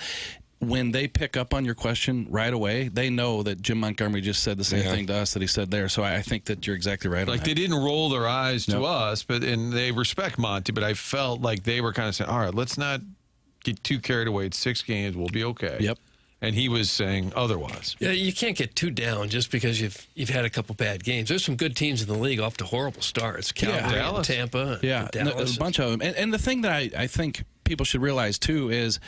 when they pick up on your question right away, they know that Jim Montgomery just said the same thing to us that he said there. So I think that you're exactly right on that. They didn't roll their eyes to us, and they respect Monty, but I felt like they were kind of saying, all right, let's not get too carried away. It's 6 games. We'll be okay. Yep. And he was saying otherwise. Yeah, you can't get too down just because you've had a couple bad games. There's some good teams in the league off to horrible starts. Calgary, and Tampa, and Dallas. A bunch of them. And the thing that I think people should realize, too, is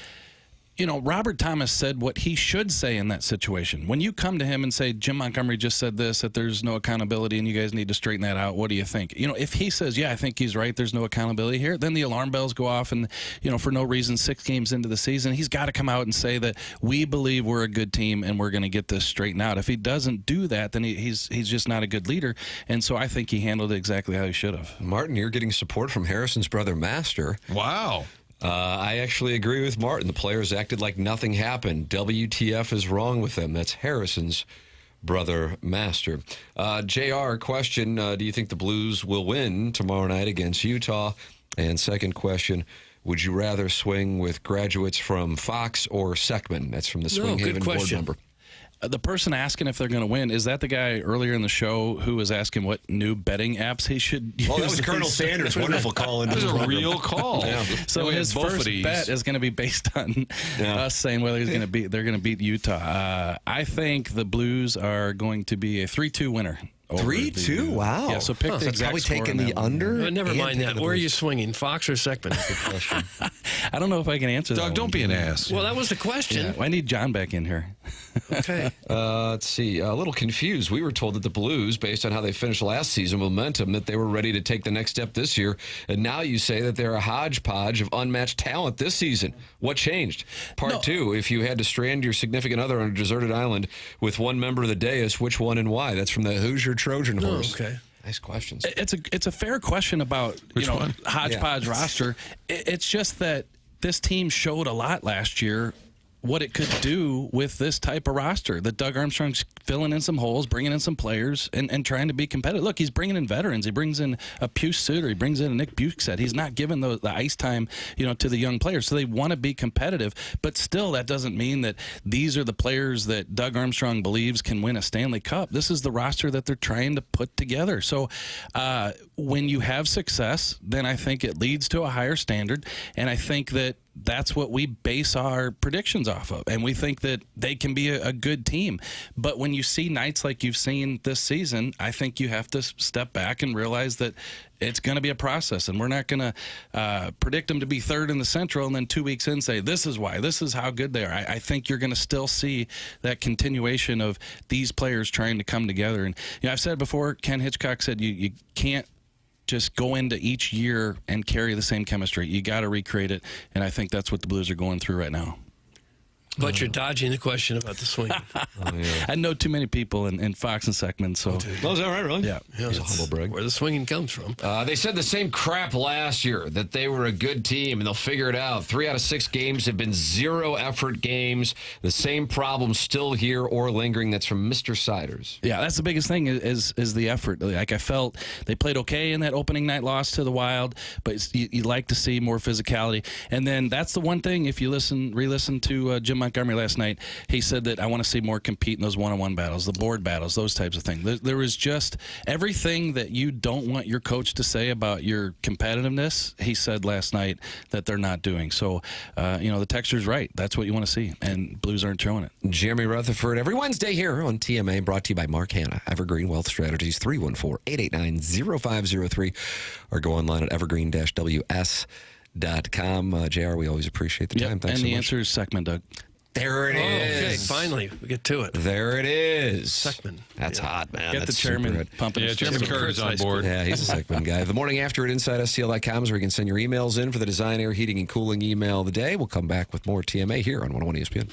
Robert Thomas said what he should say in that situation. When you come to him and say, Jim Montgomery just said this, that there's no accountability and you guys need to straighten that out, what do you think? If he says, yeah, I think he's right, there's no accountability here, then the alarm bells go off and, for no reason, 6 games into the season, he's got to come out and say that we believe we're a good team and we're going to get this straightened out. If he doesn't do that, then he's just not a good leader. And so I think he handled it exactly how he should have. Martin, you're getting support from Harrison's brother, Master. Wow. I actually agree with Martin. The players acted like nothing happened. WTF is wrong with them. That's Harrison's brother, Master. JR, question, do you think the Blues will win tomorrow night against Utah? And second question, would you rather swing with graduates from Fox or Seckman? That's from the Swing Haven board member. The person asking if they're going to win, is that the guy earlier in the show who was asking what new betting apps he should use? Well, that was Colonel Sanders. Wonderful call. It was a real call. Yeah. So his first bet is going to be based on us saying whether they're going to beat Utah. I think the Blues are going to be a 3-2 winner. 3-2? Wow. Yeah, so pick the exact probably score taking on the that one. under. But never and mind taking that. the Where are Blues. you swinging, Fox or Sekman? Good question. I don't know if I can answer that. Doug, don't be an ass. Well, that was the question. Yeah, I need John back in here. Okay. Let's see. A little confused. We were told that the Blues, based on how they finished last season, momentum, that they were ready to take the next step this year. And now you say that they're a hodgepodge of unmatched talent this season. What changed? Part two, if you had to strand your significant other on a deserted island with one member of the dais, which one and why? That's from the Hoosier Trojan Horse. Okay. Nice questions. It's a fair question about hodgepodge roster. It's just that this team showed a lot last year what it could do with this type of roster. That Doug Armstrong's filling in some holes, bringing in some players, and trying to be competitive. Look, he's bringing in veterans. He brings in a Puce Suter. He brings in a Nick Bukestad. He's not giving the ice time, to the young players. So they want to be competitive. But still, that doesn't mean that these are the players that Doug Armstrong believes can win a Stanley Cup. This is the roster that they're trying to put together. So when you have success, then I think it leads to a higher standard. And I think that that's what we base our predictions off of. And we think that they can be a good team. But when you see nights like you've seen this season, I think you have to step back and realize that it's going to be a process. And we're not going to predict them to be third in the Central and then 2 weeks in say, this is why, this is how good they are. I think you're going to still see that continuation of these players trying to come together. And I've said before, Ken Hitchcock said you can't just go into each year and carry the same chemistry. You got to recreate it, and I think that's what the Blues are going through right now. But you're dodging the question about the swing. I know too many people in Fox and Sekman, so. Oh, is that right, really? Yeah. He's a humble brag. Where the swinging comes from. They said the same crap last year, that they were a good team and they'll figure it out. 3 out of 6 games have been zero-effort games. The same problem still here or lingering. That's from Mr. Siders. Yeah, that's the biggest thing is the effort. Like, I felt they played okay in that opening night loss to the Wild, but you like to see more physicality. And then that's the one thing, if you re-listen to Jim Montgomery last night, he said that I want to see more compete in those one-on-one battles, the board battles, those types of things. There was just everything that you don't want your coach to say about your competitiveness, he said last night that they're not doing. So, the texture's right. That's what you want to see, and Blues aren't showing it. Jeremy Rutherford, every Wednesday here on TMA, brought to you by Mark Hanna, Evergreen Wealth Strategies, 314-889-0503, or go online at evergreen-ws.com. JR, we always appreciate the time. Thanks so much. And the answer is Sekman, Doug. There it is. Okay, finally, we get to it. There it is. Sekman. That's hot, man. Get That's the chairman super pumping. Yeah, Chairman Kerr's on board. Yeah, he's a Sekman guy. The Morning After at InsideSTL.com is where you can send your emails in for the Design, Air, Heating, and Cooling email of the day. We'll come back with more TMA here on 101 ESPN.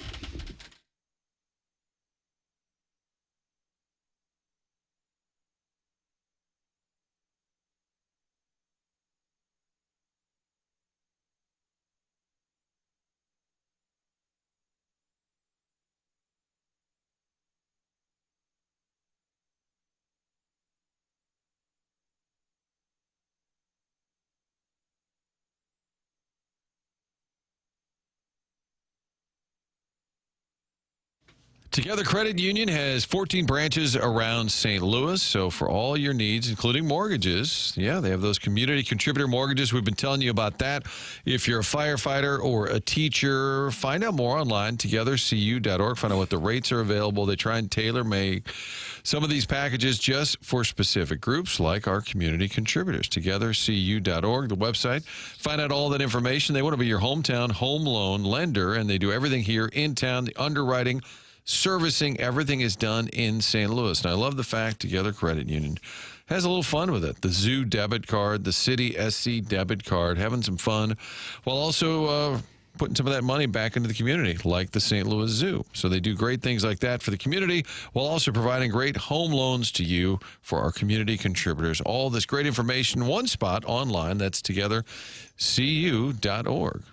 Together Credit Union has 14 branches around St. Louis. So for all your needs, including mortgages, they have those community contributor mortgages. We've been telling you about that. If you're a firefighter or a teacher, find out more online, togethercu.org. Find out what the rates are available. They try and tailor-make some of these packages just for specific groups like our community contributors. Togethercu.org, the website. Find out all that information. They want to be your hometown home loan lender, and they do everything here in town, the underwriting, servicing, everything is done in St. Louis. And I love the fact Together Credit Union has a little fun with it. The Zoo debit card, the City SC debit card, having some fun while also putting some of that money back into the community, like the St. Louis Zoo. So they do great things like that for the community while also providing great home loans to you for our community contributors. All this great information, one spot online. That's togethercu.org.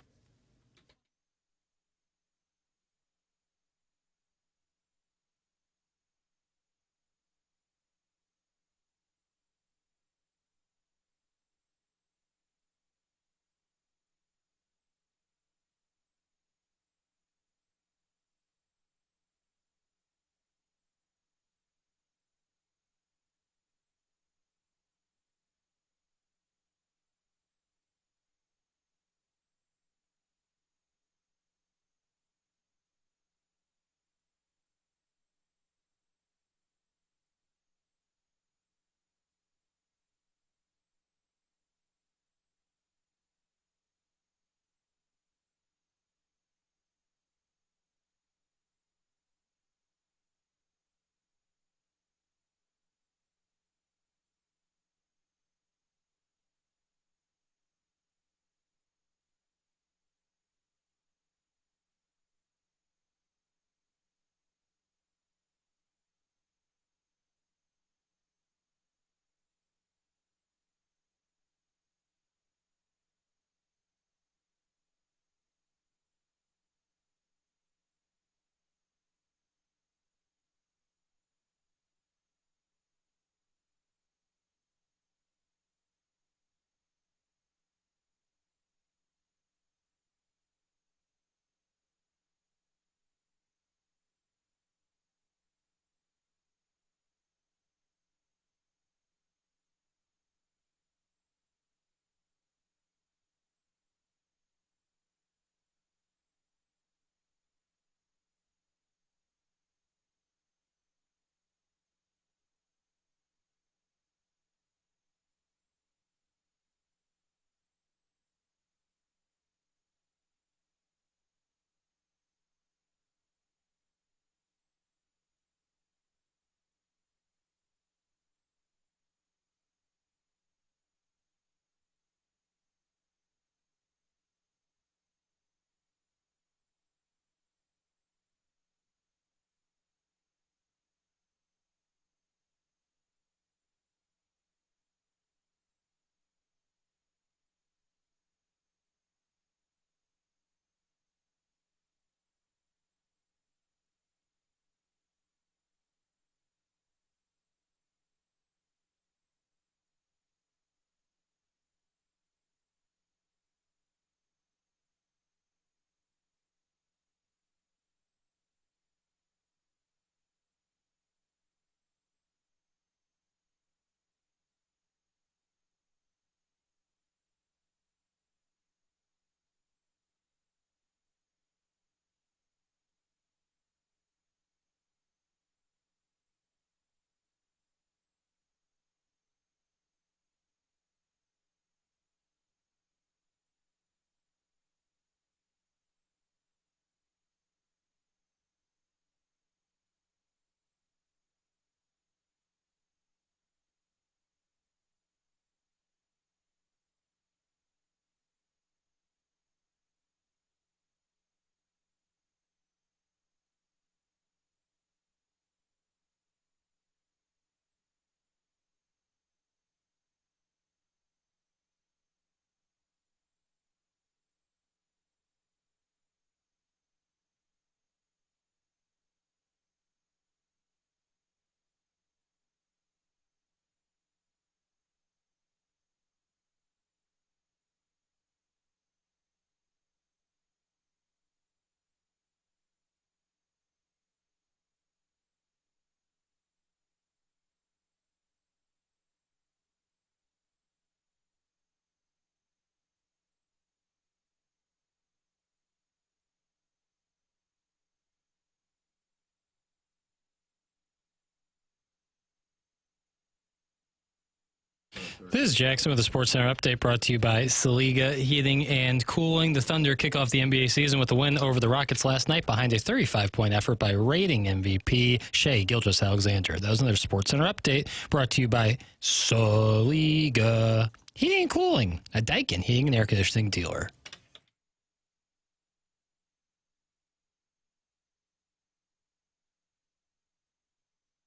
This is Jackson with the Sports Center update brought to you by Saliga Heating and Cooling. The Thunder kick off the NBA season with a win over the Rockets last night behind a 35-point effort by rating MVP Shai Gilgeous-Alexander. That was another Sports Center update brought to you by Saliga Heating and Cooling, a Daikin heating and air conditioning dealer.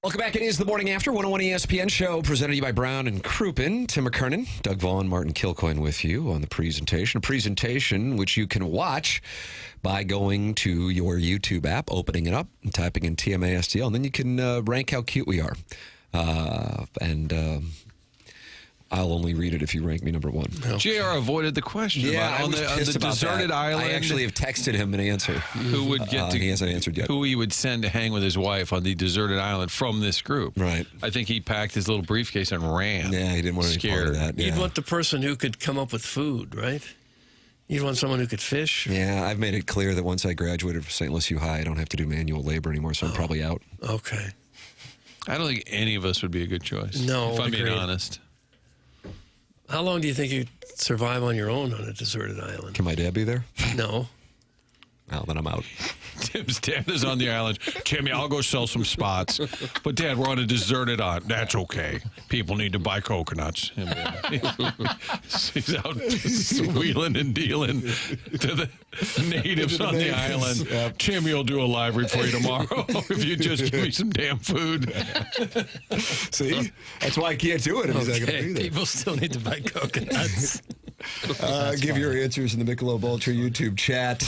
Welcome back. It is the Morning After 101 ESPN show presented to you by Brown and Crouppen. Tim McKernan, Doug Vaughn, Martin Kilcoyne with you on the presentation. A presentation which you can watch by going to your YouTube app, opening it up, and typing in TMA STL, and then you can rank how cute we are. I'll only read it if you rank me number one. JR avoided the question. Yeah, I was pissed about deserted that. island. I actually have texted him an answer. Who would get to? He hasn't answered yet. Who he would send to hang with his wife on the deserted island from this group. Right. I think he packed his little briefcase and ran. Yeah, he didn't want any part of that. You'd want the person who could come up with food, right? You'd want someone who could fish. Yeah, I've made it clear that once I graduated from St. Louis U High, I don't have to do manual labor anymore, so I'm probably out. Okay. I don't think any of us would be a good choice. No, if I'm being agreed. honest. How long do you think you'd survive on your own on a deserted island? Can my dad be there? No. Well, then I'm out. Tim's dad is on the island. Timmy, I'll go sell some spots. But, Dad, we're on a deserted island. That's okay. People need to buy coconuts. He's out wheeling and dealing to the natives on the island. Yep. Timmy will do a live read for you tomorrow if you just give me some damn food. See? That's why I can't do it if he's not going to be there. People still need to buy coconuts. Give your answers in the Michelob Ultra YouTube chat,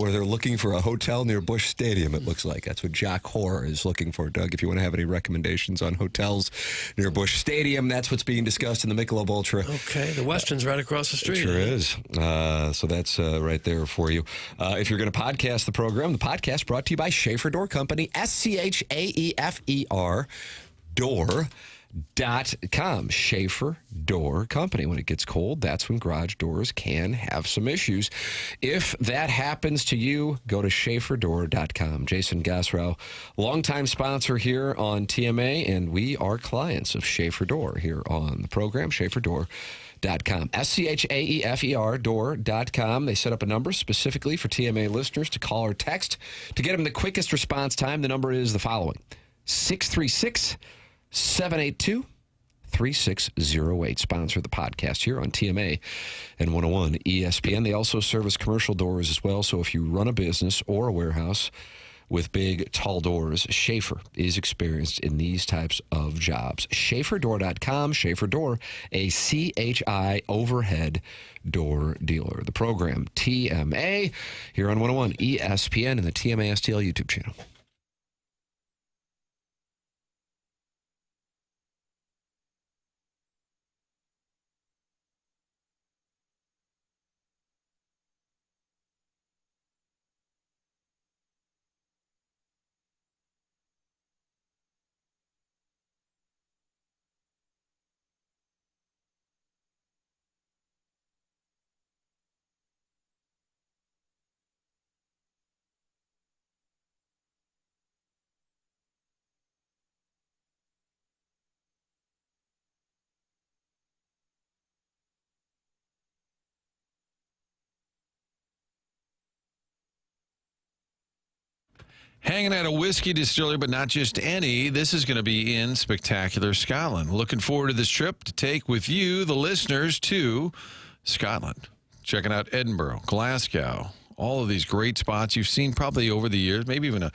where they're looking for a hotel near Busch Stadium, it looks like. That's what Jock Hoare is looking for, Doug. If you want to have any recommendations on hotels near Busch Stadium, that's what's being discussed in the Michelob Ultra. Okay, the Weston's right across the street. It sure is. So that's right there for you. If you're going to podcast the program, the podcast brought to you by Schaefer Door Company, SCHAEFER Door.com. Schaefer Door Company. When it gets cold, that's when garage doors can have some issues. If that happens to you, go to SchaeferDoor.com. Jason Gassrow, longtime sponsor here on TMA, and we are clients of Schaefer Door here on the program. SchaeferDoor.com. SCHAEFER Door.com. They set up a number specifically for TMA listeners to call or text to get them the quickest response time. The number is the following: 636-782-3608. Sponsor the podcast here on TMA and 101 ESPN. They also service commercial doors as well. So if you run a business or a warehouse with big, tall doors, Schaefer is experienced in these types of jobs. SchaeferDoor.com. Schaefer Door, a CHI overhead door dealer. The program TMA here on 101 ESPN and the TMA STL YouTube channel. Hanging at a whiskey distillery, but not just any. This is going to be in spectacular Scotland. Looking forward to this trip to take with you, the listeners, to Scotland. Checking out Edinburgh, Glasgow, all of these great spots you've seen probably over the years, maybe even a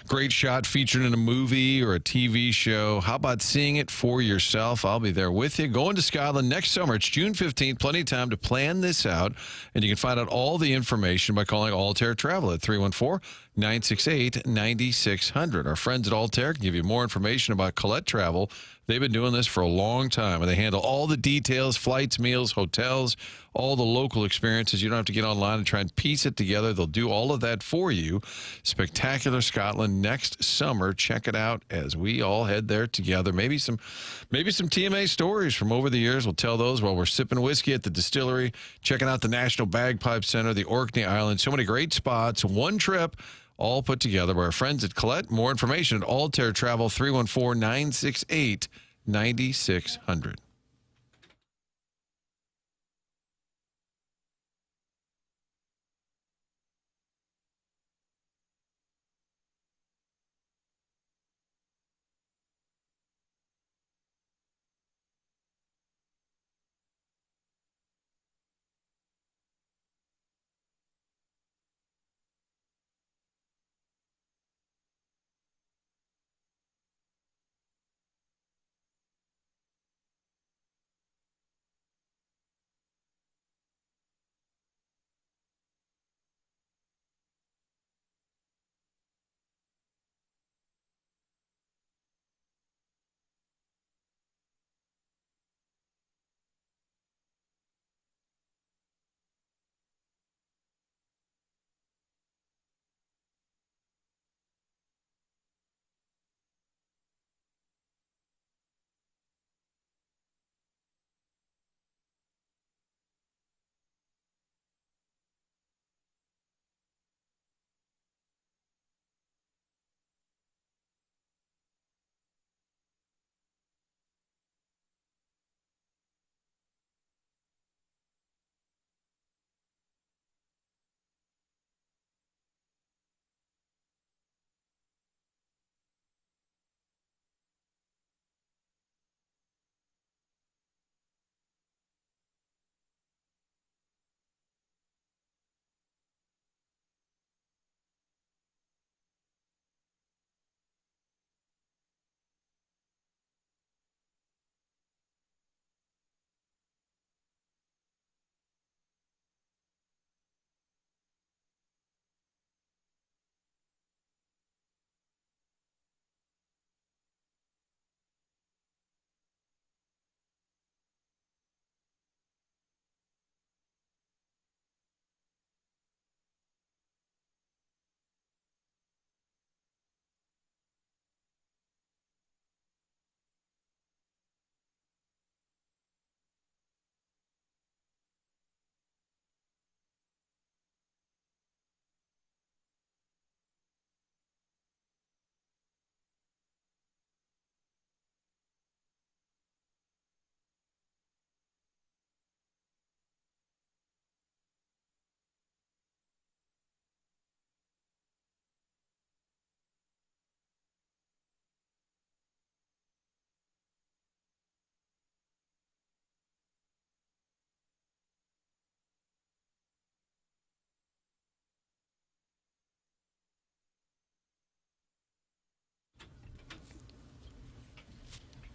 great shot featured in a movie or a TV show. How about seeing it for yourself? I'll be there with you. Going to Scotland next summer. It's June 15th. Plenty of time to plan this out. And you can find out all the information by calling Altair Travel at 314-968-9600. Our friends at Altair can give you more information about Colette Travel. They've been doing this for a long time, and they handle all the details, flights, meals, hotels, all the local experiences. You don't have to get online and try and piece it together. They'll do all of that for you. Spectacular Scotland next summer. Check it out as we all head there together. Maybe some TMA stories from over the years. We'll tell those while we're sipping whiskey at the distillery, checking out the National Bagpipe Center, the Orkney Islands. So many great spots. One trip, all put together by our friends at Colette. More information at Altair Travel, 314-968-9600.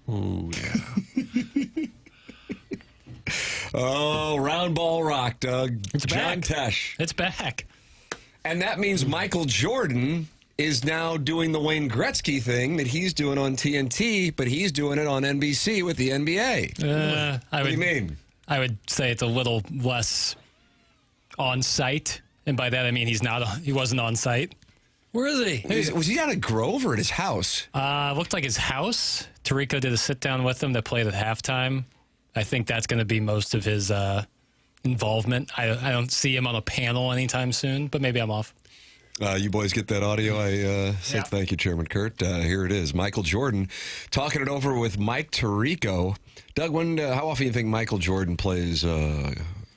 Ooh, yeah. Oh, round ball rock, Doug. It's John back. Tesh. It's back. And that means Michael Jordan is now doing the Wayne Gretzky thing that he's doing on TNT, but he's doing it on NBC with the NBA. What do you mean? I would say it's a little less on site, and by that I mean he wasn't on site. Where is he? Was he at a Grove or at his house? Looked like his house. Tirico did a sit down with him that played at halftime. I think that's going to be most of his involvement. I don't see him on a panel anytime soon, but maybe I'm off. You boys get that audio? I said thank you, Chairman Kurt. Here it is. Michael Jordan talking it over with Mike Tirico. Doug, how often do you think Michael Jordan plays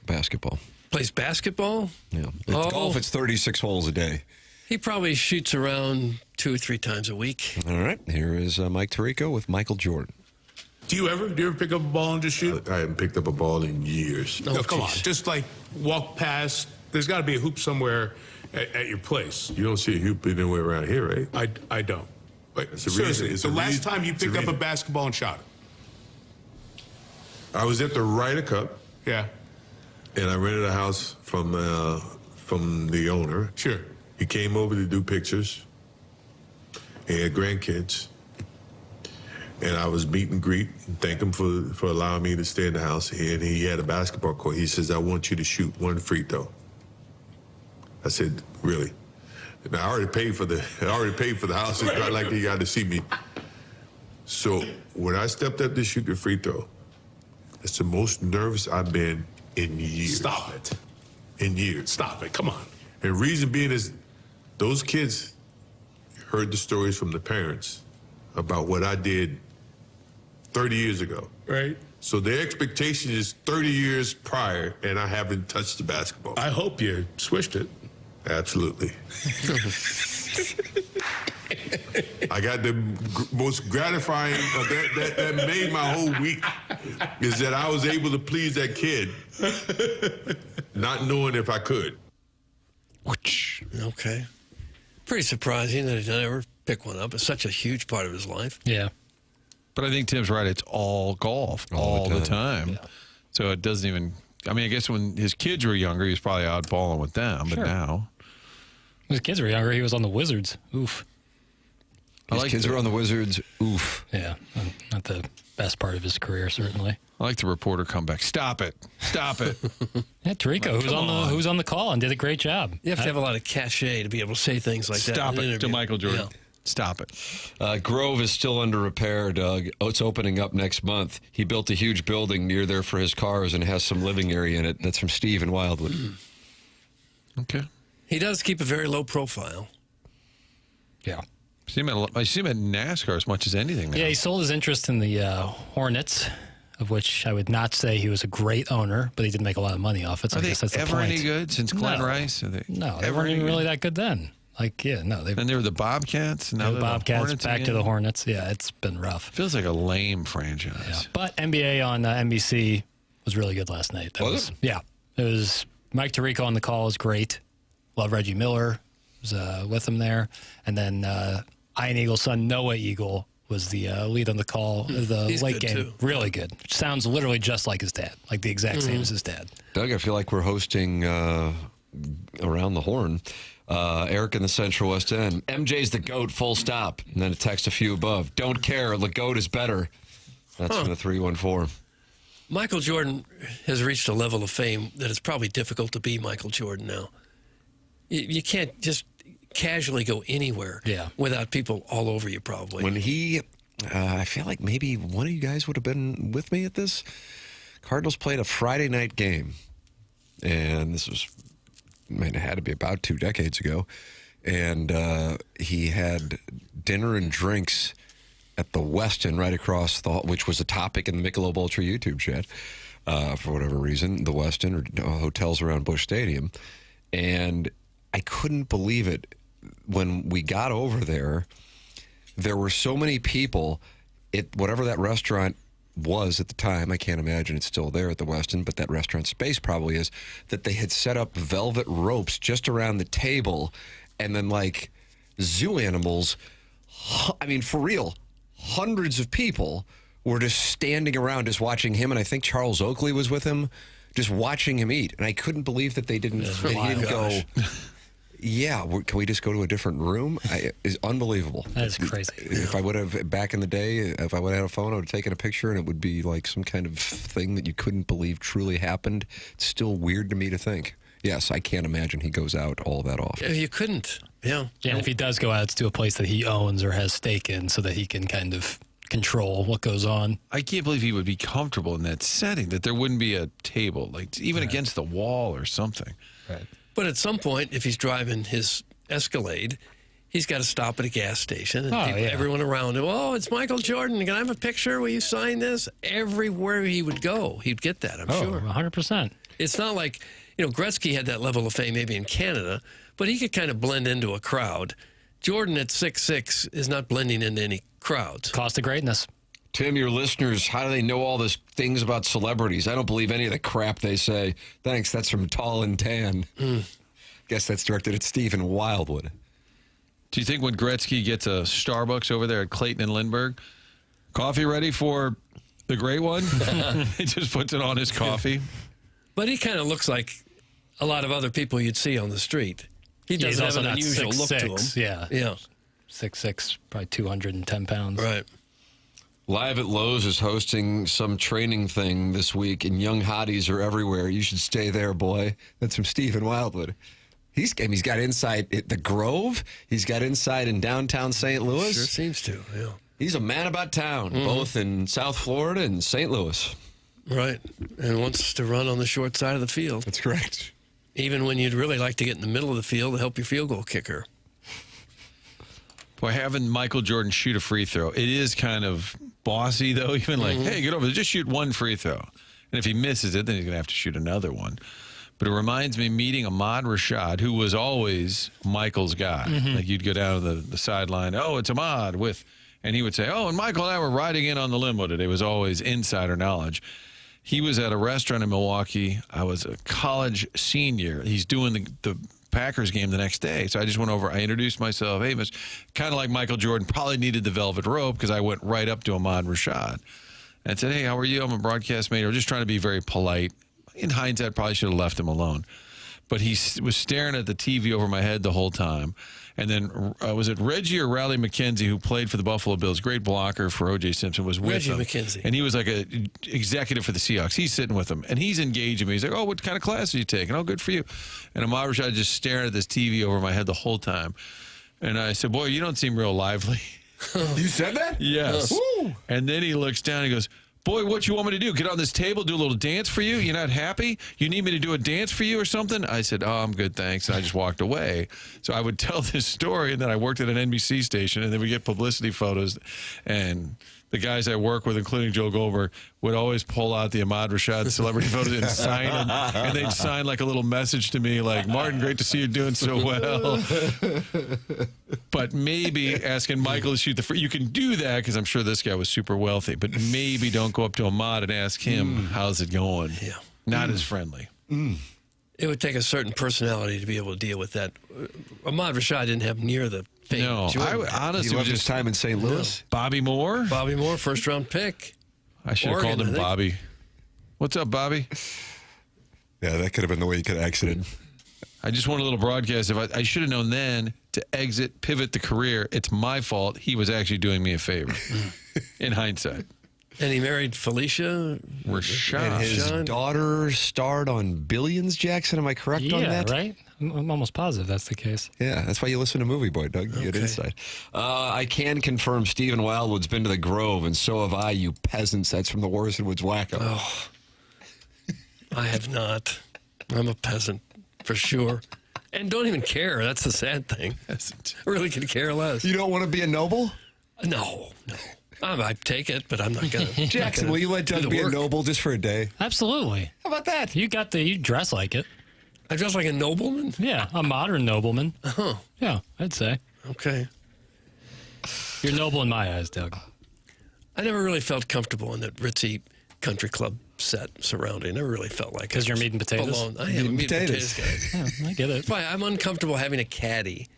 basketball? Plays basketball? Yeah. Golf, it's 36 holes a day. He probably shoots around 2 or 3 times a week. All right. Here is Mike Tirico with Michael Jordan. Do you ever pick up a ball and just shoot? I haven't picked up a ball in years. No, come on. Just like walk past. There's got to be a hoop somewhere at your place. You don't see a hoop anywhere around here, right? I don't. But It's a seriously, reason. It's the a last reason. time you It's a picked up a reason. basketball and shot it. I was at the Ryder Cup. Yeah. And I rented a house from the owner. Sure. He came over to do pictures. He had grandkids. And I was meet and greet and thank him for allowing me to stay in the house. And he had a basketball court. He says, I want you to shoot 1 free throw. I said, really? And I already paid for the house. It's not like he got to see me. So when I stepped up to shoot the free throw, it's the most nervous I've been in years. Stop it. In years. Stop it. Come on. And reason being is those kids heard the stories from the parents about what I did 30 years ago. Right. So their expectation is 30 years prior, and I haven't touched the basketball. I hope you swished it. Absolutely. I got the most gratifying, that made my whole week, is that I was able to please that kid, not knowing if I could. Okay. Pretty surprising that he didn't ever pick one up. It's such a huge part of his life. Yeah. But I think Tim's right. It's all golf all the time. Yeah. So it doesn't even. I mean, I guess when his kids were younger, he was probably oddballing with them. But now, when his kids were younger, he was on the Wizards. Oof. His kids were on the Wizards. Oof. Yeah. Not the best part of his career, certainly. I like the reporter comeback. Stop it. Stop it. Yeah, Tirico, who's on the call and did a great job. You have to have a lot of cachet to be able to say things like that. Stop it to Michael Jordan. Yeah. Stop it. Grove is still under repair, Doug. Oh, it's opening up next month. He built a huge building near there for his cars and has some living area in it. That's from Steve in Wildwood. Okay. He does keep a very low profile. Yeah. I see him at NASCAR as much as anything now. Yeah, he sold his interest in the Hornets, of which I would not say he was a great owner, but he did make a lot of money off it. So Are I guess that's they the ever point. any good since Glenn Rice? They weren't even really that good then. And they were the Bobcats. And now the Bobcats, Hornets back again? to the Hornets. Yeah, it's been rough. Feels like a lame franchise. Yeah. But NBA on NBC was really good last night. Was it? Yeah. It was Mike Tirico on the call was great. Love Reggie Miller was with him there. And then Ian Eagle's son, Noah Eagle, was the lead on the call. The He's late good, game. too. Really good. Sounds literally just like his dad. Like the exact same as his dad. Doug, I feel like we're hosting Around the Horn. Eric in the Central West End. MJ's the GOAT, full stop. And then a text a few above. Don't care. The GOAT is better. That's from the 314. Michael Jordan has reached a level of fame that it's probably difficult to be Michael Jordan now. You can't just casually go anywhere without people all over you, probably. When he, I feel like maybe one of you guys would have been with me at this. Cardinals played a Friday night game. And this was, it had to be about 2 decades ago. And he had dinner and drinks at the Westin right across the hall, which was a topic in the Michelob Ultra YouTube chat for whatever reason, the Westin or hotels around Busch Stadium. And I couldn't believe it. When we got over there, there were so many people at whatever that restaurant was at the time. I can't imagine it's still there at the Westin, but that restaurant space probably is, that they had set up velvet ropes just around the table, and then like zoo animals, I mean, for real, hundreds of people were just standing around, just watching him, and I think Charles Oakley was with him, just watching him eat. And I couldn't believe that they didn't go, yeah, can we just go to a different room? It's unbelievable. That is crazy. If I would have, back in the day, if I would have had a phone, I would have taken a picture, and it would be like some kind of thing that you couldn't believe truly happened. It's still weird to me to think. Yes, I can't imagine he goes out all that often. You couldn't. Yeah. Yeah, and if he does go out, it's to a place that he owns or has stake in so that he can kind of control what goes on. I can't believe he would be comfortable in that setting, that there wouldn't be a table, like even against the wall or something. Right. But at some point, if he's driving his Escalade, he's got to stop at a gas station. And everyone around him, oh, it's Michael Jordan. Can I have a picture? Will you sign this? Everywhere he would go, he'd get that, I'm sure. 100%. It's not like, Gretzky had that level of fame maybe in Canada, but he could kind of blend into a crowd. Jordan at 6'6" is not blending into any crowds. Cost of greatness. Tim, your listeners, how do they know all these things about celebrities? I don't believe any of the crap they say. Thanks, that's from Tall and Tan. Guess that's directed at Stephen Wildwood. Do you think when Gretzky gets a Starbucks over there at Clayton and Lindbergh, coffee ready for the great one? He just puts it on his coffee. But he kind of looks like a lot of other people you'd see on the street. He doesn't have an unusual look to him. Yeah. 6'6", probably 210 pounds. Right. Live at Lowe's is hosting some training thing this week, and young hotties are everywhere. You should stay there, boy. That's from Stephen Wildwood. He's got inside at the Grove. He's got inside in downtown St. Louis. Sure seems to, yeah. He's a man about town, both in South Florida and St. Louis. Right. And wants to run on the short side of the field. That's correct. Even when you'd really like to get in the middle of the field to help your field goal kicker. Boy, having Michael Jordan shoot a free throw, it is kind of bossy, though. Even like, hey, get over there, just shoot one free throw. And if he misses it, then he's going to have to shoot another one. But it reminds me meeting Ahmad Rashad, who was always Michael's guy. Like you'd go down to the sideline, oh, it's Ahmad and he would say, oh, and Michael and I were riding in on the limo today. It was always insider knowledge. He was at a restaurant in Milwaukee. I was a college senior. He's doing the Packers game the next day. So I just went over. I introduced myself. Hey, kind of like Michael Jordan, probably needed the velvet rope because I went right up to Ahmad Rashad and said, hey, how are you? I'm a broadcast mate. I'm just trying to be very polite. In hindsight, probably should have left him alone. But he was staring at the TV over my head the whole time. And then was it Reggie or Riley McKenzie, who played for the Buffalo Bills, great blocker for O.J. Simpson, was with him. Reggie McKenzie. And he was like an executive for the Seahawks. He's sitting with him, and he's engaging me. He's like, oh, what kind of class are you taking? Oh, good for you. And Ahmad Rashad just staring at this TV over my head the whole time. And I said, boy, you don't seem real lively. You said that? Yes. And then he looks down and he goes, boy, what you want me to do? Get on this table, do a little dance for you? You're not happy? You need me to do a dance for you or something? I said, oh, I'm good, thanks. And I just walked away. So I would tell this story, and then I worked at an NBC station, and then we get publicity photos. And the guys I work with, including Joe Goldberg, would always pull out the Ahmad Rashad celebrity photos and sign them. And they'd sign like a little message to me like, Martin, great to see you doing so well. But maybe asking Michael to shoot the free, you can do that because I'm sure this guy was super wealthy, but maybe don't go up to Ahmad and ask him, how's it going? Yeah. Not as friendly. It would take a certain personality to be able to deal with that. Ahmad Rashad didn't have near the fame. No, I honestly He loved was his time in St. Louis. Bobby Moore? Bobby Moore, first-round pick. I should have Oregon, called him I think. Bobby. What's up, Bobby? Yeah, that could have been the way you could have exited. I just want a little broadcast. If I should have known then to pivot the career. It's my fault. He was actually doing me a favor in hindsight. And he married Felicia Rashad. And his daughter starred on Billions, Jackson. Am I correct on that? Yeah, right? I'm almost positive that's the case. Yeah, that's why you listen to Movie Boy, Doug. You get insight. I can confirm Stephen Wildwood's been to the Grove, and so have I, you peasants. That's from the Warrison Woods Wacko. Oh, I have not. I'm a peasant, for sure. And don't even care. That's the sad thing. I really could care less. You don't want to be a noble? No. I'd take it, but I'm not going to. Jackson, will you let Doug be a noble just for a day? Absolutely. How about that? You dress like it. I dress like a nobleman? Yeah, a modern nobleman. Oh. Yeah, I'd say. Okay. You're noble in my eyes, Doug. I never really felt comfortable in that ritzy country club set surrounding. I never really felt like because you're meat and potatoes. I am meat and potatoes guy. Yeah, I get it. That's why I'm uncomfortable having a caddy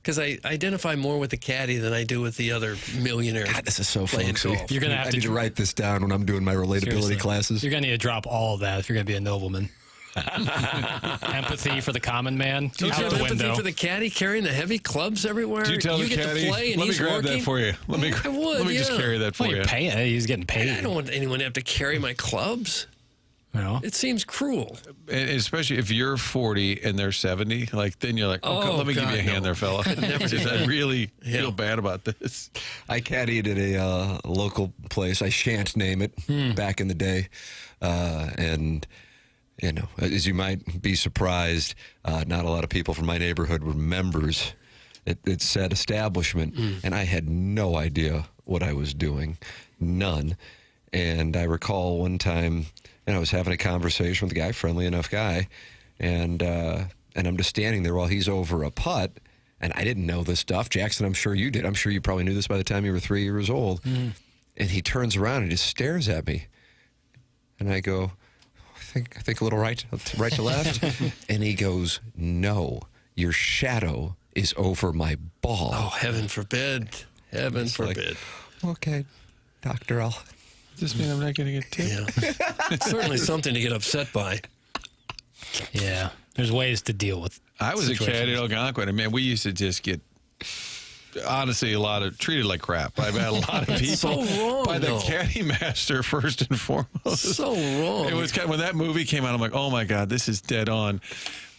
because I identify more with the caddy than I do with the other millionaires. God, this is so playing folksy. golf. You're going to have I need to to write this down when I'm doing my relatability Seriously. classes. You're going to need to drop all of that if you're going to be a nobleman. Empathy for the common man Don't out you have the empathy window. for the caddy carrying the heavy clubs everywhere? Do you tell the get caddy? to play and Let me he's grab working? that for you. I would, let me just carry that for Well, you. you're paying. He's getting paid. I don't want anyone to have to carry my clubs. No. It seems cruel. And especially if you're 40 and they're 70, like then you're like, Oh, let me give you a God, hand no. there, fella. Could never do I that. really Yeah. feel bad about this. I caddied at a local place. I shan't name it. Back in the day, and you know, as you might be surprised, not a lot of people from my neighborhood were members. It said establishment, and I had no idea what I was doing, none. And I recall one time, I was having a conversation with a guy, friendly enough guy, and I'm just standing there while he's over a putt. And I didn't know this stuff. Jackson, I'm sure you did. I'm sure you probably knew this by the time you were 3 years old. And he turns around and just stares at me. And I go, I think a little right to left. And he goes, no, your shadow is over my ball. Oh, heaven forbid. Heaven forbid. Okay, doctor, I'll... Does this mean I'm not getting a tip? Yeah. It's certainly something to get upset by. Yeah. There's ways to deal with I was a situations. caddy at Algonquin, and man, we used to just get, honestly, treated like crap. I've had a lot of people so wrong, by the though. caddy master first and foremost. So wrong. It was kind of, when that movie came out, I'm like, oh my God, this is dead on.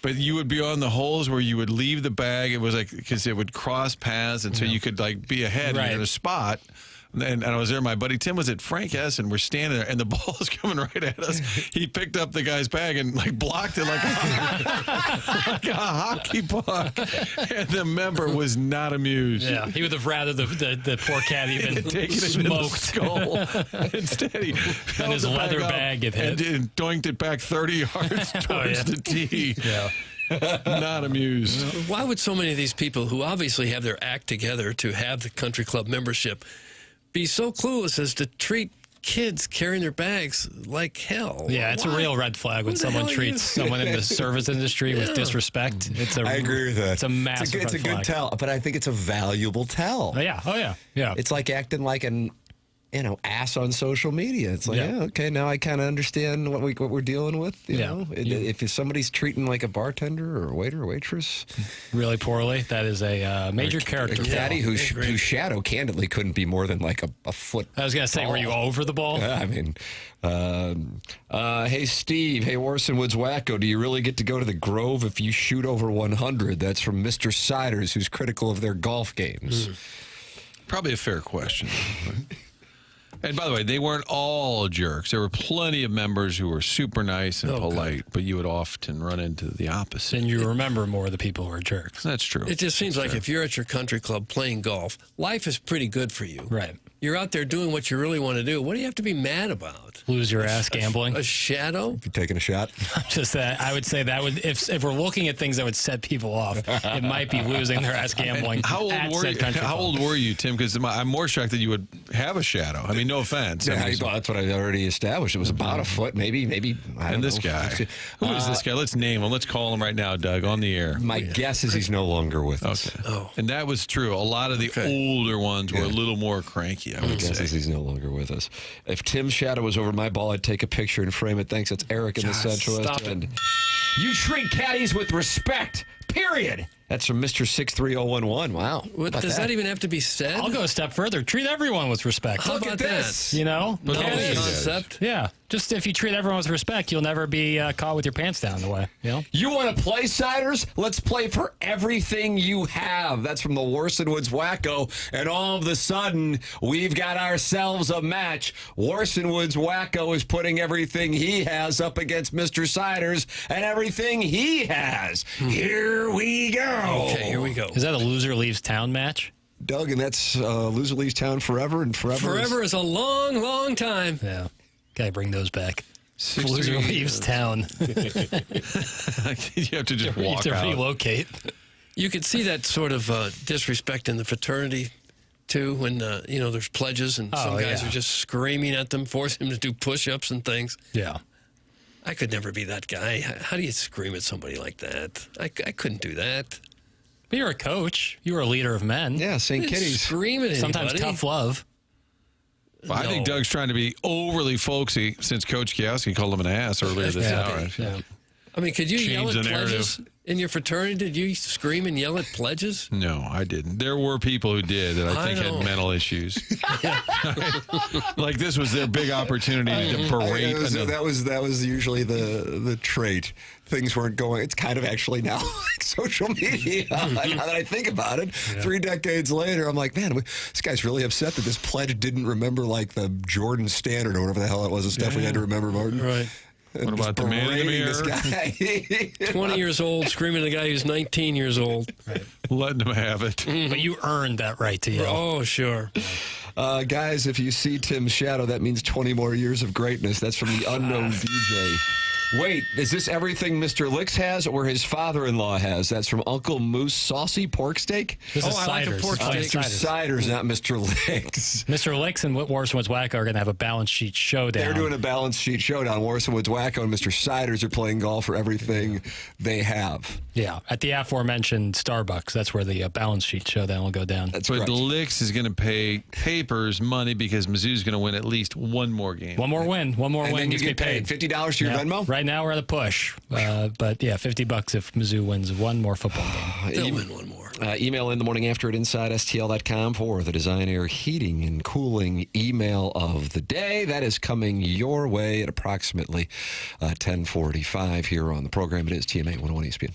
But you would be on the holes where you would leave the bag. It was like, because it would cross paths, and so you could like be ahead and Right. you're in a spot. And I was there. My buddy Tim was at Frank S. and we're standing there, and the ball is coming right at us. He picked up the guy's bag and like blocked it like a hockey puck. And the member was not amused. Yeah, he would have rather the poor caddy been Taken it in the smoked. skull. Instead, he held his the leather up bag get hit. and doinked it back 30 yards towards the tee. Yeah. Not amused. Why would so many of these people who obviously have their act together to have the country club membership be so clueless as to treat kids carrying their bags like hell? Yeah, it's Why? a real red flag when Who the someone hell are treats you? someone in the service industry with Yeah. disrespect. I agree with that. It's a massive It's a red good flag. tell, but I think it's a valuable tell. Oh, yeah. Oh, yeah. Yeah. It's like acting like an ass on social media. It's like, Yeah. okay, now I kind of understand what we're dealing with. You Yeah. know, if somebody's treating like a bartender or a waiter or waitress, Really poorly, that is a major character a caddy flaw. whose shadow candidly couldn't be more than like a foot. I was going to say, were you tall. over the ball? Yeah, I mean, hey, Steve. Hey, Orson Woods Wacko. Do you really get to go to the Grove if you shoot over 100? That's from Mr. Siders, who's critical of their golf games. Probably a fair question. And by the way, they weren't all jerks. There were plenty of members who were super nice and polite, but you would often run into the opposite. And you remember more of the people who are jerks. That's true. It just seems like if you're at your country club playing golf, life is pretty good for you. Right. You're out there doing what you really want to do. What do you have to be mad about? Lose your ass gambling. A shadow? You taking a shot? Just that, I would say that would, if we're looking at things that would set people off, it might be losing their ass gambling. How old at were said you? country How club. old were you, Tim? Because I'm more shocked that you would have a shadow. I mean, no offense. I Yeah, mean, that's what I already established. It was about a foot, maybe. I don't and this know. guy. Who is this guy? Let's name him. Let's call him right now, Doug, on the air. My guess is he's no longer with us. Okay. Oh. And that was true. A lot of the older ones were a little more cranky, I My would guess is say. he's no longer with us. If Tim's shadow was over my ball, I'd take a picture and frame it. Thanks. That's Eric in the Central stop West End. You treat caddies with respect, period. That's from Mr. 63011. Wow. What, About does that even have to be said? I'll go a step further. Treat everyone with respect. How Look about at that? this. You know? Novel Caddies. concept. Yeah. Just if you treat everyone with respect, you'll never be caught with your pants down the way. You know? You want to play, Siders? Let's play for everything you have. That's from the Warson Woods Wacko. And all of a sudden, we've got ourselves a match. Warson Woods Wacko is putting everything he has up against Mr. Siders and everything he has. Here we go. Okay, here we go. Is that a loser leaves town match? Doug, and that's loser leaves town forever and forever. Forever is a long, long time. Yeah. Gotta bring those back. Loser leaves town. You have to just You have walk to out. relocate. You could see that sort of disrespect in the fraternity, too, when, there's pledges and some guys are just screaming at them, forcing them to do push-ups and things. Yeah. I could never be that guy. How do you scream at somebody like that? I couldn't do that. But you're a coach. You were a leader of men. Yeah, St. Kitty's. Screaming at Sometimes anybody. tough love. Well, I think Doug's trying to be overly folksy since Coach Kowski called him an ass earlier this hour. Yeah. I mean, could you yell Change at the pledges in your fraternity? Did you scream and yell at pledges? No, I didn't. There were people who did that I think know. had mental issues. Like this was their big opportunity to berate. That was usually the trait. Things weren't going. It's kind of actually now like social media. Now that I think about it, 3 decades later, I'm like, man, this guy's really upset that this pledge didn't remember like the Jordan Standard or whatever the hell it was, the stuff we had to remember, Martin. Right. What about the man in the mirror? This guy. 20 years old, screaming at a guy who's 19 years old. Letting him have it. But you earned that right to yell. Oh, sure. Guys, if you see Tim's shadow, that means 20 more years of greatness. That's from the unknown DJ. Wait, is this everything Mr. Licks has or his father-in-law has? That's from Uncle Moose Saucy Pork Steak? This is I like a Ciders. pork Oh, steak. Mr. Ciders, not Mr. Licks. Mr. Licks and Warson Woods Wacko are going to have a balance sheet showdown. They're doing a balance sheet showdown. Warson Woods Wacko and Mr. Ciders are playing golf for everything they have. Yeah, at the aforementioned Starbucks. That's where the balance sheet showdown will go down. That's But correct. Licks is going to pay Papers money because Mizzou's going to win at least one more game. One more win. One more And win then you gets me get paid paid. $50 to your Venmo? Right now we're at a push. But yeah, $50 if Mizzou wins one more football game. They'll win one more. Email in the morning after at InsideSTL.com for the Design Air Heating and Cooling email of the day. That is coming your way at approximately 10:45 here on the program. It is TMA 101 ESPN.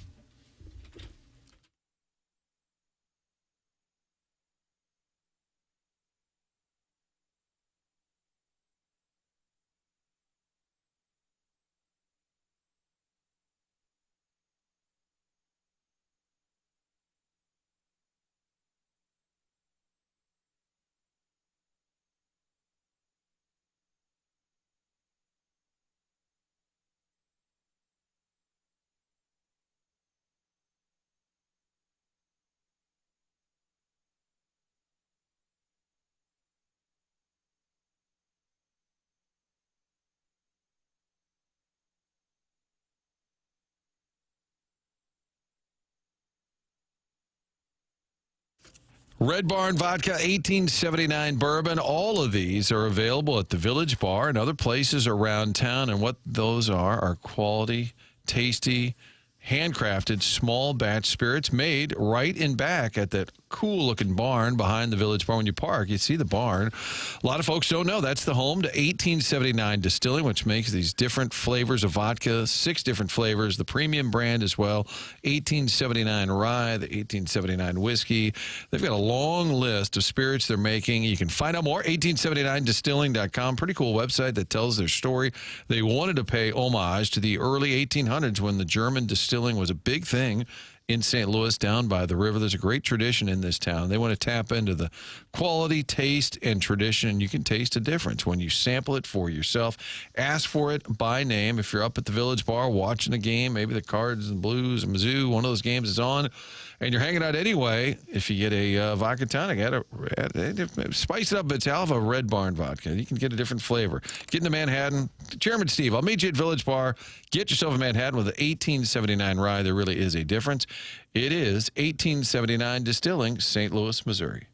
Red Barn Vodka, 1879 bourbon. All of these are available at the Village Bar and other places around town. And what those are quality, tasty, handcrafted, small batch spirits made right in back at that cool-looking barn behind the Village Bar. When you park, you see the barn. A lot of folks don't know that's the home to 1879 Distilling, which makes these different flavors of vodka, 6 different flavors, the premium brand as well, 1879 rye, the 1879 whiskey. They've got a long list of spirits they're making. You can find out more, 1879distilling.com. Pretty cool website that tells their story. They wanted to pay homage to the early 1800s when the German distilling was a big thing in St. Louis down by the river. There's a great tradition in this town. They want to tap into the quality, taste, and tradition. You can taste a difference when you sample it for yourself. Ask for it by name. If you're up at the Village Bar watching a game, maybe the Cards and Blues and Mizzou, one of those games is on, and you're hanging out anyway, if you get a vodka tonic, spice it up. It's Alpha Red Barn Vodka. You can get a different flavor. Get into Manhattan. Chairman Steve, I'll meet you at Village Bar. Get yourself a Manhattan with an 1879 rye. There really is a difference. It is 1879 Distilling, St. Louis, Missouri.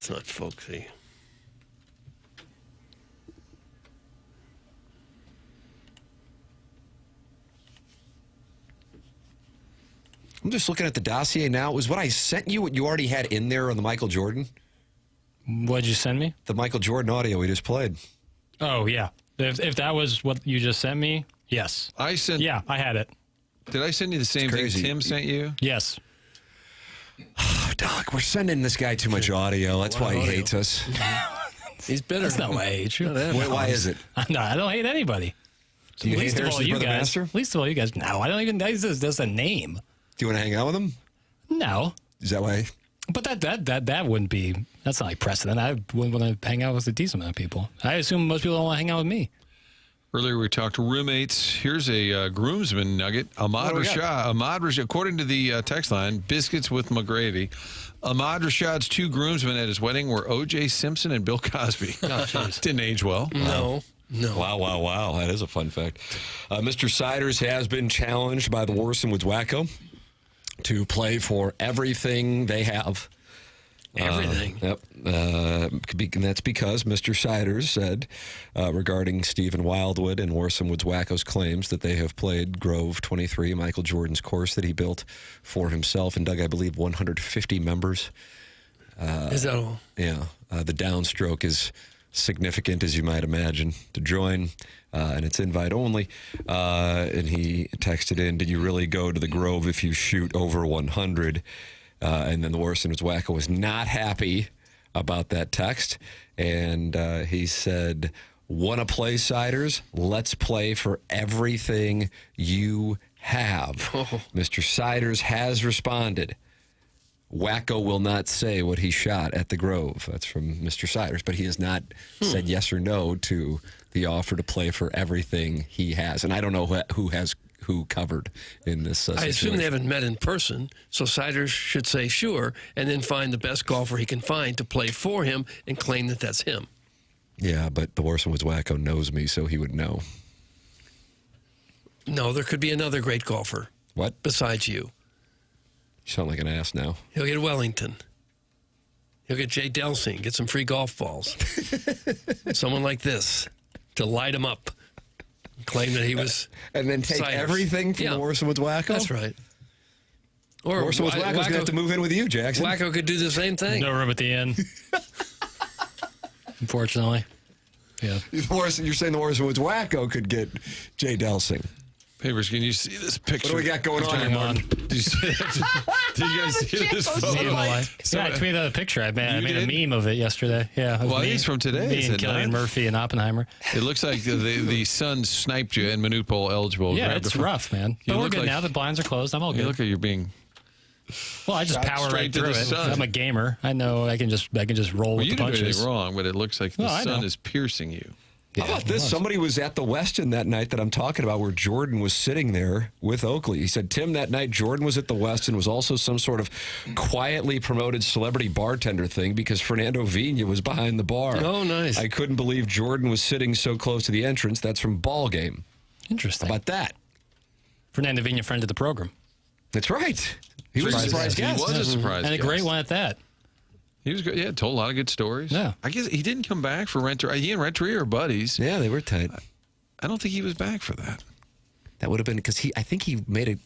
That's not folksy. I'm just looking at the dossier now. Was what I sent you what you already had in there on the Michael Jordan? What'd you send me? The Michael Jordan audio we just played. Oh, yeah. If that was what you just sent me, yes. Yeah, I had it. Did I send you the same thing Tim sent you? Yes. Doc, we're sending this guy too much audio. That's why he hates us. He's bitter. That's not why I hate you. Why is it? No, I don't hate anybody. Do you hate Harrison's brother Master? Least of all you guys. No, I don't even. That's a name. Do you want to hang out with him? No. Is that why? But that wouldn't be. That's not like precedent. I wouldn't want to hang out with a decent amount of people. I assume most people don't want to hang out with me. Earlier we talked to roommates. Here's a groomsman nugget. Ahmad Rashad, according to the text line, biscuits with McGravy. Ahmad Rashad's 2 groomsmen at his wedding were O.J. Simpson and Bill Cosby. Didn't age well. No. Wow. That is a fun fact. Mr. Siders has been challenged by the Warson Woods Wacko to play for everything they have. Everything. Yep. And that's because Mr. Siders said regarding Stephen Wildwood and Warson Woods Wacko's claims that they have played Grove 23, Michael Jordan's course that he built for himself and Doug, I believe, 150 members. Is that all? Yeah. The downstroke is significant, as you might imagine, to join, and it's invite only. And he texted in, did you really go to the Grove if you shoot over 100? And then the Warson Woods Wacko was not happy about that text, and he said, want to play, Siders? Let's play for everything you have. Mr. Siders has responded. Wacko will not say what he shot at the Grove. That's from Mr. Siders, but he has not said yes or no to the offer to play for everything he has. And I don't know who covered in this situation. I assume they haven't met in person, so Siders should say sure, and then find the best golfer he can find to play for him and claim that that's him. Yeah, but the Warson Woods Wacko knows me, so he would know. No, there could be another great golfer. What? Besides you. You sound like an ass now. He'll get Wellington. He'll get Jay Delsing, get some free golf balls. Someone like this to light him up. Claim that he was... And then take everything from the Warson Woods Wacko? That's right. Or Warson Woods Wacko's going to have to move in with you, Jackson. Wacko could do the same thing. No room at the inn. Unfortunately. Yeah. You're saying the Warson Woods Wacko could get Jay Delsing. Papers, can you see this picture? What do we got going on here, Martin? Did you guys see this photo? Yeah, I tweeted out a picture. I made a meme of it yesterday. Yeah. Well, it's from today. Me and Killian Murphy and Oppenheimer. It looks like the sun sniped you and Manute Bowl eligible. Yeah, it's rough, man. But we're good now. The blinds are closed. I'm all good. You look like you're being... Well, I just power right through it. I'm a gamer. I know I can just roll with the punches. You didn't do anything wrong, but it looks like the sun is piercing you. How about this? Somebody was at the Westin that night that I'm talking about where Jordan was sitting there with Oakley. He said, Tim, that night Jordan was at the Westin, was also some sort of quietly promoted celebrity bartender thing because Fernando Vina was behind the bar. Oh, nice. I couldn't believe Jordan was sitting so close to the entrance. That's from Ball Game. Interesting. How about that? Fernando Vina, friend of the program. That's right. He was a surprise guest. He was a surprise guest. And a great one at that. He was good. Yeah, told a lot of good stories. Yeah. I guess he didn't come back for Renteria. He and Renteria are buddies. Yeah, they were tight. I don't think he was back for that. That would have been because I think he made a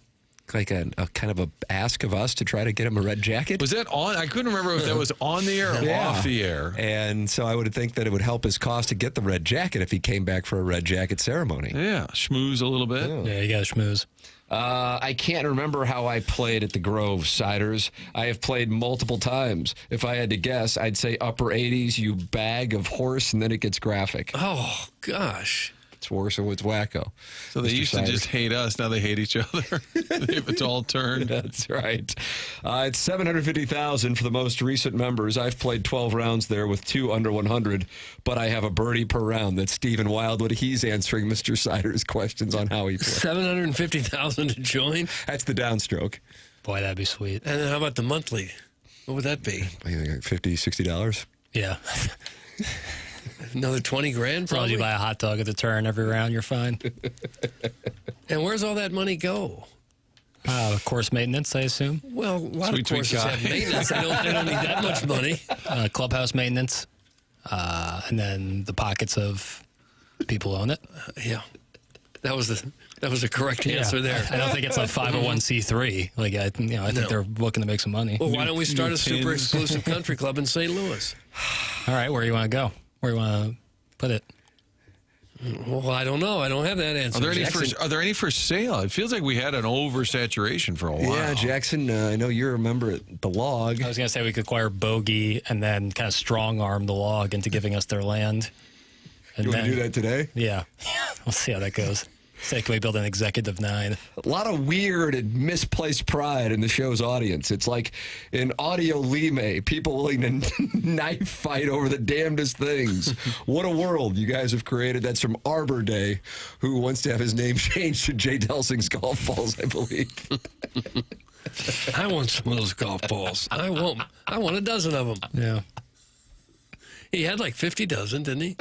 kind of a ask of us to try to get him a red jacket. Was that on? I couldn't remember if that was on the air or off the air. And so I would think that it would help his cause to get the red jacket if he came back for a red jacket ceremony. Yeah, schmooze a little bit. Yeah, you got to schmooze. I can't remember how I played at the Grove, Siders. I have played multiple times. If I had to guess, I'd say upper 80s, you bag of horse, and then it gets graphic. Oh, gosh. It's Warson Woods Wacko. So they used to just hate us. Now they hate each other. It's all turned. That's right. It's $750,000 for the most recent members. I've played 12 rounds there with 2 under 100, but I have a birdie per round. That's Stephen Wildwood. He's answering Mr. Siders' questions on how he plays. $750,000 to join? That's the downstroke. Boy, that'd be sweet. And then how about the monthly? What would that be? I think like $50, $60. Yeah. Another 20 grand, As long as probably. you buy a hot dog at the turn every round, you're fine. And where's all that money go? Course maintenance, I assume. Well, a lot Sweet, of courses sweet have guy. maintenance. They don't need that much money. Clubhouse maintenance, and then the pockets of people who own it. Yeah, that was the correct answer there. I don't think it's a 501c3. Like, I think they're looking to make some money. Well, why don't we start a super Pins. exclusive country club in St. Louis? All right, where do you want to go? Where do you want to put it? Well, I don't know. I don't have that answer. Are there any for sale? It feels like we had an oversaturation for a while. Yeah, Jackson, I know you remember the log. I was going to say we could acquire Bogey and then kind of strong arm the log into giving us their land. And You want to do that today? Yeah. We'll see how that goes. Say, can we build an executive 9? A lot of weird and misplaced pride in the show's audience. It's like an audio lime, people willing to knife fight over the damnedest things. What a world you guys have created. That's from Arbor Day, who wants to have his name changed to Jay Delsing's golf balls, I believe. I want some of those golf balls. I want a dozen of them. Yeah. He had like 50 dozen, didn't he?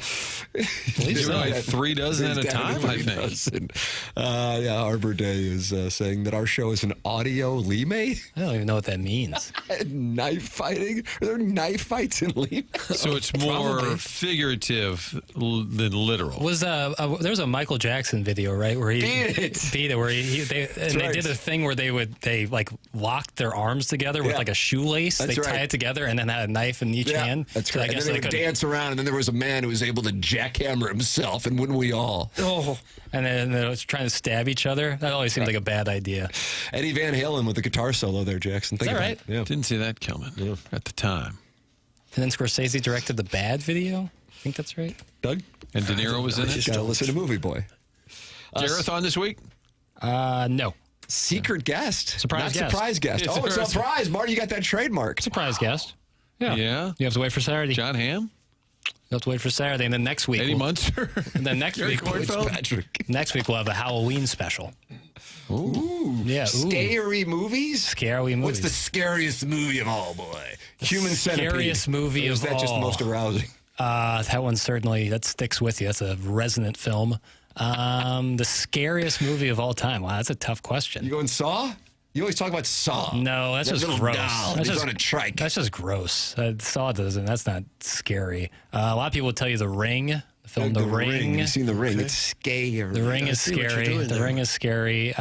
He did like 3 dozen at a time, I think. Yeah, Arbor Day is saying that our show is an audio lime. I don't even know what that means. Knife fighting? Are there knife fights in lime? So it's more figurative than literal. There was a Michael Jackson video, right, where he beat it, where they did a thing where they like locked their arms together with like a shoelace. That's they tie right. it together and then had a knife in each hand. That's So right. I guess and then they they would couldn't. dance around, and then there was a man who was able to jackhammer himself, and wouldn't we all? Oh. And then they was trying to stab each other. That always seemed like a bad idea. Eddie Van Halen with the guitar solo there, Jackson. Think Is that about right? it. Yeah. Didn't see that coming at the time. And then Scorsese directed the Bad video. I think that's right. Doug? And De Niro was in it? Just got to listen to Movie Boy. Gareth on this week? No. Secret guest. Surprise Not guest. surprise guest. It's Oh, it's a a surprise. Marty, you got that trademark. Surprise guest. Yeah. Yeah. You have to wait for Saturday. John Hamm? You have to wait for Saturday, and then next week. Eddie Munster? And then next Jerry week, Kornfeld? next week we'll have a Halloween special. Ooh. Yeah. Scary movies? Scary movies. What's the scariest movie of all, boy? Human Centipede. Scariest movie Or is of that just the all? most arousing? That one certainly, that sticks with you. That's a resonant film. The scariest movie of all time. Wow, that's a tough question. You going Saw? You always talk about Saw. No, that's That just little gross. doll, That's he's just on a trike. That's just gross. Saw doesn't. That's not scary. A lot of people will tell you The Ring. The film The Ring. You've seen The Ring. Okay. It's scary. The Ring is see what you're scary. doing The there. Ring is scary.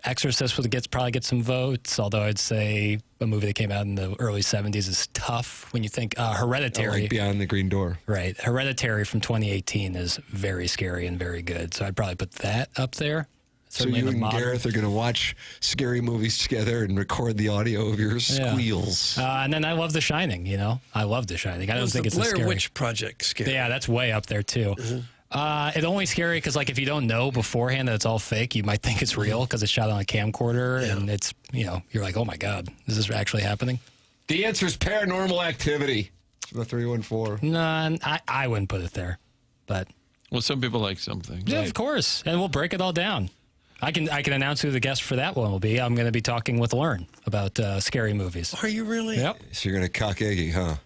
Exorcist would probably get some votes, although I'd say a movie that came out in the early 70s is tough when you think Hereditary. Like Beyond the Green Door. Right. Hereditary from 2018 is very scary and very good. So I'd probably put that up there. So Certainly you the and modern- Gareth are going to watch scary movies together and record the audio of your Yeah. squeals. And then I love The Shining, you know. I love The Shining. I don't Was think the it's a Blair scary. Witch Project scary? Yeah, that's way up there too. It's only scary because, like, if you don't know beforehand that it's all fake, you might think it's real because it's shot on a camcorder and it's, you know, you're like, oh my God, is this actually happening? The answer is Paranormal Activity. The 314. No, I wouldn't put it there, but Well, some people like some things. yeah, of course, and we'll break it all down. I can announce who the guest for that one will be. I'm going to be talking with Learn about scary movies. Are you really? Yep. So you're going to cock Iggy, huh?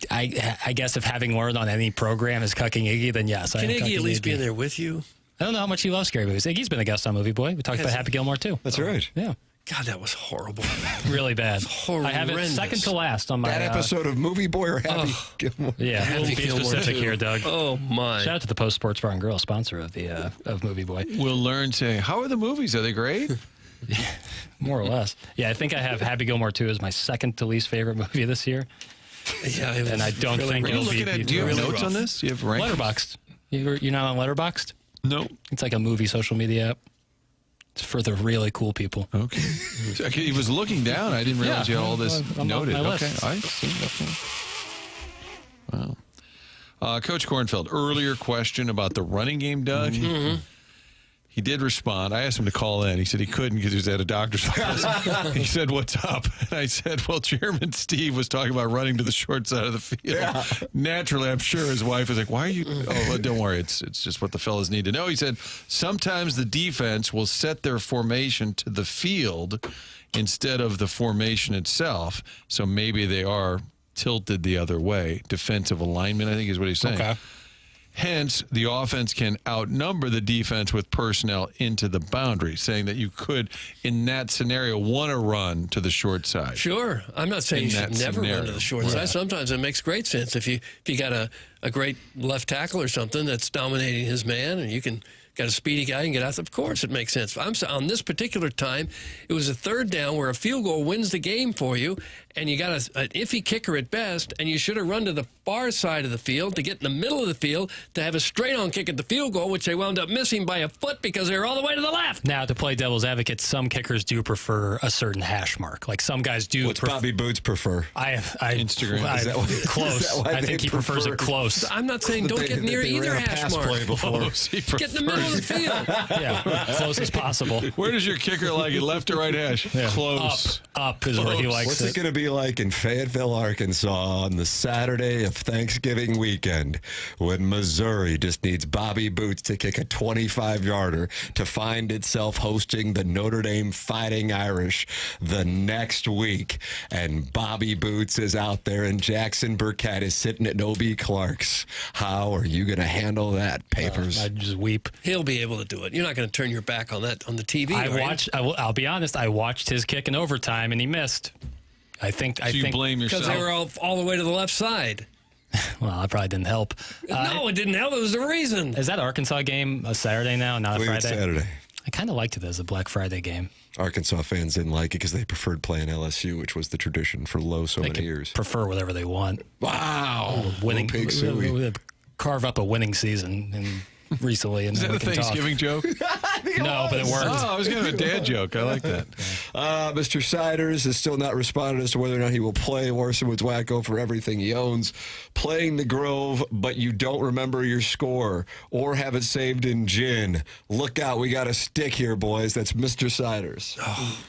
I guess if having Learn on any program is cucking Iggy, then yes. Can I am Iggy cucking at least be Iggy. in there with you? I don't know how much he loves scary movies. Iggy's been a guest on Movie Boy. We talked about Happy Gilmore too. That's right. Yeah. God, that was horrible. Really bad. I have it horrendous. second to last on my That episode of Movie Boy or Happy Gilmore? Yeah, Happy we'll be Gilmore specific too. here, Doug. Oh my! Shout out to the Post Sports Bar and Grill, sponsor of the of Movie Boy. We'll learn to, how are the movies? Are they great? More or less. Yeah, I think I have Happy Gilmore 2 as my second to least favorite movie this year. Yeah, it was And I don't really think rough. Are you it'll looking be at, do you have really notes rough. on this? You have rankings? Letterboxd. You're not on Letterboxd? No. It's like a movie social media app. It's for the really cool people. Okay. He was looking down. I didn't realize you had all this I'm on noted. my Okay. list. I see. Okay. Wow. Coach Kornfeld, earlier question about the running game, Doug. Mm-hmm. He did respond. I asked him to call in. He said he couldn't because he was at a doctor's office. He said, "What's up?" And I said, "Well, Chairman Steve was talking about running to the short side of the field." Naturally, I'm sure his wife was like, "Why are you?" Oh, well, don't worry. It's just what the fellas need to know. He said, "Sometimes the defense will set their formation to the field instead of the formation itself. So maybe they are tilted the other way. Defensive alignment, I think, is what he's saying." Okay. Hence, the offense can outnumber the defense with personnel into the boundary, saying that you could, in that scenario, want to run to the short side. Sure. I'm not saying you should never run to the short side. Sometimes it makes great sense. If you got a great left tackle or something that's dominating his man and you got a speedy guy and get out, of course it makes sense. On this particular time, it was a third down where a field goal wins the game for you, and you got an iffy kicker at best, and you should have run to the far side of the field to get in the middle of the field to have a straight-on kick at the field goal, which they wound up missing by a foot because they were all the way to the left. Now, to play devil's advocate, some kickers do prefer a certain hash mark. Like some guys do. What's Bobby Boots prefer? Instagram. Close. I think he prefers it close. I'm not saying don't get near either hash mark. Play before. Get in the middle of the field. Yeah, close as possible. Where does your kicker like it, left or right hash? Yeah. Close. Up is where he likes What's it going to be like in Fayetteville, Arkansas on the Saturday of Thanksgiving weekend when Missouri just needs Bobby Boots to kick a 25-yarder to find itself hosting the Notre Dame Fighting Irish the next week, and Bobby Boots is out there and Jackson Burkett is sitting at O.B. Clark's? How are you going to handle that, Papers? I'd just weep. He'll be able to do it. You're not going to turn your back on that on the TV. I'll be honest. I watched his kick in overtime and he missed. I think you blame yourself because they were all the way to the left side. Well, that probably didn't help. No, it didn't help. It was the reason. Is that Arkansas game a Saturday now, not a Friday? It's Saturday. I kind of liked it as a Black Friday game. Arkansas fans didn't like it because they preferred playing LSU, which was the tradition for many years. Prefer whatever they want. Wow. Winning. Carve up a winning season and recently. And is that a Thanksgiving joke? No, but it worked. Oh, I was going to have a dad joke. I like that. Mr. Siders has still not responded as to whether or not he will play Orson Woods Wacko for everything he owns. Playing the Grove, but you don't remember your score or have it saved in gin. Look out, we got a stick here, boys. That's Mr. Siders. Oh.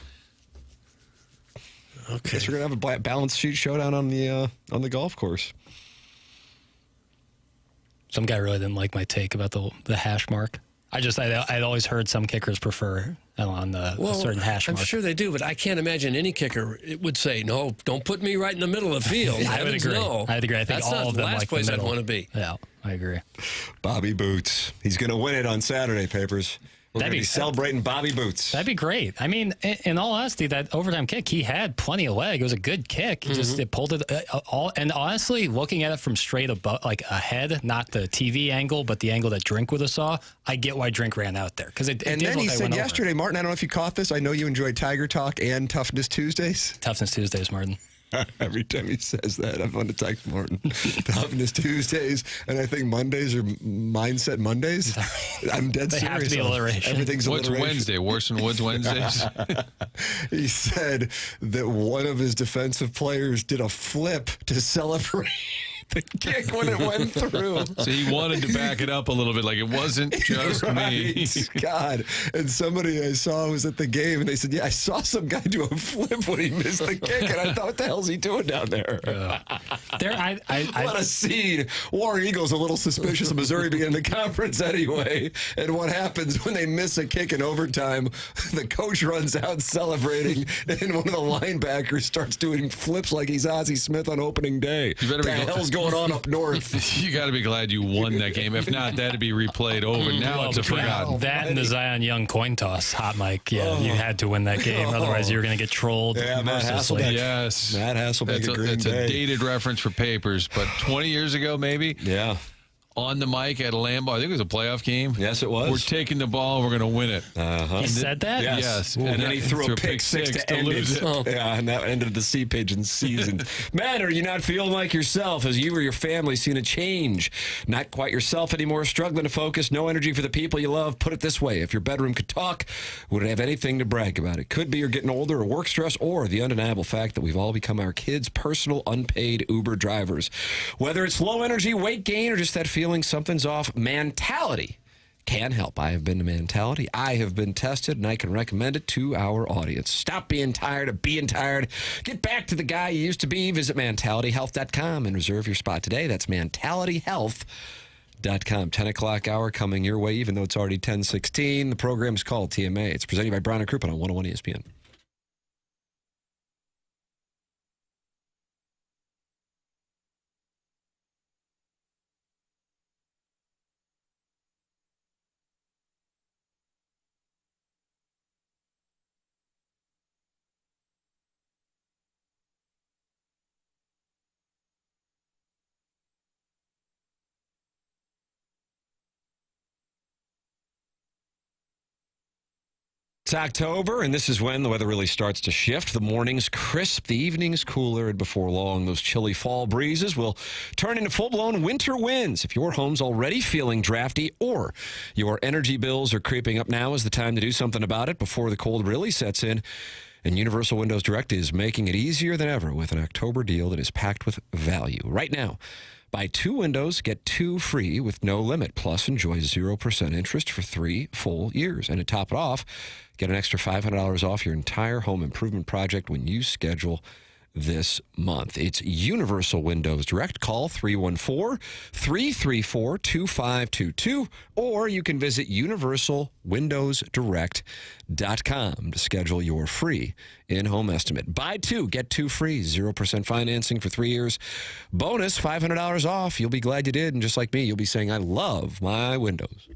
Okay. Guess we're going to have a balance sheet showdown on the golf course. Some guy really didn't like my take about the hash mark. I'd always heard some kickers prefer on a certain hash mark. I'm sure they do, but I can't imagine any kicker would say, no, don't put me right in the middle of the field. I would agree. No. I think that's all of them last like place the I'd middle. want to be. Yeah, I agree. Bobby Boots. He's going to win it on Saturday, Papers. We're going to be celebrating Bobby Boots. That'd be great. I mean, in all honesty, that overtime kick, he had plenty of leg. It was a good kick. He just it pulled it all. And honestly, looking at it from straight above, like ahead, not the TV angle, but the angle that Drink would have saw, I get why Drink ran out there. Because and then he said yesterday, Martin, I don't know if you caught this. I know you enjoy Tiger Talk and Toughness Tuesdays. Toughness Tuesdays, Martin. Every time he says that, I'm going to text Martin. Toughness Tuesdays, and I think Mondays are Mindset Mondays. I'm dead serious. They have to be alliteration. Everything's What's alliteration. Wednesday? Orson Woods Wednesdays? He said that one of his defensive players did a flip to celebrate the kick when it went through. So he wanted to back it up a little bit, like it wasn't just me. God. And somebody I saw was at the game, and they said, yeah, I saw some guy do a flip when he missed the kick, and I thought, what the hell's he doing down there? What a scene. War Eagles a little suspicious of Missouri being in the conference anyway. And what happens when they miss a kick in overtime? The coach runs out celebrating, and one of the linebackers starts doing flips like he's Ozzie Smith on opening day. You better the hell's going on up north? You got to be glad you won that game. If not, that'd be replayed over. Now it's a forgotten. That and the Zion Young coin toss hot mic. Yeah, you had to win that game. Otherwise, you were going to get trolled. Yeah, Matt mercilessly. Hasselbeck. Yes. Matt Hasselbeck. That's a dated reference for Papers, but 20 years ago, maybe? Yeah. On the mic at a Lambeau. I think it was a playoff game. Yes, it was. We're taking the ball. We're going to win it. Uh-huh. He said that? Yes. Ooh, and then he threw a pick six to end it. Oh. Yeah, and that ended the Sea Pigeon season. Man, are you not feeling like yourself? Has you or your family seen a change? Not quite yourself anymore, struggling to focus, no energy for the people you love? Put it this way, if your bedroom could talk, would it have anything to brag about? It could be you're getting older or work stress or the undeniable fact that we've all become our kids' personal unpaid Uber drivers. Whether it's low energy, weight gain, or just that feeling something's off, Mentality can help. I have been to Mentality. I have been tested, and I can recommend it to our audience. Stop being tired of being tired. Get back to the guy you used to be. Visit mentalityhealth.com and reserve your spot today. That's mentalityhealth.com. 10 o'clock hour coming your way, even though it's already 10:16. The program is called TMA. It's presented by Brown & Crouppen on 101 ESPN. It's October, and this is when the weather really starts to shift. The morning's crisp, the evening's cooler, and before long, those chilly fall breezes will turn into full-blown winter winds. If your home's already feeling drafty or your energy bills are creeping up, now is the time to do something about it before the cold really sets in. And Universal Windows Direct is making it easier than ever with an October deal that is packed with value. Right now, buy 2 windows, get 2 free with no limit. Plus, enjoy 0% interest for 3 full years. And to top it off, get an extra $500 off your entire home improvement project when you schedule this month. It's Universal Windows Direct. Call 314-334-2522, or you can visit universalwindowsdirect.com to schedule your free in-home estimate. Buy 2, get 2 free, 0% financing for 3 years. Bonus $500 off. You'll be glad you did, and just like me, you'll be saying, I love my windows.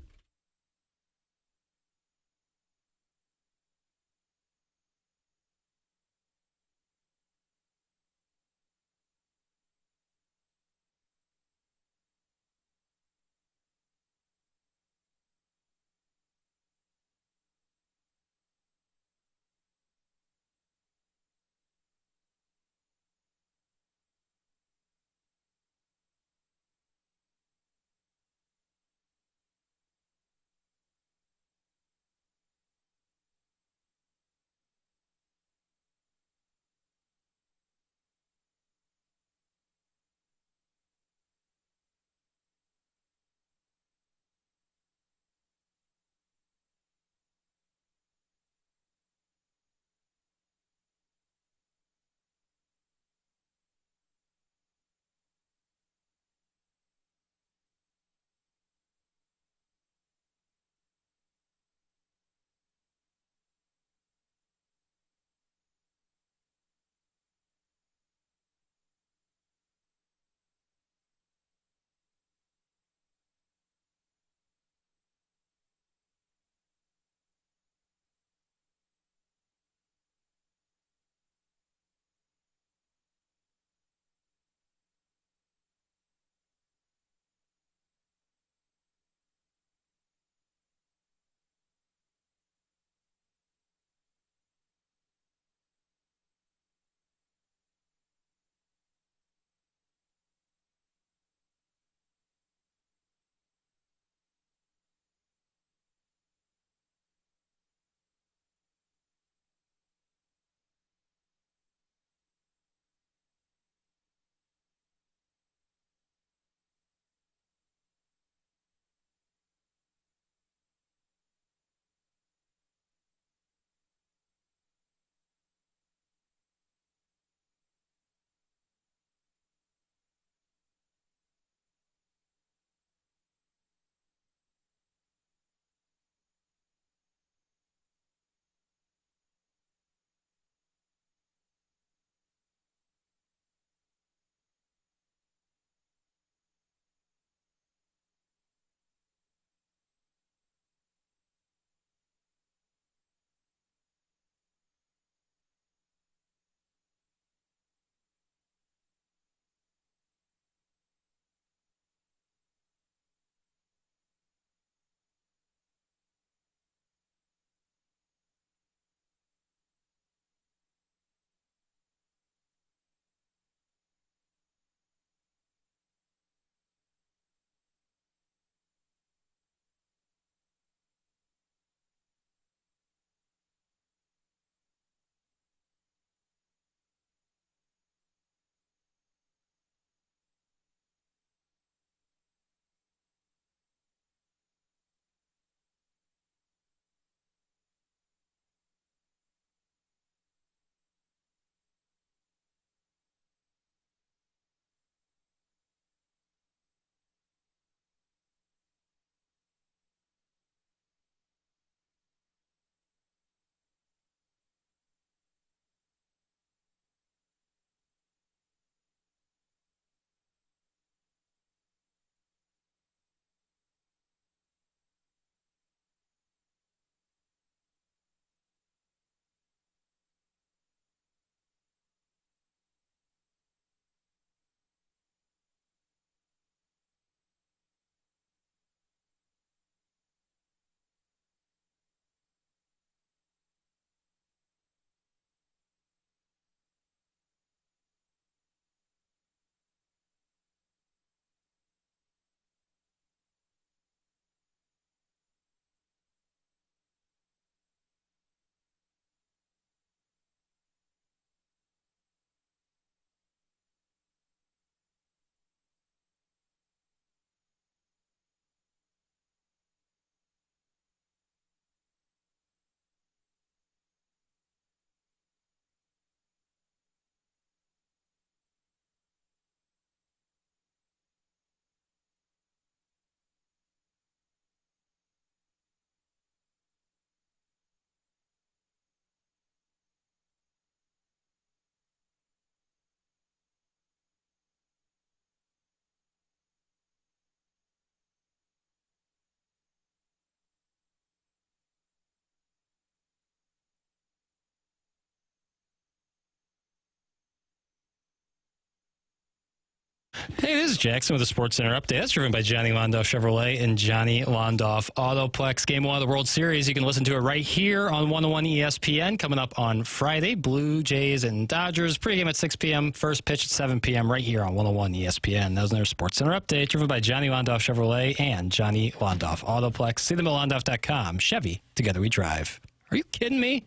Hey, this is Jackson with the Sports Center update. That's driven by Johnny Londoff Chevrolet and Johnny Londoff Autoplex. Game 1 of the World Series. You can listen to it right here on 101 ESPN. Coming up on Friday, Blue Jays and Dodgers. Pregame at 6 p.m. First pitch at 7 p.m. right here on 101 ESPN. That was another Sports Center update driven by Johnny Londoff Chevrolet and Johnny Londoff Autoplex. See them at Londoff.com. Chevy, together we drive. Are you kidding me?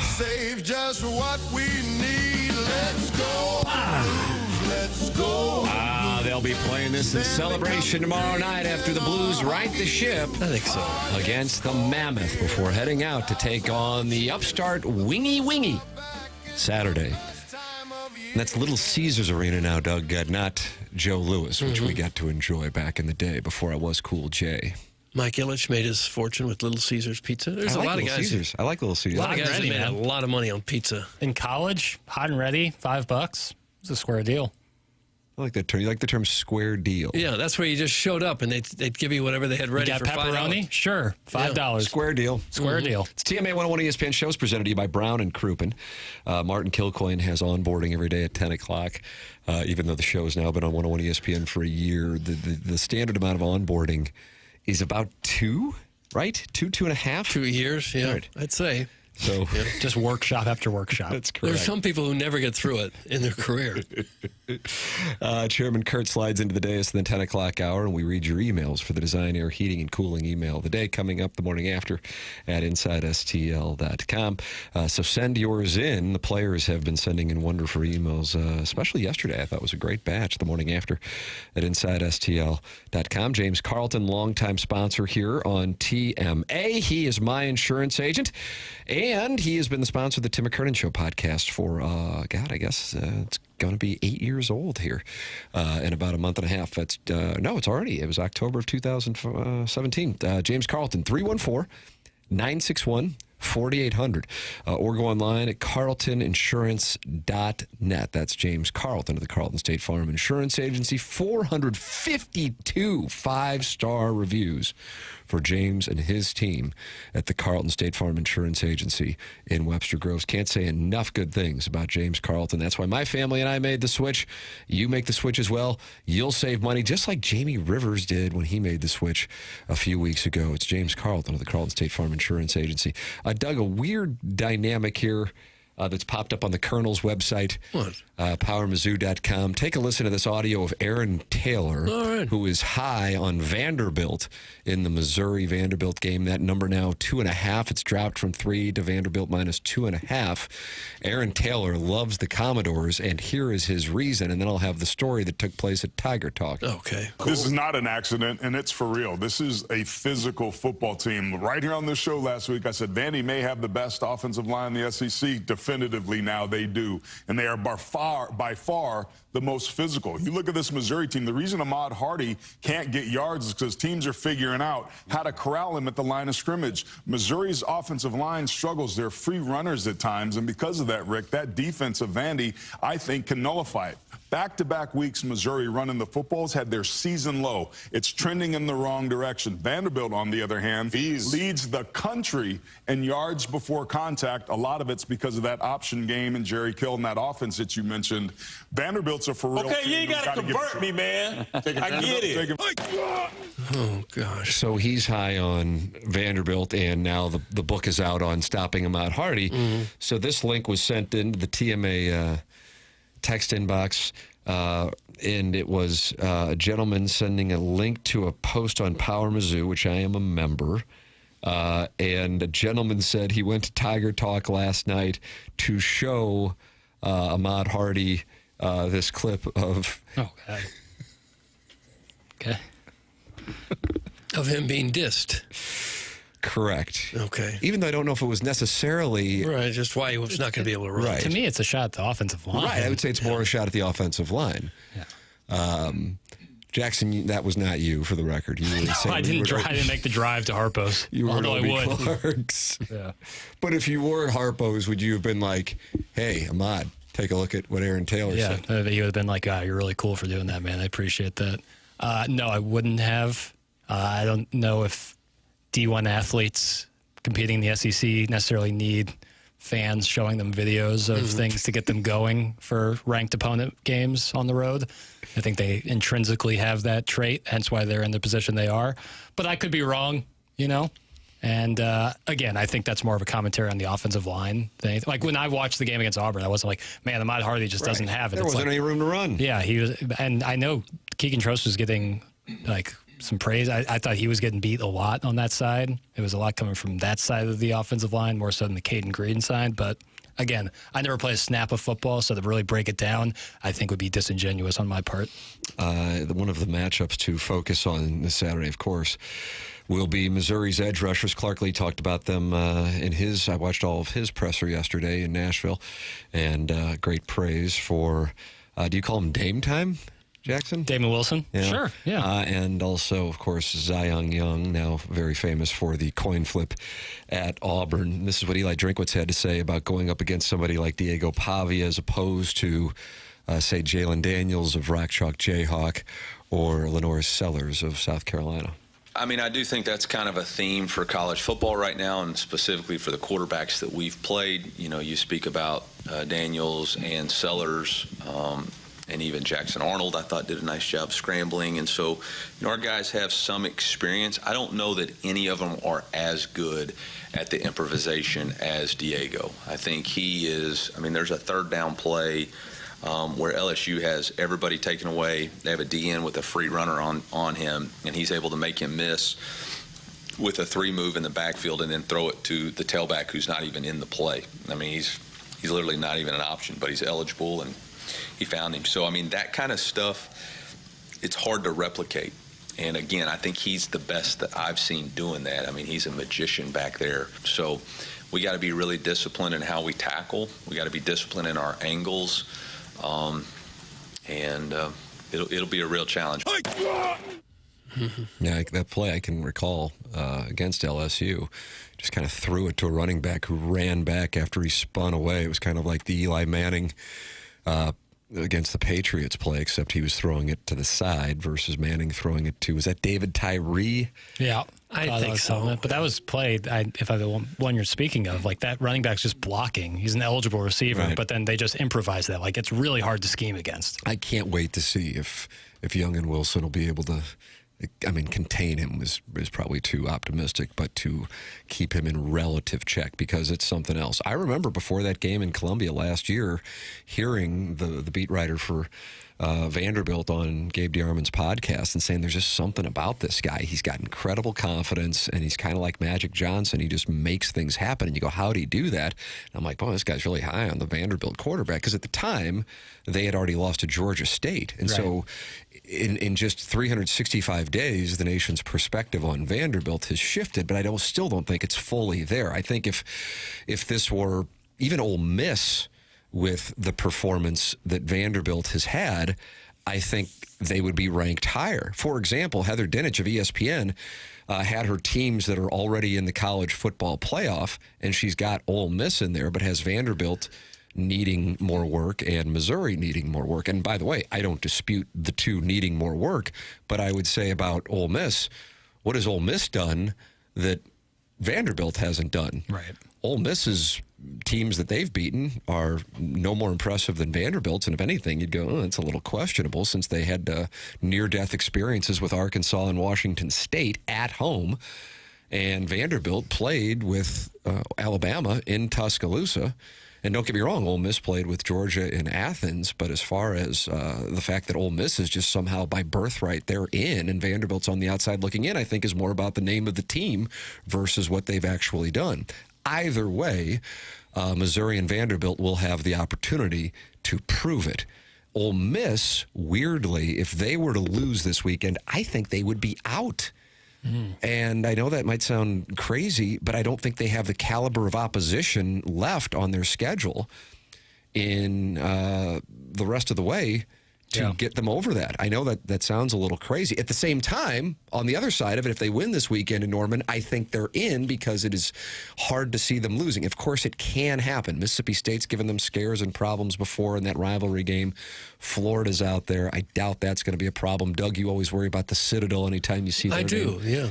Save just what we need. Let's go. Let's go. They'll be playing this in celebration tomorrow night after the Blues right the ship. I think so. Against the Mammoth before heading out to take on the upstart Wingy Saturday. And that's Little Caesars Arena now, Doug, not Joe Louis, which we got to enjoy back in the day before I was Cool J. Mike Ilitch made his fortune with Little Caesars Pizza. There's a lot of guys. Caesars. I like Little Caesars. A lot of guys that made a lot of money on pizza. In college, hot and ready, $5. It's a square deal. I like that term. You like the term square deal. Yeah, that's where you just showed up and they'd give you whatever they had ready you got for pepperoni? $5. Sure, $5. Square deal. Square deal. It's TMA 101 ESPN shows presented to you by Brown and Crouppen. Martin Kilcoyne has onboarding every day at 10 o'clock. Even though the show has now been on 101 ESPN for a year, the standard amount of onboarding is about 2, right? 2.5? 2 years, yeah, right. I'd say. So just workshop after workshop. That's correct. There's some people who never get through it in their career. Chairman Kurt slides into the dais in the 10 o'clock hour, and we read your emails for the Design, Air, Heating, and Cooling email of the day coming up the morning after at InsideSTL.com. So send yours in. The players have been sending in wonderful emails, especially yesterday. I thought it was a great batch the morning after at InsideSTL.com. James Carlton, longtime sponsor here on TMA. He is my insurance agent. And he has been the sponsor of the Tim McKernan Show podcast for, I guess it's going to be 8 years old here in about a month and a half. It's it was October of 2017. James Carlton, 314-961-4800. Or go online at carltoninsurance.net. That's James Carlton of the Carlton State Farm Insurance Agency. 452 5-star reviews for James and his team at the Carlton State Farm Insurance Agency in Webster Groves. Can't say enough good things about James Carlton. That's why my family and I made the switch. You make the switch as well. You'll save money just like Jamie Rivers did when he made the switch a few weeks ago. It's James Carlton of the Carlton State Farm Insurance Agency. Doug, a weird dynamic here that's popped up on the Colonel's website, PowerMizzou.com. Take a listen to this audio of Aaron Taylor, who is high on Vanderbilt in the Missouri-Vanderbilt game. That number now 2.5. It's dropped from 3 to Vanderbilt minus 2.5. Aaron Taylor loves the Commodores, and here is his reason, and then I'll have the story that took place at Tiger Talk. Okay. Cool. This is not an accident, and it's for real. This is a physical football team. Right here on this show last week, I said Vandy may have the best offensive line in the SEC. Definitively now they do, and they are by far the most physical. You look at this Missouri team, the reason Ahmad Hardy can't get yards is because teams are figuring out how to corral him at the line of scrimmage. Missouri's offensive line struggles. They're free runners at times, and because of that, Rick, that defense of Vandy, I think, can nullify it. Back-to-back weeks, Missouri running the footballs had their season low. It's trending in the wrong direction. Vanderbilt, on the other hand, leads the country in yards before contact. A lot of it's because of that option game and Jerry Kill and that offense that you mentioned. Vanderbilt's a for real Okay, team. you ain't got to convert me, man. I get it. Oh, gosh. So he's high on Vanderbilt, and now the book is out on stopping Ahmad Hardy. So this link was sent into the TMA text inbox, and it was a gentleman sending a link to a post on Power Mizzou, which I am a member. And a gentleman said he went to Tiger Talk last night to show Ahmad Hardy this clip of... Oh, God. Okay. Of him being dissed. Correct. Okay. Even though I don't know if it was necessarily... Right, just why he was not going to be able to run. Right. To me, it's a shot at the offensive line. Right, I would say it's more a shot at the offensive line. Yeah. Jackson, that was not you, for the record. You were I didn't make the drive to Harpo's. You were although I would. Clark's. Yeah. But if you were at Harpo's, would you have been like, hey, Ahmad, take a look at what Aaron Taylor said? Yeah, he would have been like, you're really cool for doing that, man. I appreciate that. No, I wouldn't have. I don't know if D1 athletes competing in the SEC necessarily need fans showing them videos of things to get them going for ranked opponent games on the road. I think they intrinsically have that trait, hence why they're in the position they are. But I could be wrong, you know? And again, I think that's more of a commentary on the offensive line thing. Like when I watched the game against Auburn, I wasn't like, man, Ahmad Hardy just doesn't have it. There wasn't any room to run. Yeah, he was, and I know Keegan Trost was getting like some praise. I thought he was getting beat a lot on that side. It was a lot coming from that side of the offensive line, more so than the Caden Green side. But again, I never played a snap of football, so to really break it down, I think would be disingenuous on my part. One of the matchups to focus on this Saturday, of course, will be Missouri's edge rushers. Clark Lee talked about them in his, I watched all of his presser yesterday in Nashville, and great praise for, do you call him Dame time, Jackson? Damon Wilson? Yeah. Sure, yeah. And also, of course, Zion Young, now very famous for the coin flip at Auburn. This is what Eli Drinkwitz had to say about going up against somebody like Diego Pavia as opposed to, say, Jalen Daniels of Rock Chalk Jayhawk or Lenoris Sellers of South Carolina. I mean, I do think that's kind of a theme for college football right now, and specifically for the quarterbacks that we've played. You know, you speak about Daniels and Sellers, and even Jackson Arnold, I thought, did a nice job scrambling. And so, you know, our guys have some experience. I don't know that any of them are as good at the improvisation as Diego. I think he is, I mean, there's a third down play where LSU has everybody taken away. They have a DN with a free runner on him, and he's able to make him miss with a 3-move in the backfield and then throw it to the tailback who's not even in the play. I mean, he's literally not even an option, but he's eligible, and he found him. So, I mean, that kind of stuff, it's hard to replicate. And, again, I think he's the best that I've seen doing that. I mean, he's a magician back there. So we got to be really disciplined in how we tackle. We got to be disciplined in our angles. It'll be a real challenge. Yeah, that play I can recall against LSU. Just kind of threw it to a running back who ran back after he spun away. It was kind of like the Eli Manning against the Patriots play, except he was throwing it to the side versus Manning throwing it to, was that David Tyree? Yeah. I think so. But that was played, if I the one you're speaking of, like that running back's just blocking. He's an eligible receiver, Right. but then they just improvise that. Like it's really hard to scheme against. I can't wait to see if Young and Wilson will be able to, I mean, contain him is probably too optimistic, but to keep him in relative check, because it's something else. I remember before that game in Columbia last year, hearing the beat writer for Vanderbilt on Gabe DeArmond's podcast and saying there's just something about this guy. He's got incredible confidence, and he's kind of like Magic Johnson. He just makes things happen. And you go, how'd he do that? And I'm like, boy, this guy's really high on the Vanderbilt quarterback, because at the time they had already lost to Georgia State. And so in just 365 days, the nation's perspective on Vanderbilt has shifted, but I still don't think it's fully there. I think if this were even Ole Miss with the performance that Vanderbilt has had, I think they would be ranked higher. For example, Heather Dinich of ESPN had her teams that are already in the college football playoff, and she's got Ole Miss in there, but has Vanderbilt needing more work and Missouri needing more work. And by the way, I don't dispute the two needing more work, but I would say about Ole Miss, what has Ole Miss done that Vanderbilt hasn't done? Right. Ole Miss's teams that they've beaten are no more impressive than Vanderbilt's, and if anything, you'd go, it's a little questionable, since they had near-death experiences with Arkansas and Washington State at home, and Vanderbilt played with Alabama in Tuscaloosa. And don't get me wrong, Ole Miss played with Georgia in Athens, but as far as the fact that Ole Miss is just somehow by birthright they're in and Vanderbilt's on the outside looking in, I think is more about the name of the team versus what they've actually done. Either way, Missouri and Vanderbilt will have the opportunity to prove it. Ole Miss, weirdly, if they were to lose this weekend, I think they would be out. And I know that might sound crazy, but I don't think they have the caliber of opposition left on their schedule in the rest of the way to get them over that. I know that sounds a little crazy. At the same time, on the other side of it, if they win this weekend in Norman, I think they're in, because it is hard to see them losing. Of course, it can happen. Mississippi State's given them scares and problems before in that rivalry game. Florida's out there. I doubt that's going to be a problem. Doug, you always worry about the Citadel anytime you see their I do, name. yeah.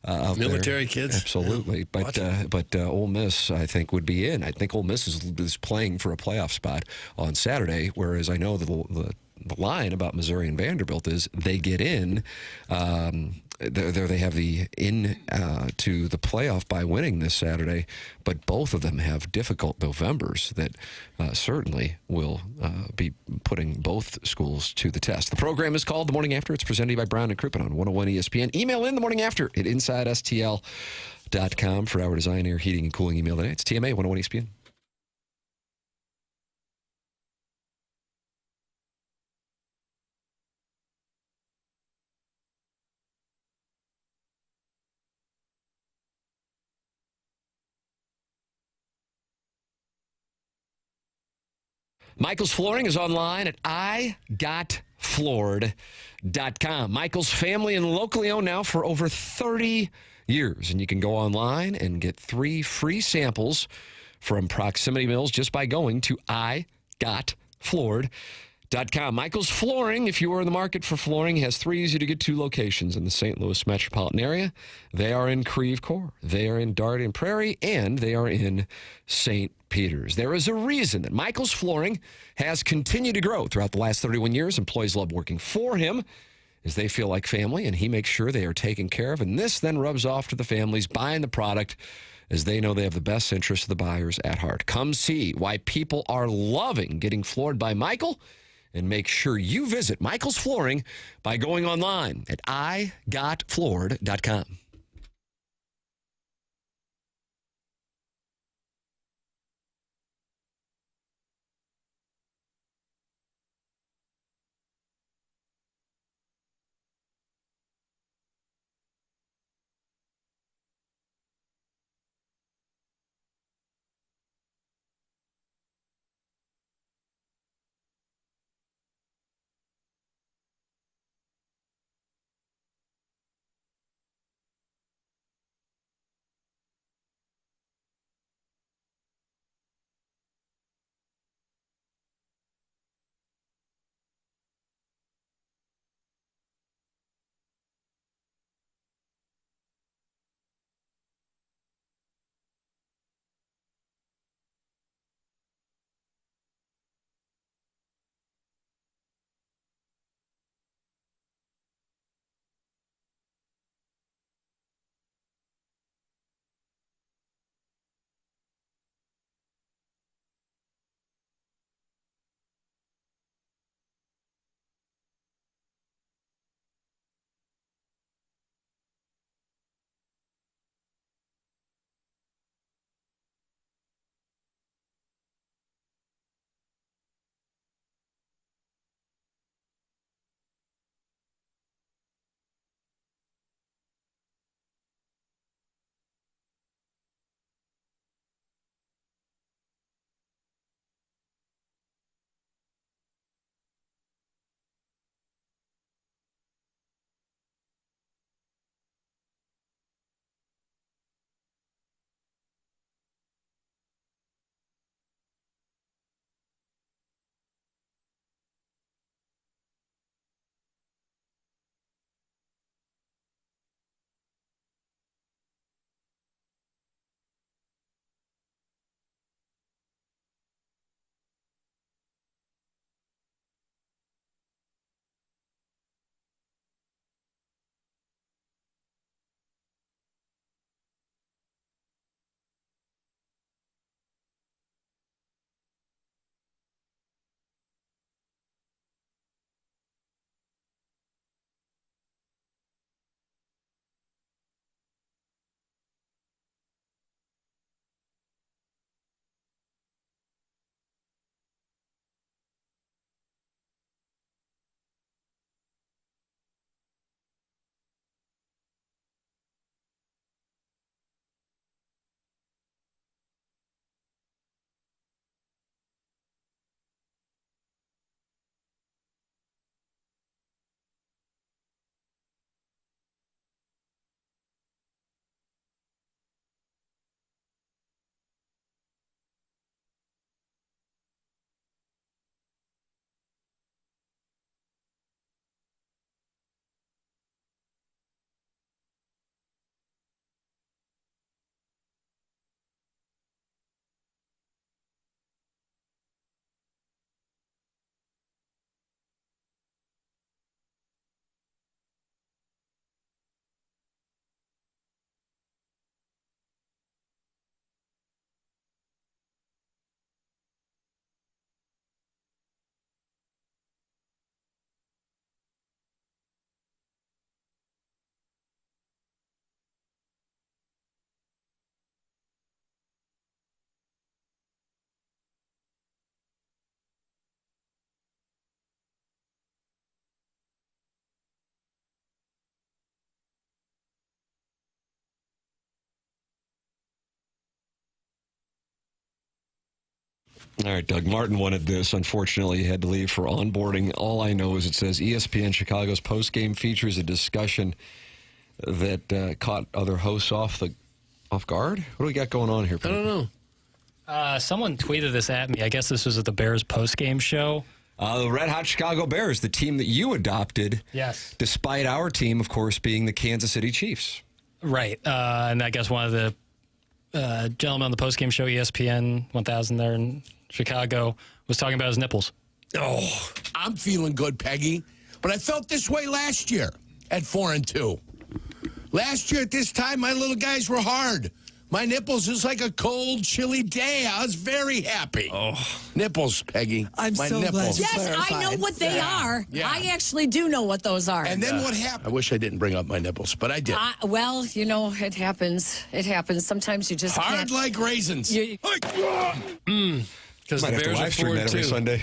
out there. Military kids. Absolutely. Yeah. But Ole Miss, I think, would be in. I think Ole Miss is playing for a playoff spot on Saturday, whereas I know the line about Missouri and Vanderbilt is they get in. There they have the in to the playoff by winning this Saturday, but both of them have difficult Novembers that certainly will be putting both schools to the test. The program is called The Morning After. It's presented by Brown and Crouppen on 101 ESPN. Email in The Morning After at InsideSTL.com for our design, air, heating, and cooling email today. It's TMA 101 ESPN. Michael's Flooring is online at igotfloored.com. Michael's family and locally owned now for over 30 years. And you can go online and get 3 free samples from Proximity Mills just by going to igotfloored.com. Michael's Flooring, if you are in the market for flooring, has 3 easy-to-get-to locations in the St. Louis metropolitan area. They are in Creve Coeur, they are in Darden Prairie, and they are in St. Peters. There is a reason that Michael's Flooring has continued to grow throughout the last 31 years. Employees love working for him as they feel like family, and he makes sure they are taken care of. And this then rubs off to the families buying the product as they know they have the best interest of the buyers at heart. Come see why people are loving getting floored by Michael, and make sure you visit Michael's Flooring by going online at igotfloored.com. All right, Doug. Martin wanted this. Unfortunately, he had to leave for onboarding. All I know is it says ESPN Chicago's postgame features a discussion that caught other hosts off guard. What do we got going on here? I don't know. Someone tweeted this at me. I guess this was at the Bears postgame show. The Red Hot Chicago Bears, the team that you adopted. Yes. Despite our team, of course, being the Kansas City Chiefs. Right. And I guess one of the gentlemen on the postgame show, ESPN 1000 there in Chicago, was talking about his nipples. Oh, I'm feeling good, Peggy. But I felt this way last year at 4-2. Last year at this time, my little guys were hard. My nipples was like a cold, chilly day. I was very happy. Oh, nipples, Peggy. I'm my so glad nipples. you Yes, I know what they are. Yeah. I actually do know what those are. And then what happened? I wish I didn't bring up my nipples, but I did. Well, you know, it happens. It happens. Sometimes you just Hard can't. like raisins. Because the Might have to Bears live are stream that every 4-2. Sunday.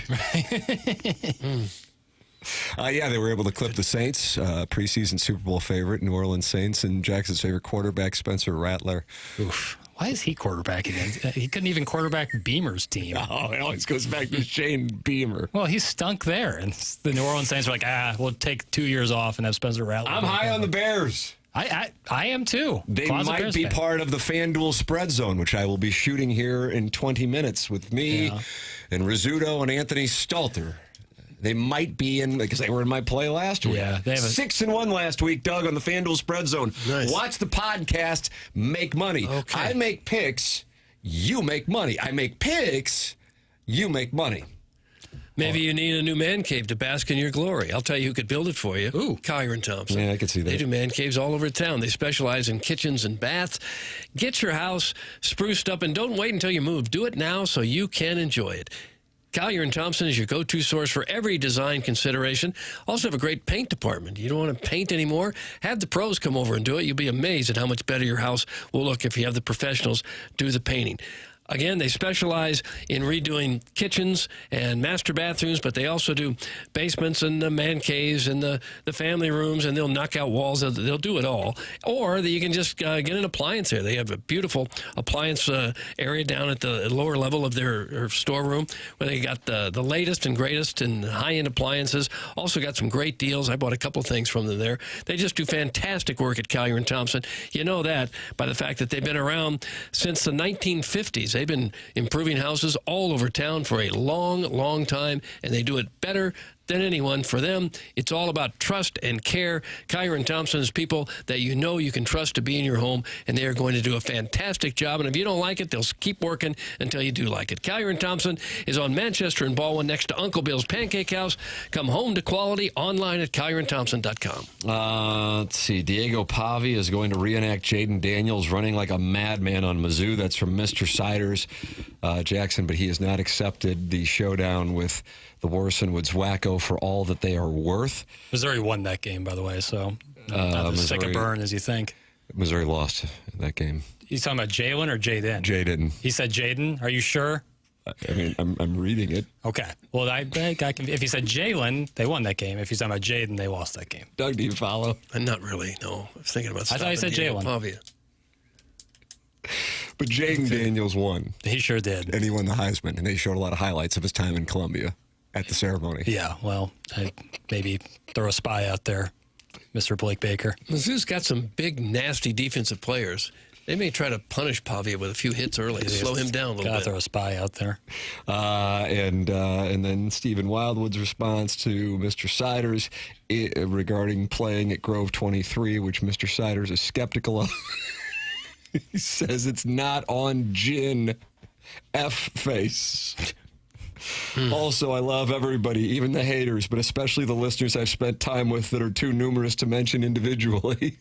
Yeah, they were able to clip the Saints, preseason Super Bowl favorite, New Orleans Saints, and Jackson's favorite quarterback, Spencer Rattler. Oof. Why is he quarterbacking? He couldn't even quarterback Beamer's team. Oh, it always goes back to Shane Beamer. Well, he stunk there. And the New Orleans Saints were like, we'll take 2 years off and have Spencer Rattler. I'm high on the Bears. I am too. They Closet might Bears be fan. part of the FanDuel spread zone, which I will be shooting here in 20 minutes with me and Rizzuto and Anthony Stalter. They might be in, because they were in my play last week. Yeah, they have 6-1 last week, Doug, on the FanDuel spread zone. Nice. Watch the podcast, make money. Okay. I make picks, you make money. I make picks, you make money. Maybe you need a new man cave to bask in your glory. I'll tell you who could build it for you. Ooh, Collier & Thompson. Yeah, I can see that. They do man caves all over town. They specialize in kitchens and baths. Get your house spruced up and don't wait until you move. Do it now so you can enjoy it. Collier & Thompson is your go-to source for every design consideration. Also have a great paint department. You don't want to paint anymore? Have the pros come over and do it. You'll be amazed at how much better your house will look if you have the professionals do the painting. Again, they specialize in redoing kitchens and master bathrooms, but they also do basements and the man caves and the family rooms, and they'll knock out walls. They'll do it all. Or you can just get an appliance there. They have a beautiful appliance area down at the lower level of their storeroom where they got the latest and greatest and high-end appliances. Also got some great deals. I bought a couple things from them there. They just do fantastic work at Collier & Thompson. You know that by the fact that they've been around since the 1950s. They've been improving houses all over town for a long, long time, and they do it better than anyone. For them, it's all about trust and care. Collier & Thompson is people that you know you can trust to be in your home, and they are going to do a fantastic job. And if you don't like it, they'll keep working until you do like it. Collier & Thompson is on Manchester and Baldwin next to Uncle Bill's Pancake House. Come home to quality online at collierandthompson.com. Let's see. Diego Pavia is going to reenact Jaden Daniels running like a madman on Mizzou. That's from Mr. Siders, Jackson, but he has not accepted the showdown with the Warson Woods Wacko for all that they are worth. Missouri won that game, by the way, so not as sick a burn as you think. Missouri lost that game. He's talking about Jalen or Jaden? Jaden. He said Jaden. Are you sure? I mean, I'm reading it. Okay. Well, if he said Jalen, they won that game. If he's talking about Jaden, they lost that game. Doug, do you follow? Not really, no. I was thinking about I thought he said Jalen. Pavia. But Jaden Daniels won. He sure did. And he won the Heisman, and they showed a lot of highlights of his time in Columbia at the ceremony. Yeah, well, maybe throw a spy out there, Mr. Blake Baker. Mizzou's got some big, nasty defensive players. They may try to punish Pavia with a few hits early to slow him down a little bit. Throw a spy out there. And then Stephen Wildwood's response to Mr. Siders regarding playing at Grove 23, which Mr. Siders is skeptical of. He says it's not on gin. F face. Also, I love everybody, even the haters, but especially the listeners I've spent time with that are too numerous to mention individually.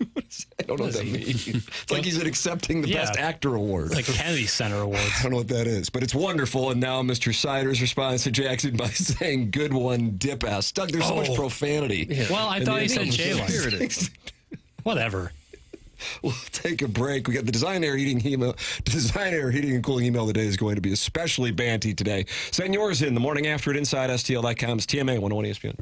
I don't know what that means. It's like he's accepting the Best Actor Award. Like Kennedy Center Awards. I don't know what that is, but it's wonderful. And now Mr. Siders responds to Jackson by saying, good one, dip ass. Doug, there's so much profanity. Yeah. Well, I thought he said Jalen. Whatever. We'll take a break. We got the Design Air Heating and Cooling email today is going to be especially banty today. Send yours in the morning after at InsideSTL.com. It's TMA 101 ESPN.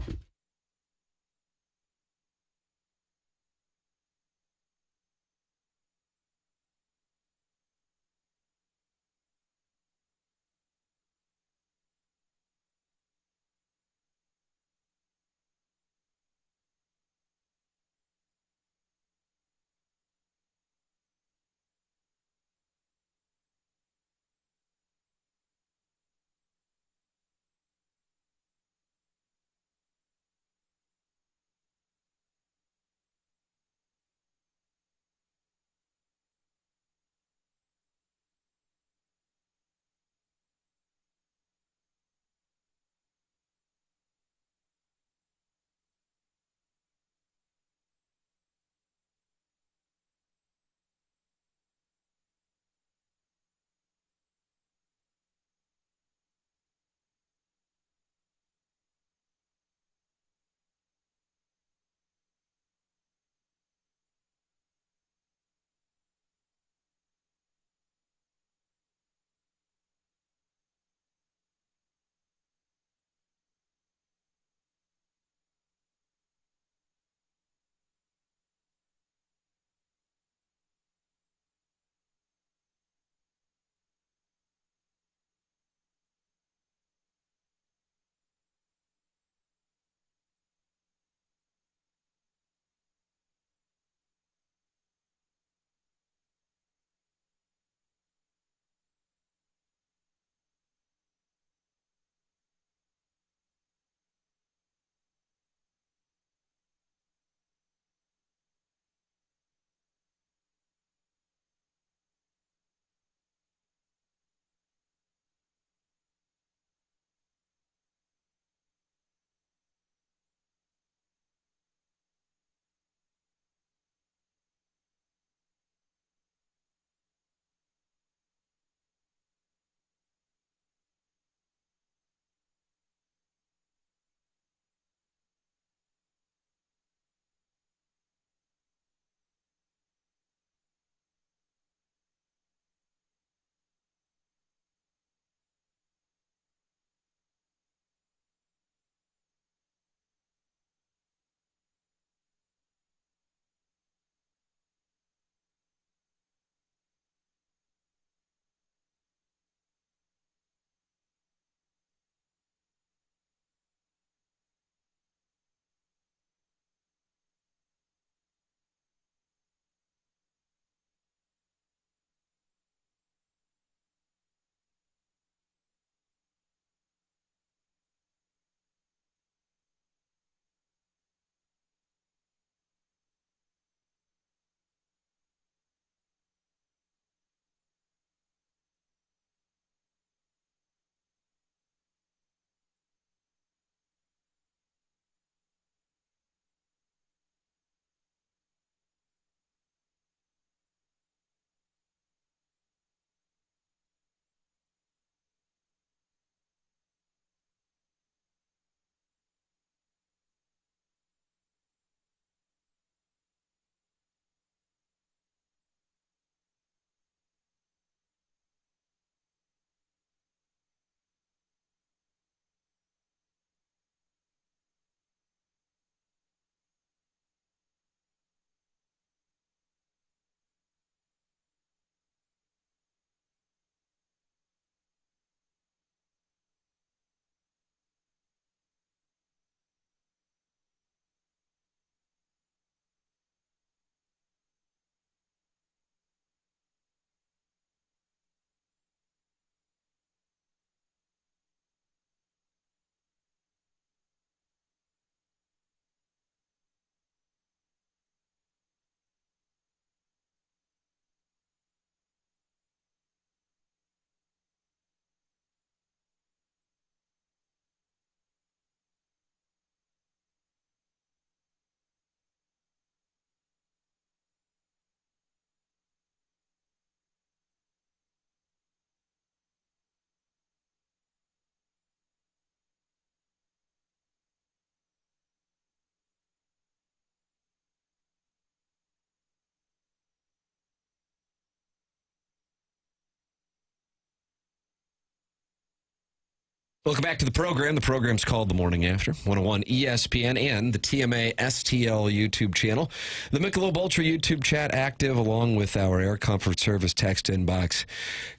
Welcome back to the program. The program's called The Morning After, 101 ESPN and the TMA STL YouTube channel. The Michelob Ultra YouTube chat active along with our Air Comfort Service text inbox.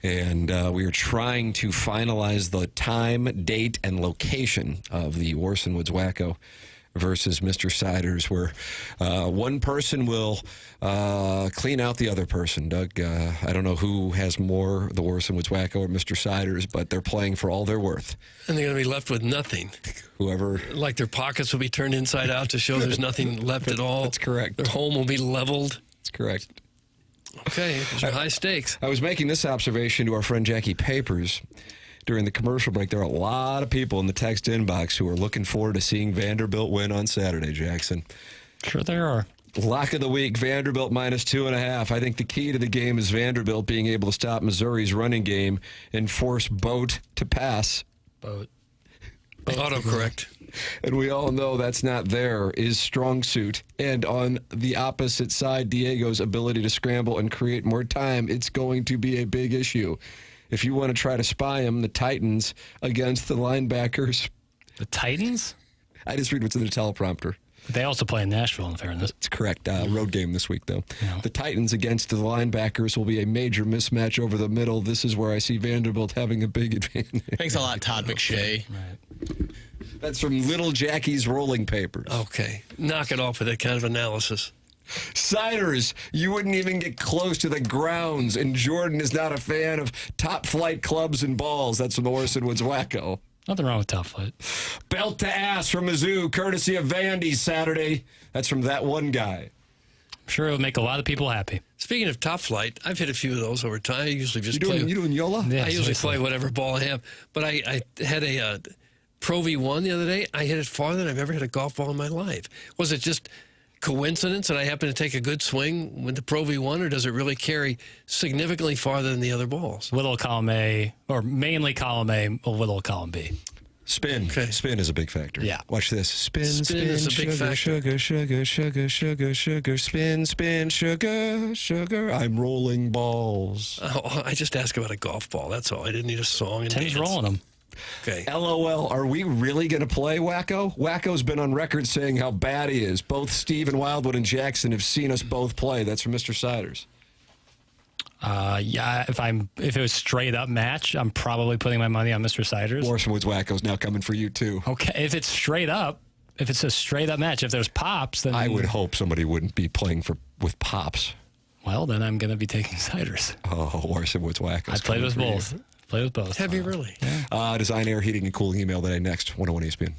And we are trying to finalize the time, date, and location of the Orson Woods Wacko versus Mr. Siders, where one person will clean out the other person. Doug, I don't know who has more, the Orson Woods Wacko or Mr. Siders, but they're playing for all they're worth. And they're going to be left with nothing. Whoever. Like their pockets will be turned inside out to show there's nothing left at all. That's correct. Their home will be leveled. That's correct. Okay, those are high stakes. I was making this observation to our friend Jackie Papers during the commercial break. There are a lot of people in the text inbox who are looking forward to seeing Vanderbilt win on Saturday, Jackson. Sure there are. Lock of the week, Vanderbilt -2.5. I think the key to the game is Vanderbilt being able to stop Missouri's running game and force Boat to pass. Boat. Autocorrect. And we all know that's not there, is strong suit. And on the opposite side, Diego's ability to scramble and create more time, it's going to be a big issue. If you want to try to spy him, the Titans against the linebackers. The Titans? I just read what's in the teleprompter. They also play in Nashville, in fairness. That's correct. Road game this week, though. Yeah. The Titans against the linebackers will be a major mismatch over the middle. This is where I see Vanderbilt having a big advantage. Thanks a lot, Todd McShay. Right. That's from Little Jackie's Rolling Papers. Okay. Knock it off with that kind of analysis. Siders, you wouldn't even get close to the grounds, and Jordan is not a fan of top-flight clubs and balls. That's from Orson Woods Wacko. Nothing wrong with top flight. Belt to ass from Mizzou, courtesy of Vandy Saturday. That's from that one guy. I'm sure it'll make a lot of people happy. Speaking of top flight, I've hit a few of those over time. I usually just You doing Yola? Yeah, I usually play whatever ball I have. But I had a Pro V1 the other day. I hit it farther than I've ever hit a golf ball in my life. Was it just coincidence that I happened to take a good swing with the Pro V1, or does it really carry significantly farther than the other balls? Little column A, or mainly column A, little column B. Spin. Okay. Spin is a big factor. Yeah. Watch this. Spin, is a big sugar, factor. sugar, sugar, sugar, sugar, sugar, spin, spin, sugar, sugar. I'm rolling balls. Oh, I just asked about a golf ball. That's all. I didn't need a song and Tim's dance. rolling them. Okay. LOL, are we really going to play Wacko? Wacko's been on record saying how bad he is. Both Steve and Wildwood and Jackson have seen us both play. That's from Mr. Siders. Yeah, if it was straight up match, I'm probably putting my money on Mr. Siders. Orson Woods Wacko's now coming for you too. Okay, if it's straight up, if it's a straight up match, if there's pops, then I would hope somebody wouldn't be playing with pops. Well, then I'm going to be taking Siders. Oh, Orson Woods Wacko's. I played with both. Played with both. Have you really? Yeah. Design, air, heating, and cooling email today. Next, 101 ESPN.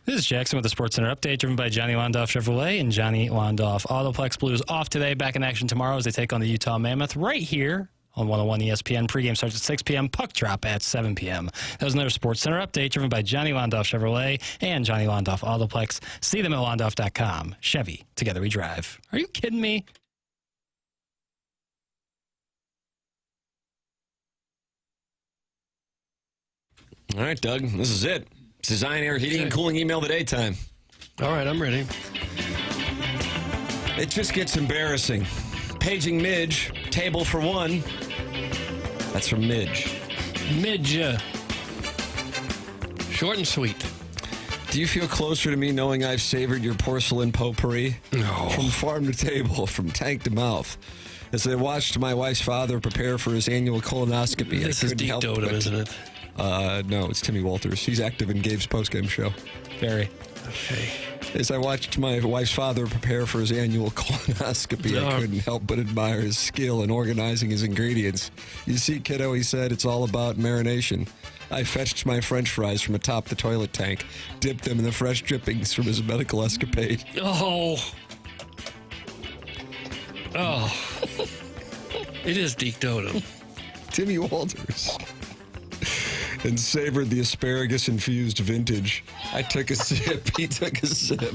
This is Jackson with the Sports Center update, driven by Johnny Londoff Chevrolet and Johnny Londoff Autoplex. Blues off today, back in action tomorrow as they take on the Utah Mammoth right here on 101 ESPN. Pregame starts at 6 p.m., puck drop at 7 p.m. That was another Sports Center update, driven by Johnny Londoff Chevrolet and Johnny Londoff Autoplex. See them at londoff.com. Chevy, together we drive. Are you kidding me? All right, Doug, this is it. Design, air, heating, and cooling email of the daytime. All right, I'm ready. It just gets embarrassing. Paging Midge, table for one. That's from Midge. Midge. Short and sweet. Do you feel closer to me knowing I've savored your porcelain potpourri? No. From farm to table, from tank to mouth. As I watched my wife's father prepare for his annual colonoscopy, This is deep dotem, isn't it? No, it's Timmy Walters. He's active in Gabe's postgame show. Very. Okay. As I watched my wife's father prepare for his annual colonoscopy, I couldn't help but admire his skill in organizing his ingredients. You see, kiddo, he said, it's all about marination. I fetched my French fries from atop the toilet tank, dipped them in the fresh drippings from his medical escapade. Oh. It is deep dotem. Timmy Walters. And savored the asparagus-infused vintage. I took a sip. He took a sip.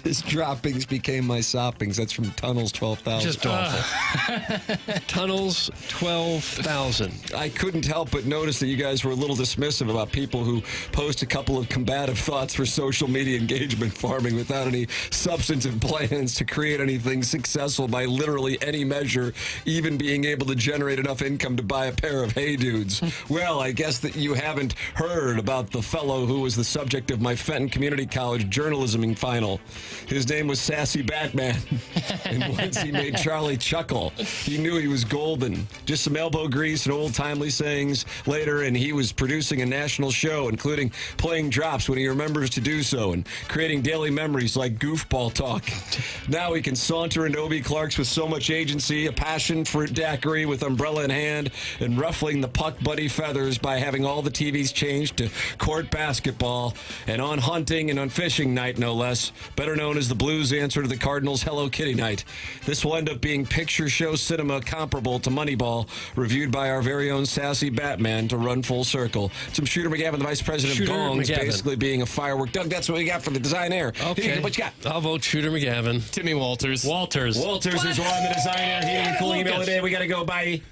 His droppings became my soppings. That's from Tunnels 12,000. Just awful. Tunnels 12,000. I couldn't help but notice that you guys were a little dismissive about people who post a couple of combative thoughts for social media engagement farming without any substantive plans to create anything successful by literally any measure, even being able to generate enough income to buy a pair of Hey Dudes. Well, I guess that you haven't heard about the fellow who was the subject of my Fenton Community College journalism final. His name was Sassy Batman, and once he made Charlie chuckle. He knew he was golden. Just some elbow grease and old-timely sayings later, and he was producing a national show, including playing drops when he remembers to do so, and creating daily memories like Goofball talk. Now he can saunter into O.B. Clark's with so much agency, a passion for daiquiri with umbrella in hand, and ruffling the puck buddy feathers by having all the TVs changed to court basketball, and on hunting and on fishing night, no less. Better known as the Blues' answer to the Cardinals' Hello Kitty night. This will end up being picture show cinema comparable to Moneyball, reviewed by our very own Sassy Batman to run full circle. Some Shooter McGavin, the vice president of Gongs, basically being a firework. Doug, that's what we got for the design air. Okay. What you got? I'll vote Shooter McGavin. Timmy Walters. Walters is on the design air. Heating and cooling email today. We got to go. Bye.